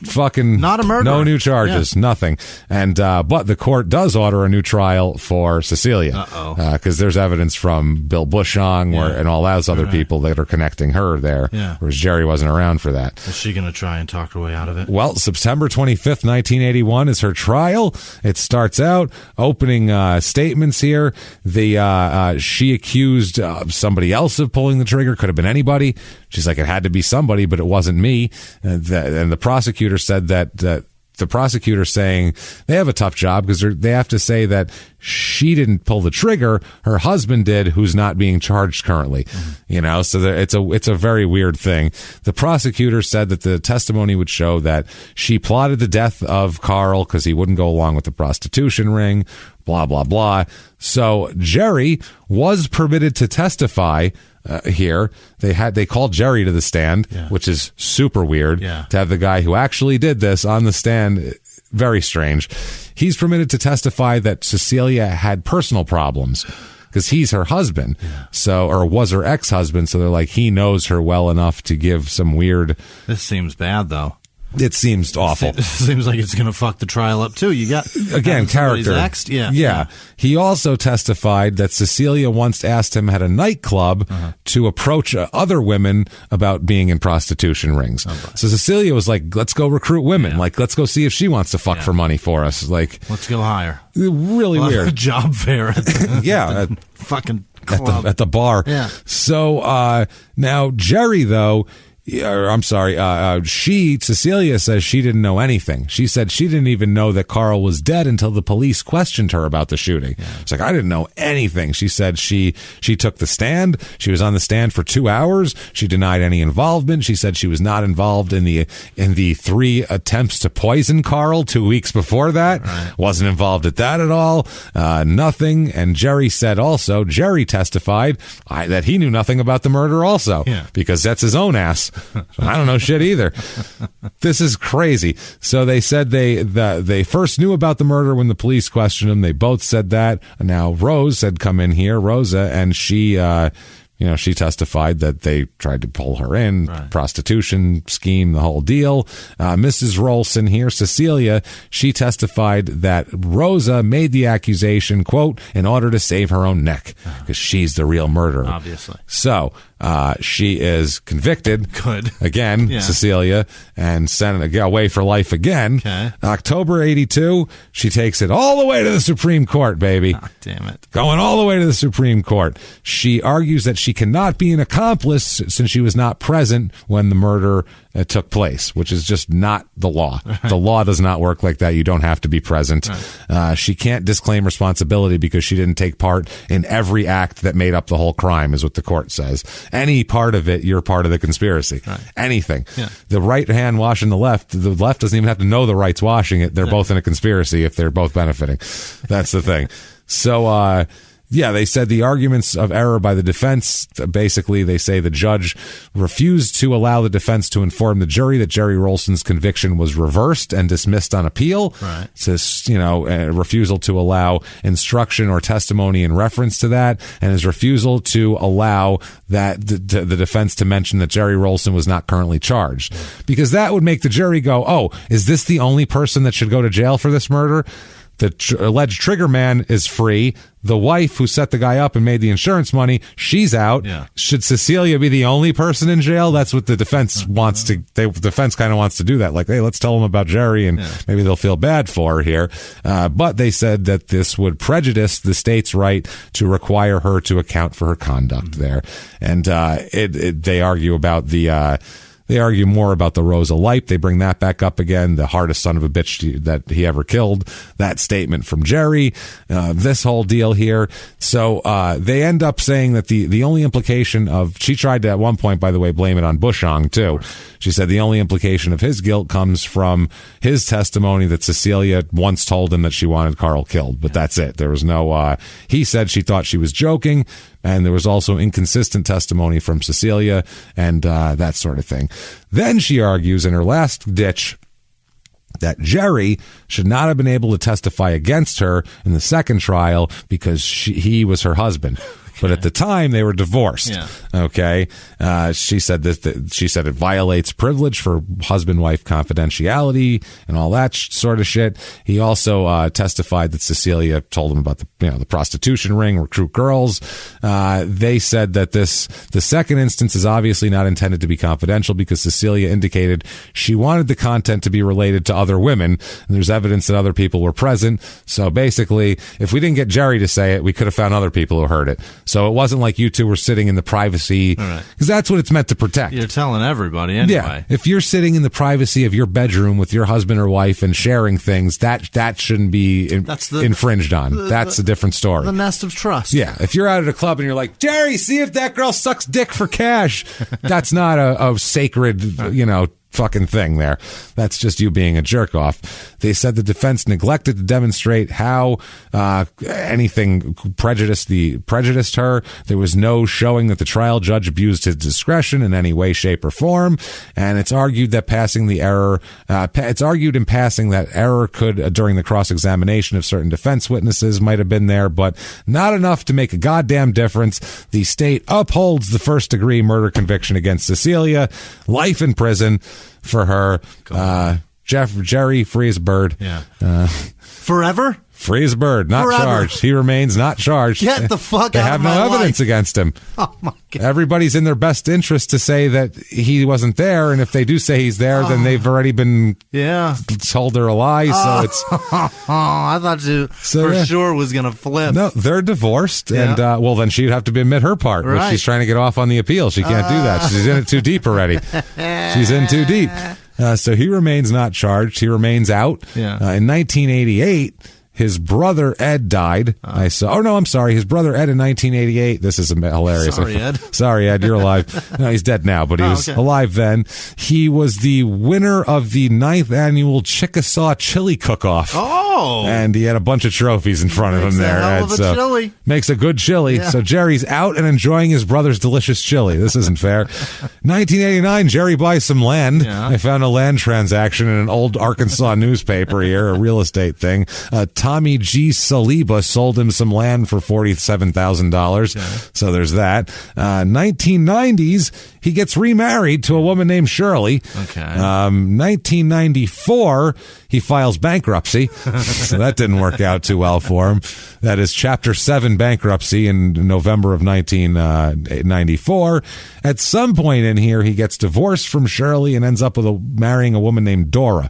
fucking not a murder. No new charges. Nothing. And but the court does order a new trial for Cecilia. Because there's evidence from Bill Bushong and all those other people that are connecting her there. Yeah. Whereas Jerry wasn't around for that. Is she going to try and talk her way out of it? Well, September 25th, 1981 is her trial. It starts out opening statements here. She accused somebody else of pulling the trigger. Could have been anybody. She's like, it had to be somebody, but it wasn't me. And the prosecutor said that the prosecutor saying they have a tough job because they have to say that she didn't pull the trigger, her husband did, who's not being charged currently. So it's a very weird thing. The prosecutor said that the testimony would show that she plotted the death of Carl because he wouldn't go along with the prostitution ring, blah blah blah. So Jerry was permitted to testify here. They called Jerry to the stand, which is super weird to have the guy who actually did this on the stand. Very strange. He's permitted to testify that Cecilia had personal problems because he's her husband, or was her ex-husband. So they're like, he knows her well enough to give some weird. This seems bad though. It seems awful. It seems like it's going to fuck the trial up, too. You got, again, character. Exed? Yeah. He also testified that Cecilia once asked him at a nightclub to approach other women about being in prostitution rings. So Cecilia was like, let's go recruit women. Like, let's go see if she wants to fuck for money for us. Like, let's go higher. Really weird. Job fair. At the, fucking club. At the bar. Yeah. So now Jerry, though, Cecilia says she didn't know anything. She said she didn't even know that Carl was dead until the police questioned her about the shooting. Yeah. It's like, I didn't know anything. She said she took the stand. She was on the stand for 2 hours. She denied any involvement. She said she was not involved in the 3 attempts to poison Carl 2 weeks before that. Right. Wasn't involved at that at all. Nothing. And Jerry said also, Jerry testified that he knew nothing about the murder also, because that's his own ass. I don't know shit either. This is crazy. So they said they first knew about the murder when the police questioned them. They both said that. Now Rose had come in here, Rosa, and she she testified that they tried to pull her in, prostitution scheme, the whole deal. Mrs. Rolson here, Cecilia, she testified that Rosa made the accusation, quote, in order to save her own neck, because she's the real murderer. Obviously. So she is convicted. Good. Again, Cecilia, and sent away for life again. Okay. October 82, she takes it all the way to the Supreme Court, baby. Oh, damn it. Going all the way to the Supreme Court. She argues that she cannot be an accomplice since she was not present when the murder took place, which is just not the law. Right. The law does not work like that. You don't have to be present. Right. She can't disclaim responsibility because she didn't take part in every act that made up the whole crime, is what the court says. Any part of it, you're part of the conspiracy. Right. Anything. Yeah. The right hand washing the left doesn't even have to know the right's washing it. They're both in a conspiracy if they're both benefiting. That's the thing. So, they said the arguments of error by the defense, basically they say the judge refused to allow the defense to inform the jury that Jerry Rolson's conviction was reversed and dismissed on appeal. Right. It's a refusal to allow instruction or testimony in reference to that, and his refusal to allow that the defense to mention that Jerry Rolson was not currently charged. Because that would make the jury go, oh, is this the only person that should go to jail for this murder? The alleged trigger man is free. The wife who set the guy up and made the insurance money, she's out. Yeah. Should Cecilia be the only person in jail? That's what the defense wants to. The defense kind of wants to do that. Like, hey, let's tell them about Jerry, and maybe they'll feel bad for her here. But they said that this would prejudice the state's right to require her to account for her conduct there. And they argue about the. They argue more about the Rosa Light. They bring that back up again. The hardest son of a bitch that he ever killed. That statement from Jerry. This whole deal here. So they end up saying that the only implication of... She tried to, at one point, by the way, blame it on Bushong, too. She said the only implication of his guilt comes from his testimony that Cecilia once told him that she wanted Carl killed. But that's it. There was no... he said she thought she was joking. And there was also inconsistent testimony from Cecilia and that sort of thing. Then she argues in her last ditch that Jerry should not have been able to testify against her in the second trial because he was her husband. But at the time, they were divorced. Yeah. Okay. She said she said it violates privilege for husband-wife confidentiality and all that sort of shit. He also testified that Cecilia told him about the prostitution ring, recruit girls. They said that the second instance is obviously not intended to be confidential because Cecilia indicated she wanted the content to be related to other women. And there's evidence that other people were present. So basically, if we didn't get Jerry to say it, we could have found other people who heard it. So it wasn't like you two were sitting in the privacy, because that's what it's meant to protect. You're telling everybody anyway. Yeah. If you're sitting in the privacy of your bedroom with your husband or wife and sharing things, that shouldn't be infringed on. That's a different story. The nest of trust. Yeah. If you're out at a club and you're like, Jerry, see if that girl sucks dick for cash. That's not a sacred, fucking thing there. That's just you being a jerk off. They said the defense neglected to demonstrate how anything prejudiced her. There was no showing that the trial judge abused his discretion in any way, shape, or form. And it's argued that it's argued in passing that error could, during the cross-examination of certain defense witnesses, might have been there, but not enough to make a goddamn difference. The state upholds the first-degree murder conviction against Cecilia, life in prison. for her. Jerry, free as a bird. Yeah. Forever? Free as a bird, not Forever. charged. He remains not charged. Get the fuck they out have of no my evidence life. against him. Oh, my God. Everybody's in their best interest to say that he wasn't there, and if they do say he's there, then they've already been told they're a lie, so it's... I thought you sure was going to flip. No, they're divorced, and, well, then she'd have to admit her part, which she's trying to get off on the appeal. She can't do that. She's in it too deep already. She's in too deep. So he remains not charged. He remains out. In 1988... his brother Ed died. I'm sorry. His brother Ed in 1988. This is hilarious. Sorry, Ed. Sorry, Ed. You're alive. No, he's dead now, but he was alive then. He was the winner of the 9th annual Chickasaw Chili Cook-Off. Oh. And he had a bunch of trophies in front of him there. Hell of a chili. Makes a good chili. Yeah. So Jerry's out and enjoying his brother's delicious chili. This isn't fair. 1989, Jerry buys some land. I found a land transaction in an old Arkansas newspaper here, a real estate thing. Tommy G. Saliba sold him some land for $47,000. So there's that. 1990s, he gets remarried to a woman named Shirley. 1994, he files bankruptcy. So that didn't work out too well for him. That is Chapter 7 bankruptcy in November of 1994. At some point in here, he gets divorced from Shirley and ends up with marrying a woman named Dora.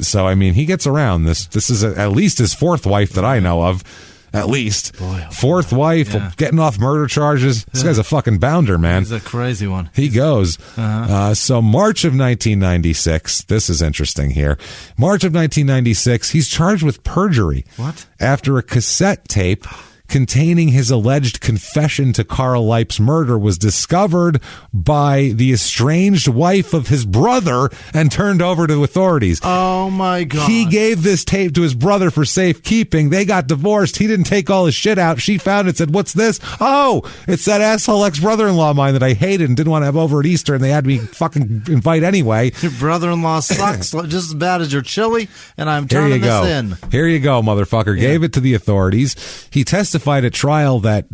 So, I mean, he gets around. This is at least his fourth wife that I know of. At least. Fourth wife, getting off murder charges. This guy's a fucking bounder, man. He's a crazy one. He goes. So March of 1996, this is interesting here. March of 1996, he's charged with perjury. What? After a cassette tape containing his alleged confession to Carl Leip's murder was discovered by the estranged wife of his brother and turned over to authorities. Oh, my God. He gave this tape to his brother for safekeeping. They got divorced. He didn't take all his shit out. She found it, said, "What's this?" "Oh, it's that asshole ex-brother-in-law of mine that I hated and didn't want to have over at Easter, and they had me fucking invite anyway." Your brother-in-law sucks just as bad as your chili, and I'm turning this in. Here you go, motherfucker. Gave it to the authorities. He testified at trial that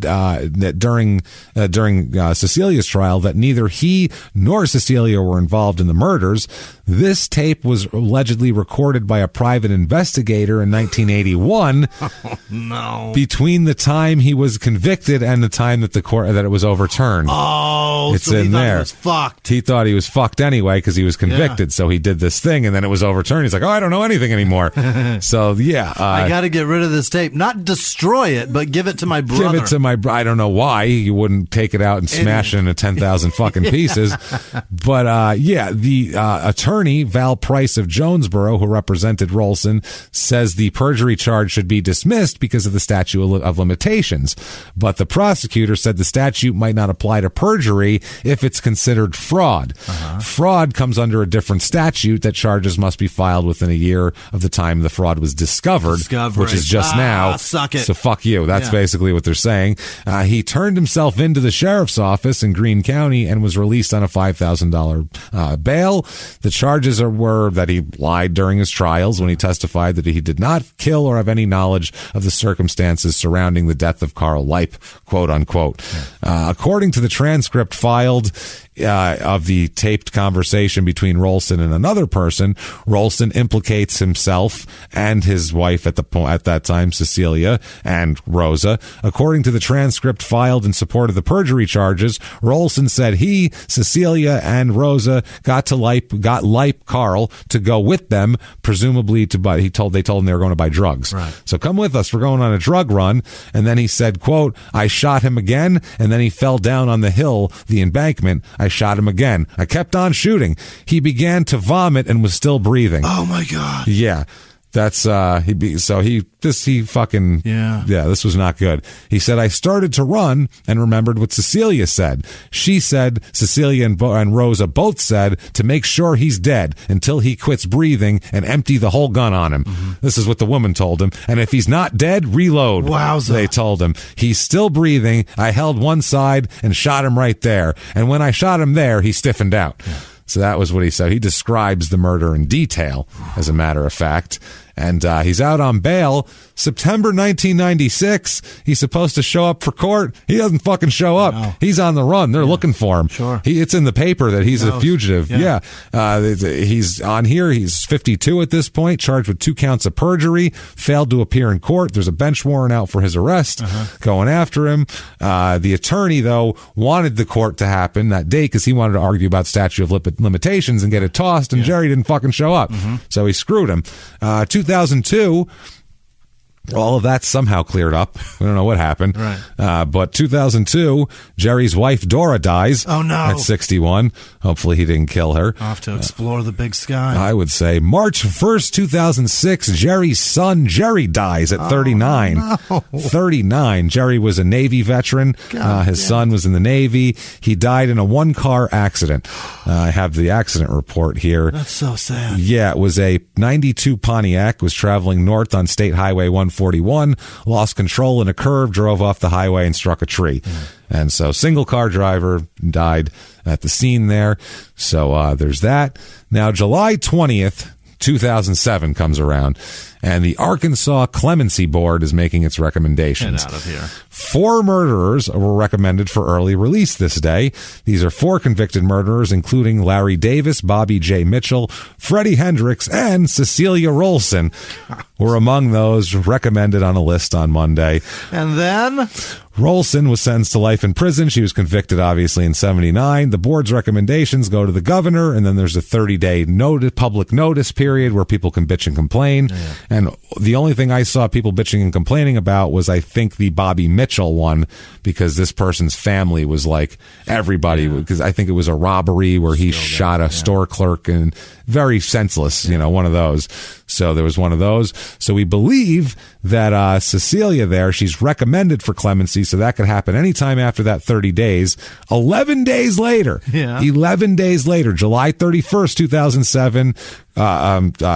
during Cecilia's trial that neither he nor Cecilia were involved in the murders. This tape was allegedly recorded by a private investigator in 1981. Oh, no. Between the time he was convicted and the time that it was overturned. Oh, it's so in he thought there. He was fucked. He thought he was fucked anyway because he was convicted. So he did this thing and then it was overturned. He's like, "Oh, I don't know anything anymore." So yeah, I got to get rid of this tape. Not destroy it, but give it to my brother. Give it to my brother. I don't know why you wouldn't take it out and smash it into 10,000 fucking pieces. But the attorney Val Price of Jonesboro, who represented Rolson, says the perjury charge should be dismissed because of the statute of limitations. But the prosecutor said the statute might not apply to perjury if it's considered fraud. Fraud comes under a different statute that charges must be filed within a year of the time the fraud was discovered, which is just now. Suck it. So fuck you. That's basically what they're saying. He turned himself into the sheriff's office in Greene County and was released on a $5,000 bail. The charges were that he lied during his trials when he testified that he did not kill or have any knowledge of the circumstances surrounding the death of Carl Leip, quote unquote. According to the transcript filed of the taped conversation between Rolson and another person, Rolson implicates himself and his wife at that time, Cecilia and Rosa. According to the transcript filed in support of the perjury charges, Rolson said he, Cecilia, and Rosa got Leip Carl to go with them, presumably to buy. They told him they were going to buy drugs. Right. So come with us. We're going on a drug run. And then he said, quote, "I shot him again, and then he fell down on the hill, the embankment. I shot him again. I kept on shooting. He began to vomit and was still breathing." Oh my God. Yeah. This was not good. He said, "I started to run and remembered what Cecilia said. She said," Cecilia and Rosa both said, "to make sure he's dead until he quits breathing and empty the whole gun on him." This is what the woman told him. "And if he's not dead, reload." Wowza. They told him. "He's still breathing. I held one side and shot him right there. And when I shot him there, he stiffened out." So that was what he said. He describes the murder in detail, as a matter of fact. And he's out on bail. September 1996, he's supposed to show up for court. He doesn't fucking show up. No. He's on the run. They're looking for him. Sure. It's in the paper that he's a fugitive. Yeah. He's on here. He's 52 at this point, charged with 2 counts of perjury, failed to appear in court. There's a bench warrant out for his arrest, going after him. The attorney, though, wanted the court to happen that day because he wanted to argue about statute of limitations and get it tossed, and Jerry didn't fucking show up. So he screwed him. 2002, all of that somehow cleared up. We don't know what happened. Right. But 2002, Jerry's wife, Dora, dies. Oh, no. At 61. Hopefully he didn't kill her. Off to explore the big sky. I would say. March 1st, 2006, Jerry's son, Jerry, dies at 39. No. 39. Jerry was a Navy veteran. His son was in the Navy. He died in a 1-car accident. I have the accident report here. That's so sad. Yeah, it was a 92 Pontiac, was traveling north on State Highway 141, lost control in a curve, drove off the highway and struck a tree. And so single car driver died at the scene there. So there's that. Now, July 20th, 2007 comes around, and the Arkansas Clemency Board is making its recommendations. Get out of here. 4 murderers were recommended for early release this day. These are 4 convicted murderers, including Larry Davis, Bobby J. Mitchell, Freddie Hendricks, and Cecilia Rolson were among those recommended on a list on Monday. And then Rolson was sentenced to life in prison. She was convicted, obviously, in 79. The board's recommendations go to the governor, and then there's a 30-day public notice period where people can bitch and complain. Yeah. And the only thing I saw people bitching and complaining about was, I think, the Bobby Mitchell one, because this person's family was like everybody, because I think it was a robbery where he shot a store clerk, and very senseless, one of those. So there was one of those. So we believe that Cecilia there, she's recommended for clemency, so that could happen anytime after that 30 days. 11 days later, 11 days later, July 31st, 2007,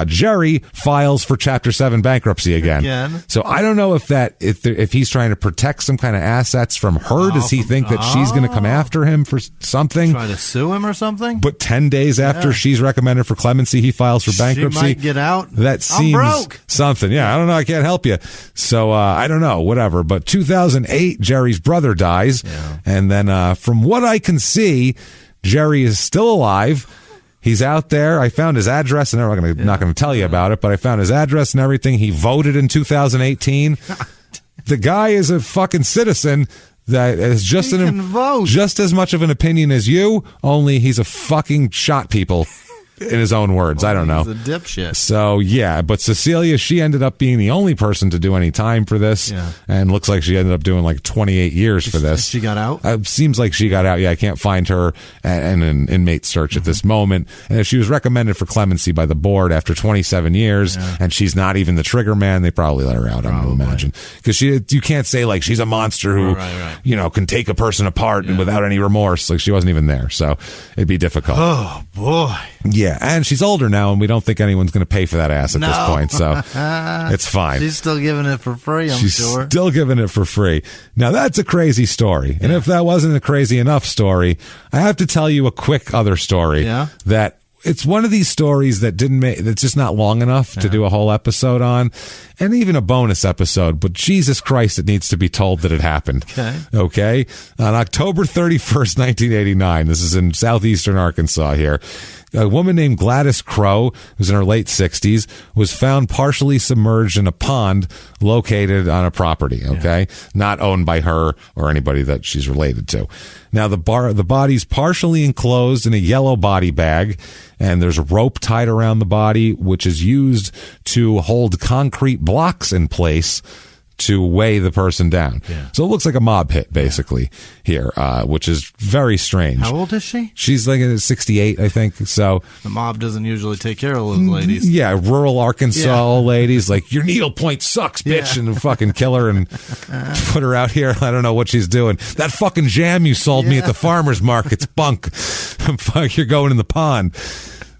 Jerry files for Chapter 7 bankruptcy again. So I don't know if he's trying to protect some kind of assets from her. Does he think that she's going to come after him for something? Try to sue him or something? But 10 days after she's recommended for clemency, he files for bankruptcy. She might get out. That seems broke. Something. Yeah, I don't know. I can't help you. So I don't know. Whatever. But 2008, Jerry's brother dies. Yeah. And then from what I can see, Jerry is still alive. He's out there. I found his address, and I'm not going to tell you about it, but I found his address and everything. He voted in 2018. The guy is a fucking citizen that is just as much of an opinion as you, only he's a fucking shot people. In his own words. I don't know. He's a dipshit. So, yeah. But Cecilia, she ended up being the only person to do any time for this. Yeah. And looks like she ended up doing like 28 years for this. She got out? Seems like she got out. Yeah, I can't find her and an inmate search at this moment. And if she was recommended for clemency by the board after 27 years, and she's not even the trigger man, they probably let her out, I'm going to imagine. Because you can't say like she's a monster who, can take a person apart and without any remorse. Like she wasn't even there. So it'd be difficult. Oh, boy. Yeah, and she's older now, and we don't think anyone's going to pay for that ass at this point, so it's fine. She's still giving it for free, I'm sure. She's still giving it for free. Now, that's a crazy story, and if that wasn't a crazy enough story, I have to tell you a quick other story that it's one of these stories that that's just not long enough to do a whole episode on, and even a bonus episode, but Jesus Christ, it needs to be told that it happened. Okay? On October 31st, 1989, this is in southeastern Arkansas here, a woman named Gladys Crow, who's in her late 60s, was found partially submerged in a pond located on a property, not owned by her or anybody that she's related to. Now, the body's partially enclosed in a yellow body bag, and there's a rope tied around the body, which is used to hold concrete blocks in place to weigh the person down. So it looks like a mob hit, basically, here, which is very strange. How old is she? She's like 68, I think. So the mob doesn't usually take care of those ladies. Yeah, rural Arkansas ladies, like, your needlepoint sucks, bitch, and fucking kill her and put her out here. I don't know what she's doing. That fucking jam you sold me at the farmer's market's bunk. You're going in the pond.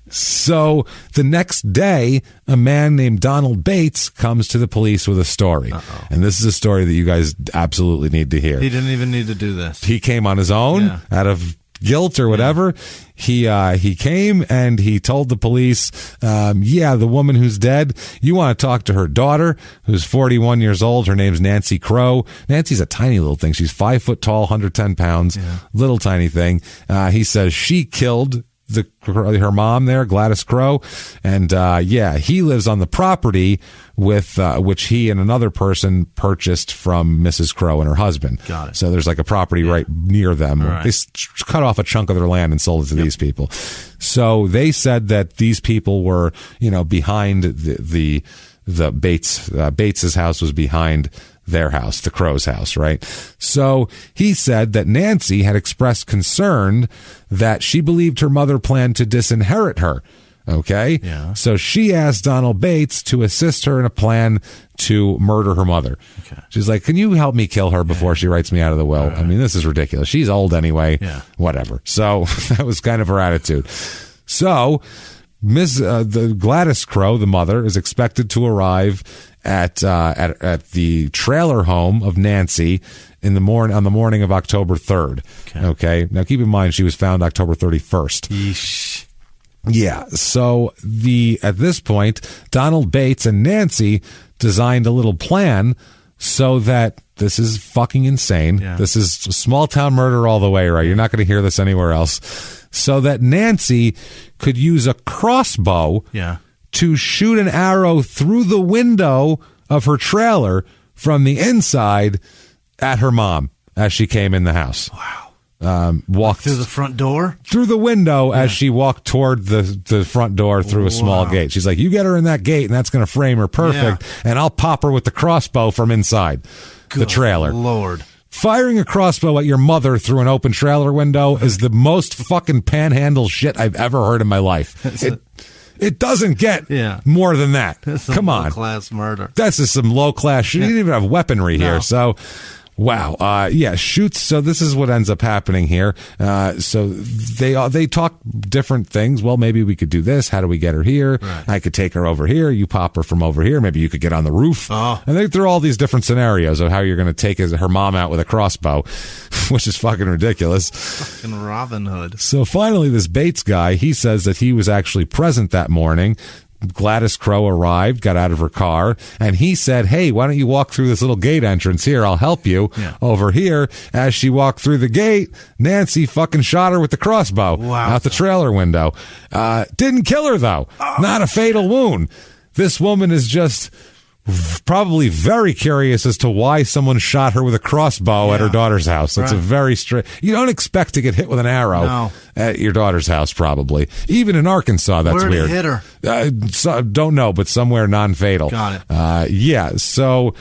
So the next day, a man named Donald Bates comes to the police with a story. And this is a story that you guys absolutely need to hear. He didn't even need to do this. He came on his own out of guilt or whatever. He came and he told the police, the woman who's dead, you want to talk to her daughter, who's 41 years old. Her name's Nancy Crow. Nancy's a tiny little thing. She's 5 foot tall, 110 pounds, little tiny thing. He says she killed her mom there, Gladys Crow, and he lives on the property with which he and another person purchased from Mrs. Crow and her husband. Got it. So there's like a property right near them. Right. They cut off a chunk of their land and sold it to these people. So they said that these people were, behind the Bates's house was behind their house, the Crow's house, right? So he said that Nancy had expressed concern that she believed her mother planned to disinherit her. Okay? Yeah. So she asked Donald Bates to assist her in a plan to murder her mother. Okay. She's like, can you help me kill her before she writes me out of the will? Right. I mean, this is ridiculous. She's old anyway. Yeah. Whatever. So that was kind of her attitude. So the Gladys Crow, the mother, is expected to arrive at the trailer home of Nancy on the morning of October 3rd. Okay. Now keep in mind she was found October 31st. Yeesh. Yeah. So at this point, Donald Bates and Nancy designed a little plan so that this is fucking insane. Yeah. This is small town murder all the way, right? You're not going to hear this anywhere else. So that Nancy could use a crossbow to shoot an arrow through the window of her trailer from the inside at her mom as she came in the house. Wow. Walked through the front door? Through the window as she walked toward the front door through a small gate. She's like, you get her in that gate and that's going to frame her perfect, and I'll pop her with the crossbow from inside the trailer. Lord. Firing a crossbow at your mother through an open trailer window is the most fucking panhandle shit I've ever heard in my life. It doesn't get more than that. Come on. Low-class murder. That's just some low-class shit. You didn't even have weaponry here. So, wow. Shoots. So this is what ends up happening here. So they talk different things. Well, maybe we could do this. How do we get her here? Right. I could take her over here. You pop her from over here. Maybe you could get on the roof. Oh. And they throw all these different scenarios of how you're going to take her mom out with a crossbow, which is fucking ridiculous. Fucking Robin Hood. So finally, this Bates guy, he says that he was actually present that morning. Gladys Crow arrived, got out of her car, and he said, hey, why don't you walk through this little gate entrance here? I'll help you. Over here. As she walked through the gate, Nancy fucking shot her with the crossbow out the trailer window. Didn't kill her, though. Not a fatal wound. This woman is just probably very curious as to why someone shot her with a crossbow at her daughter's house. That's a very straight. You don't expect to get hit with an arrow at your daughter's house, probably. Even in Arkansas, that's weird. Where did it hit her? Don't know, but somewhere non-fatal. Got it. So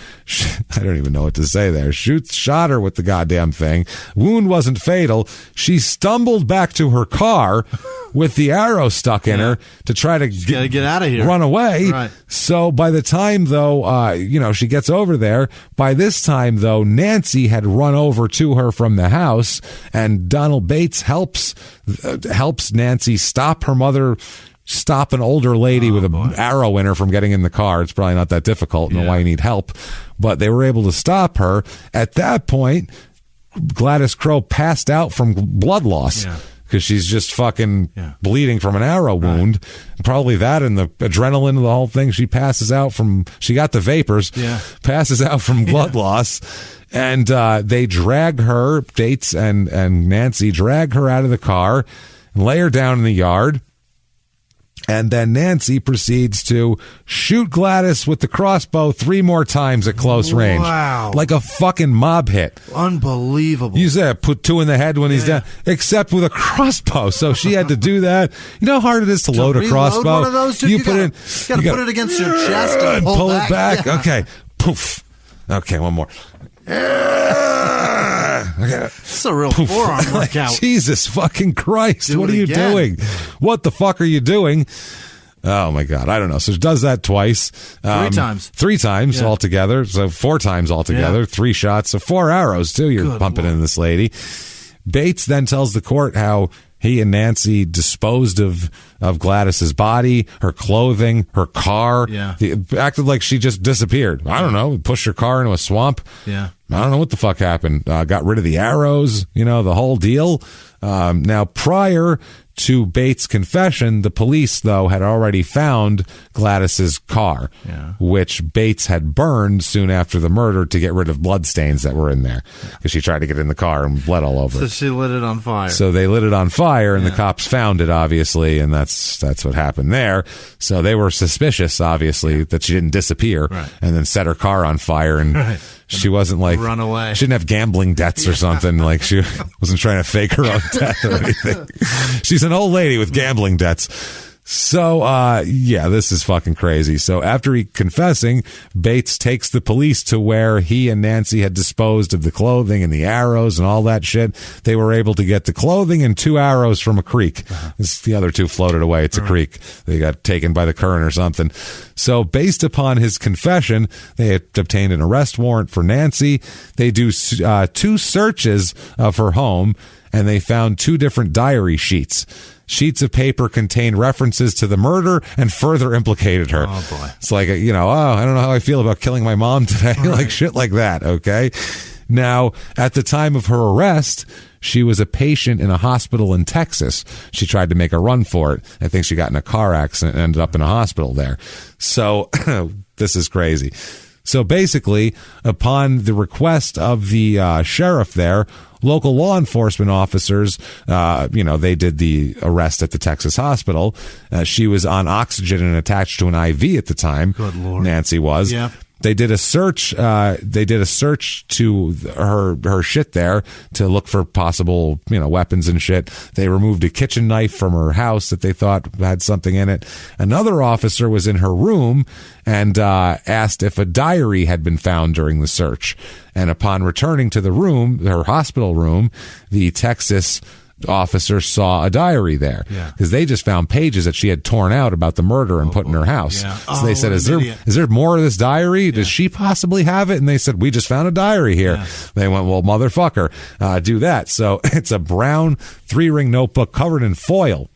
I don't even know what to say there. Shot her with the goddamn thing. Wound wasn't fatal. She stumbled back to her car with the arrow stuck in her to try to get out of here, run away. Right. So by the time, though, she gets over there, by this time, though, Nancy had run over to her from the house, and Donald Bates helps Nancy stop an older lady with an arrow in her from getting in the car. It's probably not that difficult. I don't know why you need help. But they were able to stop her. At that point, Gladys Crow passed out from blood loss. Because she's just fucking bleeding from an arrow wound. Probably that and the adrenaline and the whole thing. She passes out she got the vapors, passes out from blood loss. And they drag her, Bates and Nancy, drag her out of the car and lay her down in the yard. And then Nancy proceeds to shoot Gladys with the crossbow 3 more times at close range. Wow. Like a fucking mob hit. Unbelievable. You said put 2 in the head when he's down, except with a crossbow. So she had to do that. You know how hard it is to load a crossbow? One of those, you gotta put it against your chest and pull it back. Yeah. Okay. Poof. Okay, one more. It's a real forearm workout. Jesus fucking Christ. What are you doing? What the fuck are you doing? Oh, my God. I don't know. So she does that twice. 3 times. 3 times altogether. So 4 times altogether. 3 shots. So 4 arrows, too, you're pumping in this lady. Bates then tells the court how he and Nancy disposed of Gladys's body, her clothing, her car. Acted like she just disappeared. I don't know. Pushed her car into a swamp. I don't know what the fuck happened. Got rid of the arrows, the whole deal. Now, prior to Bates' confession, the police, though, had already found Gladys's car, which Bates had burned soon after the murder to get rid of bloodstains that were in there, because she tried to get in the car and bled all over. So she lit it on fire. So they lit it on fire, and the cops found it, obviously, and that's what happened there. So they were suspicious, obviously, that she didn't disappear and then set her car on fire, and she wasn't like run away. She didn't have gambling debts or something. Like she wasn't trying to fake her own death or anything. She's an old lady with gambling debts. So, this is fucking crazy. So after confessing, Bates takes the police to where he and Nancy had disposed of the clothing and the arrows and all that shit. They were able to get the clothing and 2 arrows from a creek. The other 2 floated away. It's a creek. They got taken by the current or something. So based upon his confession, they had obtained an arrest warrant for Nancy. They do 2 searches of her home, and they found 2 different diary sheets. Sheets of paper contained references to the murder and further implicated her. Oh, boy. It's like, I don't know how I feel about killing my mom today. Like shit like that, okay? Now, at the time of her arrest, she was a patient in a hospital in Texas. She tried to make a run for it. I think she got in a car accident and ended up in a hospital there. So, this is crazy. So basically, upon the request of the sheriff there, local law enforcement officers, they did the arrest at the Texas hospital. She was on oxygen and attached to an IV at the time. Good Lord. Nancy was. Yeah. They did a search. To her shit there to look for possible, weapons and shit. They removed a kitchen knife from her house that they thought had something in it. Another officer was in her room and asked if a diary had been found during the search. And upon returning to the room, her hospital room, the Texas officer saw a diary there because they just found pages that she had torn out about the murder and put in her house. So they said, is there more of this diary? Does she possibly have it? And they said, we just found a diary here. They went, well, motherfucker, do that. So it's a brown 3-ring notebook covered in foil.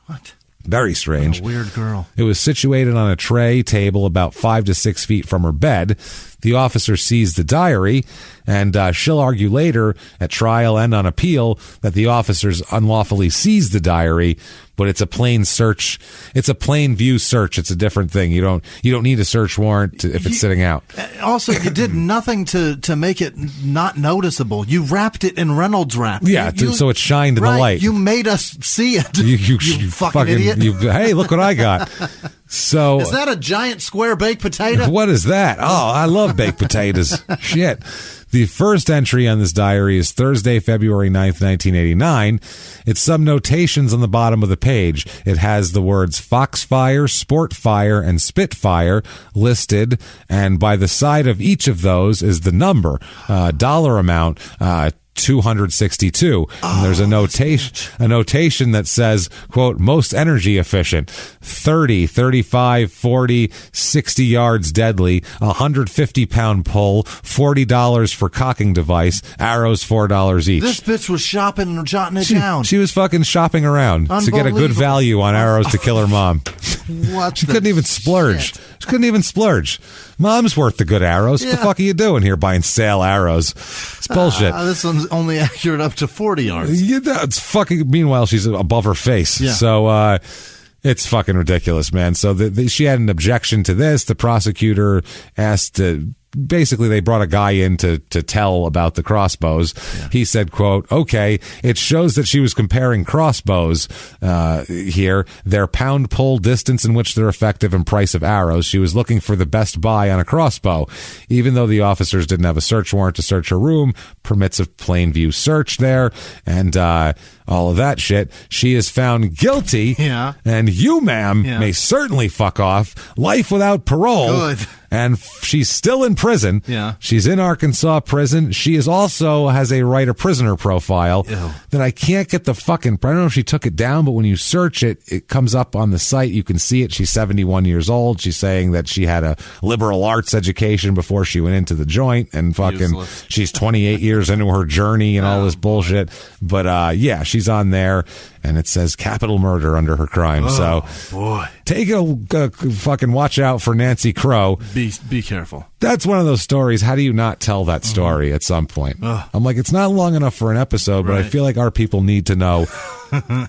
What? Very strange. What a weird girl. It was situated on a tray table about 5 to 6 feet from her bed. The officer seized the diary, and she'll argue later at trial and on appeal that the officers unlawfully seized the diary, but it's a plain search. It's a plain view search. It's a different thing. You don't need a search warrant if it's sitting out. Also, you did nothing to make it not noticeable. You wrapped it in Reynolds wrap. Yeah, so it shined in the light. You made us see it. You fucking idiot. Hey, look what I got. So is that a giant square baked potato? What is that? Oh, I love baked potatoes. Shit. The first entry on this diary is Thursday, February 9th, 1989. It's some notations on the bottom of the page. It has the words Foxfire, Sportfire, and Spitfire listed, and by the side of each of those is the number, dollar amount, 262. And there's a notation that says, quote, most energy efficient, 30, 35, 40, 60 yards deadly, 150-pound pull, $40 for cocking device, arrows $4 each. This bitch was shopping and jotting it down. She was fucking shopping around to get a good value on arrows to kill her mom. She couldn't even splurge. Shit. She couldn't even splurge. Mom's worth the good arrows. What the fuck are you doing here buying sale arrows? It's bullshit. This one's only accurate up to 40 yards. It's fucking. Meanwhile, she's above her face. Yeah. So it's fucking ridiculous, man. So she had an objection to this. The prosecutor asked. Basically, they brought a guy in to tell about the crossbows. Yeah. He said, quote, okay, it shows that she was comparing crossbows here, their pound pull, distance in which they're effective, and price of arrows. She was looking for the best buy on a crossbow. Even though the officers didn't have a search warrant to search her room, permits a plain view search there, and all of that shit, she is found guilty. Yeah. And you, ma'am, may certainly fuck off. Life without parole. Good. And she's still in prison. Yeah. She's in Arkansas prison. She is also has a right of prisoner profile that I can't get the fucking. I don't know if she took it down, but when you search it, it comes up on the site. You can see it. She's 71 years old. She's saying that she had a liberal arts education before she went into the joint, and fucking she's 28 years into her journey and all this bullshit. But she's on there. and it says capital murder under her crime. So boy, take a fucking watch out for Nancy Crow. Be careful. That's one of those stories. How do you not tell that story at some point? I'm like, it's not long enough for an episode, but I feel like our people need to know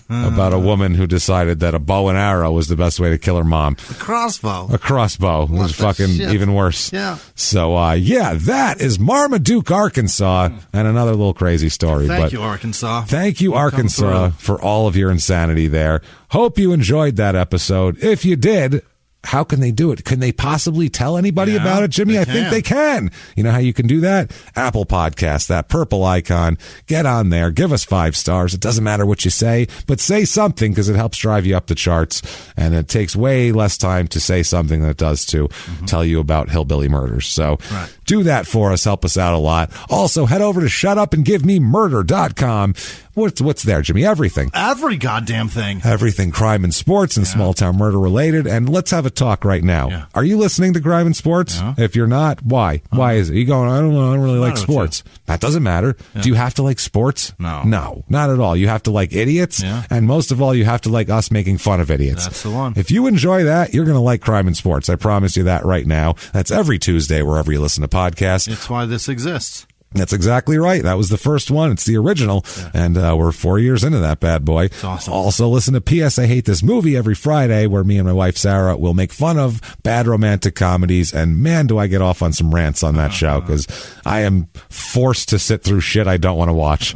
about a woman who decided that a bow and arrow was the best way to kill her mom. A crossbow. A crossbow was fucking even worse. Yeah. So, that is Marmaduke, Arkansas, and another little crazy story. Thank you, Arkansas. Thank you, Arkansas, for all of your insanity there. Hope you enjoyed that episode. If you did, how can they do it? Can they possibly tell anybody about it, Jimmy? I think they can. You know how you can do that? Apple Podcast, that purple icon. Get on there. Give us 5 stars. It doesn't matter what you say, but say something because it helps drive you up the charts. And it takes way less time to say something than it does to tell you about hillbilly murders. So do that for us. Help us out a lot. Also, head over to shutupandgivememurder.com. What's there, Jimmy? Everything. Every goddamn thing. Everything crime and sports and small town murder related. And let's have a talk right now. Yeah. Are you listening to Crime and Sports? Yeah. If you're not, why? Why is it? You going, I don't know, I don't really like sports. That doesn't matter. Yeah. Do you have to like sports? No. No, not at all. You have to like idiots. Yeah. And most of all, you have to like us making fun of idiots. That's the one. If you enjoy that, you're going to like Crime and Sports. I promise you that right now. That's every Tuesday wherever you listen to podcasts. It's why this exists. That's exactly right. That was the first one. It's the original. Yeah. And we're 4 years into that bad boy. It's awesome. Also, listen to P.S. I Hate This Movie every Friday, where me and my wife, Sarah, will make fun of bad romantic comedies. And man, do I get off on some rants on that show, because I am forced to sit through shit I don't want to watch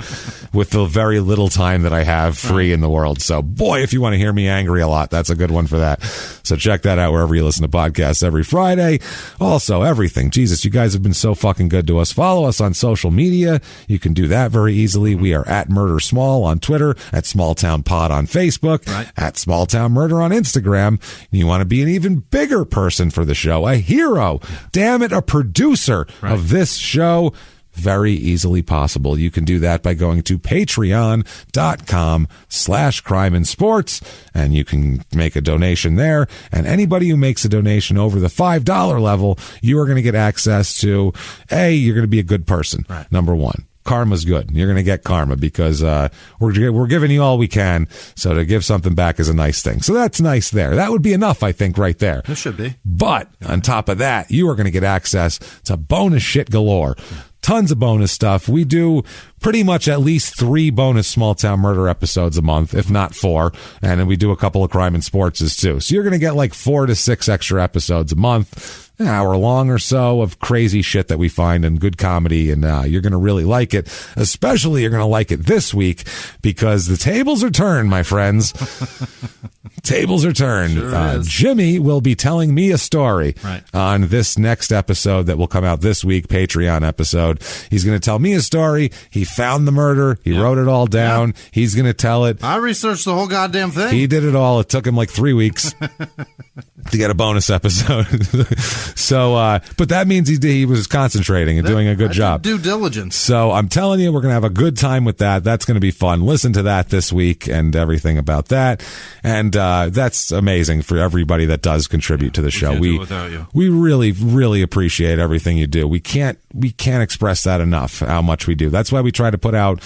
with the very little time that I have free in the world. So, boy, if you want to hear me angry a lot, that's a good one for that. So check that out wherever you listen to podcasts every Friday. Also, everything. Jesus, you guys have been so fucking good to us. Follow us on social media. You can do that very easily. We are at Murder Small on Twitter, at Small Town Pod on Facebook, at Small Town Murder on Instagram. You want to be an even bigger person for the show, a hero, damn it, a producer of this show. Very easily possible. You can do that by going to patreon.com/crime and sports, and you can make a donation there. And anybody who makes a donation over the $5 level, you are going to get access to, you're going to be a good person. Number one. Karma's good. You're going to get karma because we're giving you all we can. So to give something back is a nice thing. So that's nice there. That would be enough, I think, right there. It should be. But on top of that, you are going to get access to bonus shit galore. Tons of bonus stuff. We do pretty much at least 3 bonus small town murder episodes a month, if not 4. And then we do a couple of crime and sports too. So you're going to get like 4 to 6 extra episodes a month, an hour long or so of crazy shit that we find and good comedy. And you're going to really like it. Especially you're going to like it this week because the tables are turned, my friends. Tables are turned. Sure Jimmy will be telling me a story on this next episode that will come out this week, Patreon episode. He's going to tell me a story. He found the murder. He wrote it all down. He's going to tell it. I researched the whole goddamn thing. He did it all. It took him like 3 weeks to get a bonus episode. So, but that means he was concentrating and doing a good job. Due diligence. So I'm telling you, we're going to have a good time with that. That's going to be fun. Listen to that this week and everything about that. And that's amazing for everybody that does contribute to the show. We can't do it without you. We really, really appreciate everything you do. We can't express that enough, how much we do. That's why we try to put out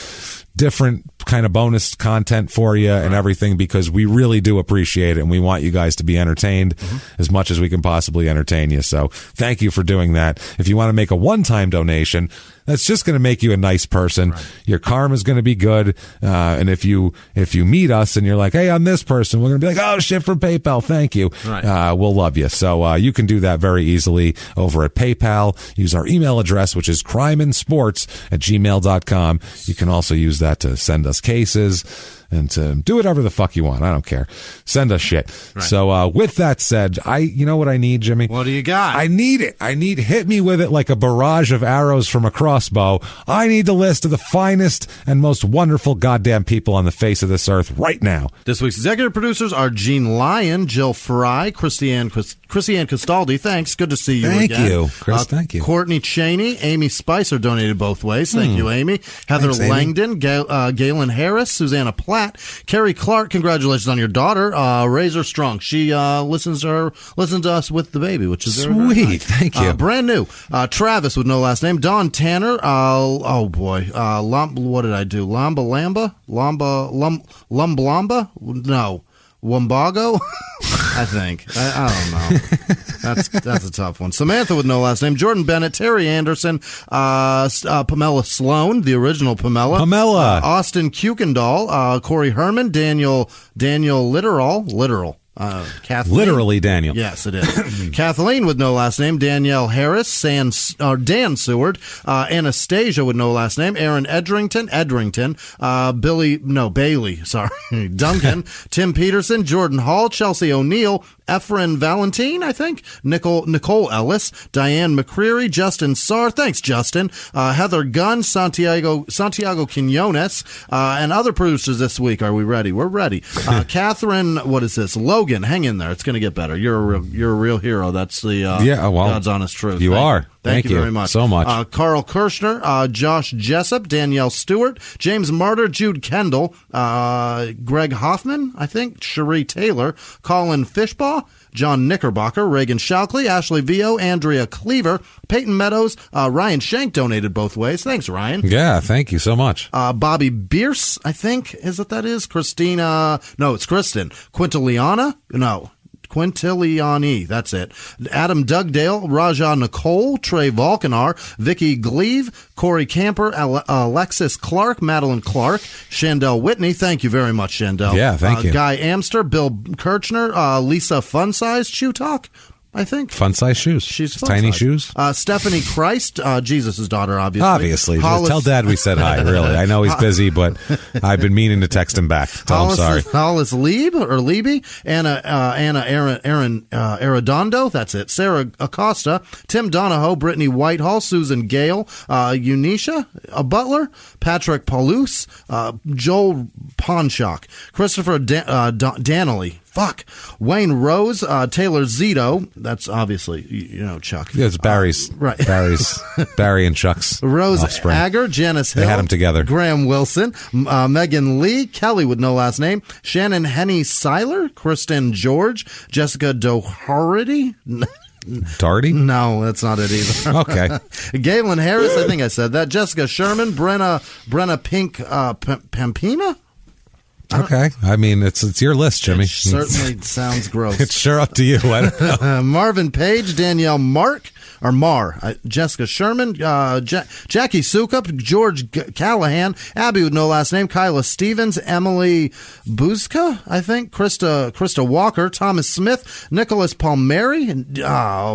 different kind of bonus content for you and everything, because we really do appreciate it and we want you guys to be entertained as much as we can possibly entertain you. So thank you for doing that. If you want to make a one-time donation, that's just going to make you a nice person. Your karma is going to be good. And if you meet us and you're like, hey, I'm this person, we're going to be like, oh, shit, from PayPal. Thank you. We'll love you. So you can do that very easily over at PayPal. Use our email address, which is crimeandsports@gmail.com. You can also use that to send us cases and to do whatever the fuck you want. I don't care. Send us shit. So with that said, you know what I need, Jimmy? What do you got? I need it. Hit me with it like a barrage of arrows from a crossbow. I need the list of the finest and most wonderful goddamn people on the face of this earth right now. This week's executive producers are Gene Lyon, Jill Fry, Christiane Castaldi. Thanks. Good to see you again. Thank you, Chris. Thank you. Courtney Cheney, Amy Spicer donated both ways. Thank you, Amy. Heather Thanks, Amy. Langdon, Galen Harris, Susanna Platt, that. Carrie Clark, congratulations on your daughter. Razor Strong. She listens to us with the baby, which is sweet. Very nice. Thank you. Brand new. Travis with no last name. Don Tanner. Oh boy. What did I do? Lumblamba? No. Wumbago? I think. I don't know. That's a tough one. Samantha with no last name. Jordan Bennett, Terry Anderson, Pamela Sloan, the original Pamela. Austin Kuykendall, Corey Herman, Daniel Literal. Kathleen. Literally Daniel. Yes, it is. Kathleen with no last name. Danielle Harris. Dan Seward. Anastasia with no last name. Aaron Edrington. Bailey. Sorry. Duncan. Tim Peterson. Jordan Hall. Chelsea O'Neill. Efren Valentine, I think. Nicole Ellis. Diane McCreary. Justin Sarr. Thanks, Justin. Heather Gunn. Santiago Quinones. And other producers this week. Are we ready? We're ready. Catherine, what is this? Logan, hang in there. It's going to get better. You're a real hero. That's the God's honest truth. You are. Thank you very much. So much. Carl Kirshner, Josh Jessup, Danielle Stewart, James Martyr, Jude Kendall, Greg Hoffman, I think, Cherie Taylor, Colin Fishbaugh, John Knickerbocker, Reagan Shockley, Ashley Vio, Andrea Cleaver, Peyton Meadows, Ryan Shank donated both ways. Thanks, Ryan. Yeah, thank you so much. Bobby Bierce, I think, is what that is. Christina, no, it's Kristen. Quintiliani, that's it. Adam Dugdale, Raja Nicole, Trey Volkanar, Vicky Gleave, Corey Camper, Alexis Clark, Madeline Clark, Shandell Whitney. Thank you very much, Shandell. Yeah, thank you. Guy Amster, Bill Kirchner, Lisa Funsize, Chew Talk. I think. Fun size shoes. She's tiny size. Shoes. Stephanie Christ, Jesus' daughter, obviously. Just tell Dad we said hi, really. I know he's busy, but I've been meaning to text him back. Tell him sorry. Hollis Liebe, Anna Arredondo, that's it. Sarah Acosta, Tim Donahoe, Brittany Whitehall, Susan Gale, Unisha Butler, Patrick Paulus, Joel Ponshock, Christopher Danley. Wayne Rose, Taylor Zito. That's obviously, Chuck. Yeah, it's Barry's. Right. Barry and Chuck's Rose offspring. Agar, Janice Hill. They had them together. Graham Wilson, Megan Lee, Kelly with no last name, Shannon Henny Seiler, Kristen George, Jessica Doherty. Doherty? No, that's not it either. Okay. Galen Harris, I think I said that. Jessica Sherman, Brenna Pink, Pampina. Okay. I mean, it's your list, Jimmy. It certainly sounds gross. It's sure up to you. I don't know. Marvin Page, Danielle Mar, Jessica Sherman, Jackie Sukup, George Callahan, Abby with no last name, Kyla Stevens, Emily Buzka, I think, Krista Walker, Thomas Smith, Nicholas Palmieri,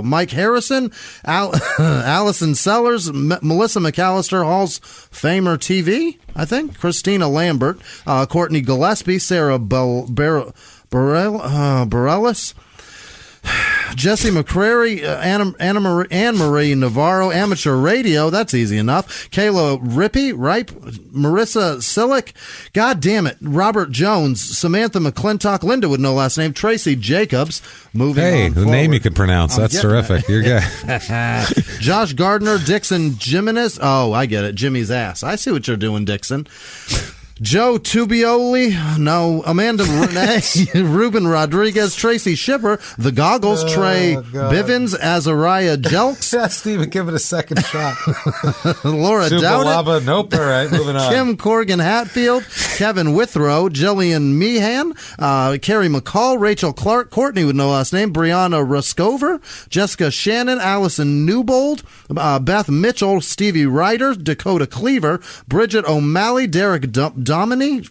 Mike Harrison, Allison Sellers, Melissa McAllister, Hall's Famer TV, I think, Christina Lambert, Courtney Gillespie, Sarah Bareilles, Jesse McCrary, Anne-Marie Navarro, Amateur Radio, that's easy enough. Kayla Ripe, Marissa Silic, God damn it, Robert Jones, Samantha McClintock, Linda with no last name, Tracy Jacobs, moving on the forward. Name you could pronounce, that's terrific. You're good. Josh Gardner, Dixon Jimenez, oh, I get it, Jimmy's ass. I see what you're doing, Dixon. Joe Tubioli, no, Amanda Renee, Ruben Rodriguez, Tracy Shipper, The Goggles, Trey Bivens, Azariah Jelks. Yes, Steven, give it a second shot. Laura Dowd. Nope, all right, moving on. Kim Corrigan Hatfield, Kevin Withrow, Jillian Meehan, Carrie McCall, Rachel Clark, Courtney with no last name, Brianna Ruskover, Jessica Shannon, Allison Newbold, Beth Mitchell, Stevie Ryder, Dakota Cleaver, Bridget O'Malley, Derek Domini,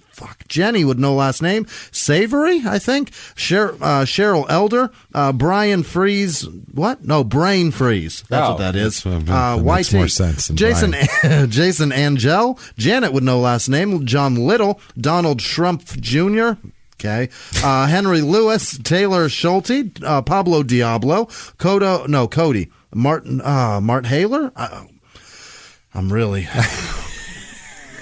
Jenny with no last name, Savory, I think, Cheryl Elder, Brian Freeze, Brain Freeze, that's what that is. Makes more sense. Jason Angel, Janet with no last name, John Little, Donald Schrumpf Jr., okay. Henry Lewis, Taylor Schulte, Pablo Diablo, Cody, Martin Haler.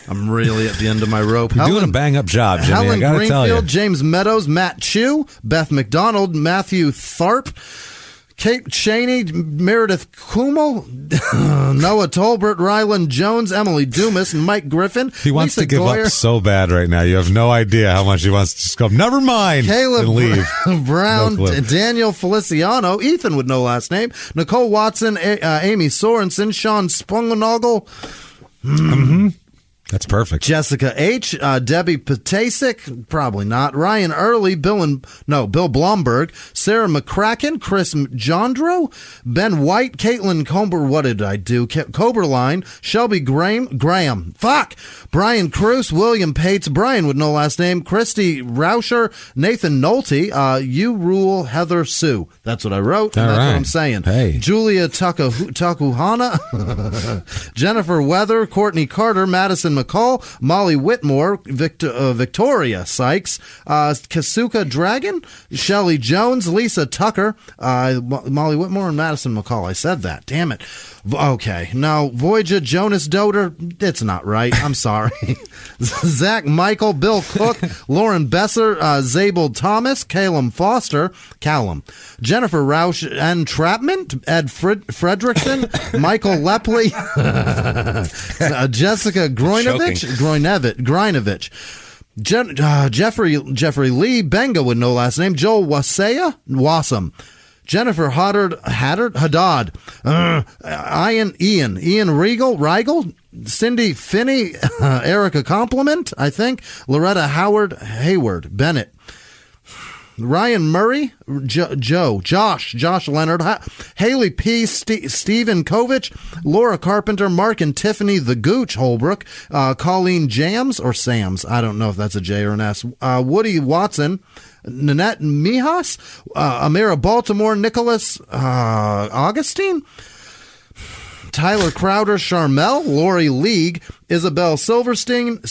I'm really at the end of my rope. You're doing a bang-up job, Jimmy. Helen I gotta tell you. Greenfield, James Meadows, Matt Chew, Beth McDonald, Matthew Tharp, Kate Cheney, Meredith Kummel, Noah Tolbert, Ryland Jones, Emily Dumas, and Mike Griffin. He wants Lisa to give Goyer, up so bad right now. You have no idea how much he wants to just go, never mind, Caleb and leave. Brown, Daniel Feliciano, Ethan with no last name, Nicole Watson, Amy Sorensen, Sean Spungenogel. Mm-hmm. That's perfect. Jessica H., Debbie Patasik, probably not. Ryan Early, Bill Blomberg, Sarah McCracken, Chris Jondro, Ben White, Caitlin Comber, what did I do? Coberline, Shelby Graham, Brian Cruz, William Pates, Brian with no last name, Christy Rauscher, Nathan Nolte, You Rule, Heather Sue. That's what I wrote, and that's what I'm saying. Hey. Julia Takuhana, Jennifer Weather, Courtney Carter, Madison McCall, Molly Whitmore, Victoria Sykes, Kasuka Dragon, Shelley Jones, Lisa Tucker, Molly Whitmore, and Madison McCall. I said that. Damn it. Okay. Now, Voyager, Jonas Doder, it's not right. I'm sorry. Zach Michael, Bill Cook, Lauren Besser, Zabel Thomas, Callum Foster, Jennifer Rausch, Entrapment, Ed Fredrickson, Michael Lepley, Jessica Groinovich, Jeffrey Lee, Benga with no last name, Joel Wassam, Jennifer Haddad, Ian Rigel, Cindy Finney, Erica Compliment, I think, Loretta Hayward, Bennett, Ryan Murray, Josh Leonard, Haley P, Stephen Kovich, Laura Carpenter, Mark and Tiffany the Gooch Holbrook, Colleen Jams or Sams, I don't know if that's a J or an S, Woody Watson, Nanette Mijas, Amira Baltimore, Nicholas Augustine, Tyler Crowder, Charmel, Lori League, Isabel Silverstein,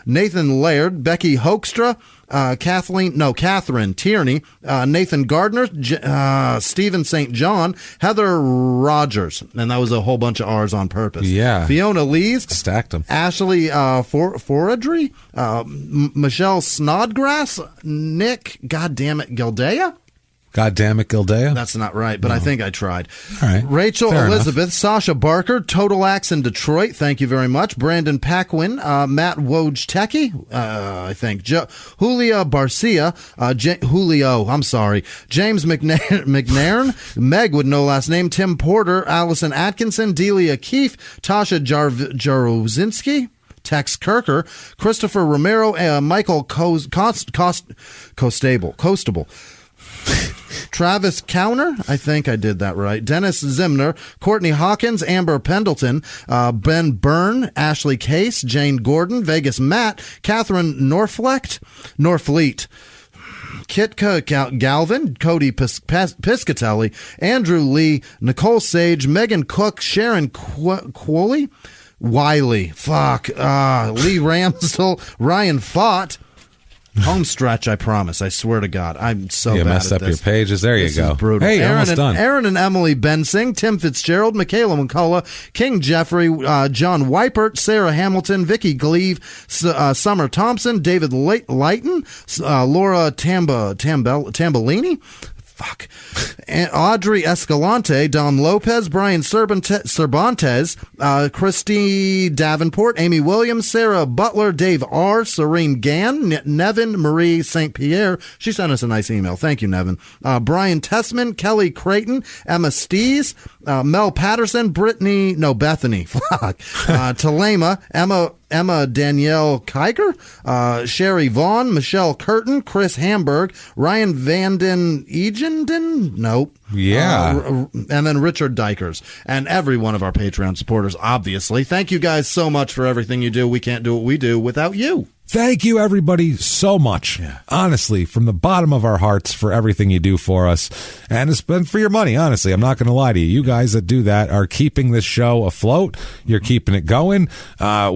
Nathan Laird, Becky Hoekstra, Catherine Tierney, Nathan Gardner, Stephen St. John, Heather Rogers, and that was a whole bunch of R's on purpose. Yeah. Fiona Lees. Stacked them. Ashley Foradry, Michelle Snodgrass, Nick, goddammit, Gildea? God damn it, Gildea. That's not right, but I think I tried. All right. Rachel Fair Elizabeth, enough. Sasha Barker, Total Axe in Detroit. Thank you very much. Brandon Paquin, Matt Wojtecki, I think. Julia Barcia, James McNairn, Meg with no last name, Tim Porter, Allison Atkinson, Delia Keefe, Tasha Jarozinski, Tex Kirker, Christopher Romero, Michael Costable. Travis Cowner, I think I did that right. Dennis Zimner, Courtney Hawkins, Amber Pendleton, Ben Byrne, Ashley Case, Jane Gordon, Vegas Matt, Catherine Norfleet, Kitka Galvin, Cody Piscatelli, Andrew Lee, Nicole Sage, Megan Cook, Sharon Quoley, Wiley, Lee Ramsdell, Ryan Fott. Home stretch, I promise. I swear to God. I'm so bad at this. You messed up your pages. There you go. Is brutal. Hey, almost done. Aaron and Emily Bensing, Tim Fitzgerald, Michaela McCullough, King Jeffrey, John Weipert, Sarah Hamilton, Vicky Gleave, Summer Thompson, David Lighton, Laura Tambellini, Audrey Escalante, Don Lopez, Brian Cervantes, Christy Davenport, Amy Williams, Sarah Butler, Dave R., Serene Gann, Nevin Marie St. Pierre. She sent us a nice email. Thank you, Nevin. Brian Tessman, Kelly Creighton, Emma Stees, Mel Patterson, Bethany, Talema, Emma Danielle Kiger, Sherry Vaughn, Michelle Curtin, Chris Hamburg, Ryan Vanden Egenden, nope. Yeah. And then Richard Dykers, and every one of our Patreon supporters, obviously. Thank you guys so much for everything you do. We can't do what we do without you. Thank you, everybody, so much. Yeah. Honestly, from the bottom of our hearts for everything you do for us. And it's been for your money, honestly. I'm not going to lie to you. You guys that do that are keeping this show afloat. You're keeping it going. Our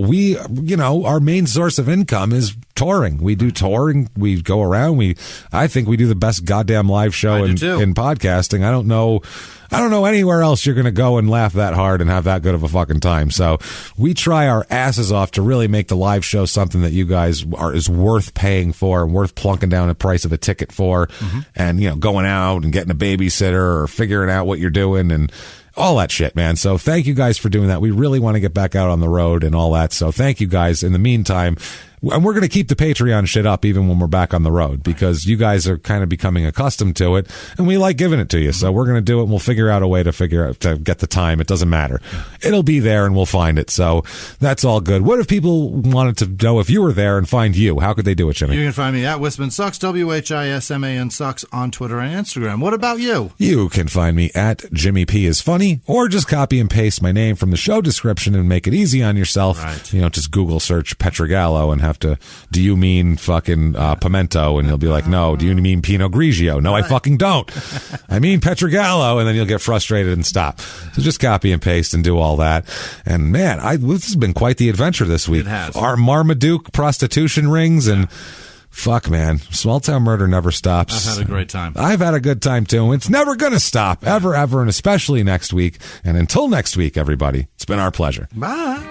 main source of income is touring. We do touring. We go around. I think we do the best goddamn live show in podcasting. I don't know anywhere else you're going to go and laugh that hard and have that good of a fucking time. So we try our asses off to really make the live show something that you guys is worth paying for and worth plunking down the price of a ticket for, and going out and getting a babysitter or figuring out what you're doing and all that shit, man. So thank you guys for doing that. We really want to get back out on the road and all that. So thank you guys. In the meantime, and we're going to keep the Patreon shit up even when we're back on the road, because you guys are kind of becoming accustomed to it and we like giving it to you. So we're going to do it and we'll figure out a way to get the time. It doesn't matter. It'll be there and we'll find it. So that's all good. What if people wanted to know if you were there and find you? How could they do it, Jimmy? You can find me at Whisman Sucks, WHISMAN Sucks on Twitter and Instagram. What about you? You can find me at Jimmy P is Funny, or just copy and paste my name from the show description and make it easy on yourself. Right. Just Google search Pietragallo and have to, do you mean fucking pimento? And you'll be like, no. Do you mean Pinot Grigio? No, I fucking don't. I mean Pietragallo. And then you'll get frustrated and stop. So just copy and paste and do all that. And man, this has been quite the adventure this week. It has. Our Marmaduke prostitution rings and fuck, man. Small town murder never stops. I've had a great time. I've had a good time too. It's never going to stop, ever, and especially next week. And until next week, everybody, it's been our pleasure. Bye.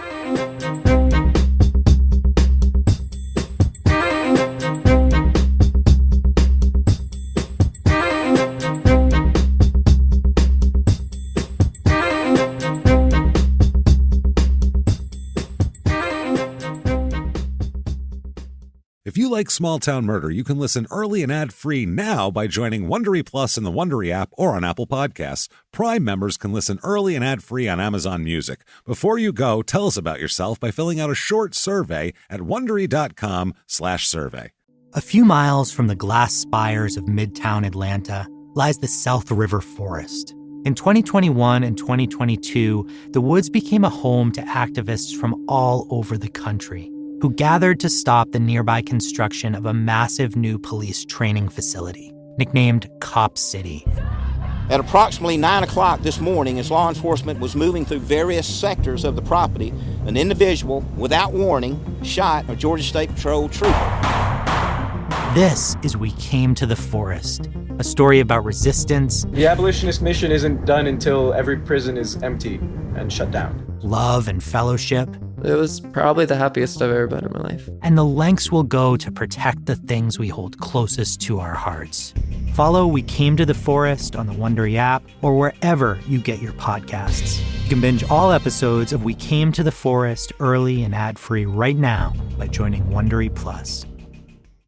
If you like Small Town Murder, you can listen early and ad-free now by joining Wondery Plus in the Wondery app or on Apple Podcasts. Prime members can listen early and ad-free on Amazon Music. Before you go, tell us about yourself by filling out a short survey at Wondery.com/survey. A few miles from the glass spires of Midtown Atlanta lies the South River Forest. In 2021 and 2022, the woods became a home to activists from all over the country, who gathered to stop the nearby construction of a massive new police training facility, nicknamed Cop City. At approximately 9 o'clock this morning, as law enforcement was moving through various sectors of the property, an individual, without warning, shot a Georgia State Patrol trooper. This is We Came to the Forest, a story about resistance. The abolitionist mission isn't done until every prison is empty and shut down. Love and fellowship. It was probably the happiest I've ever been in my life. And the lengths we'll go to protect the things we hold closest to our hearts. Follow We Came to the Forest on the Wondery app or wherever you get your podcasts. You can binge all episodes of We Came to the Forest early and ad-free right now by joining Wondery Plus.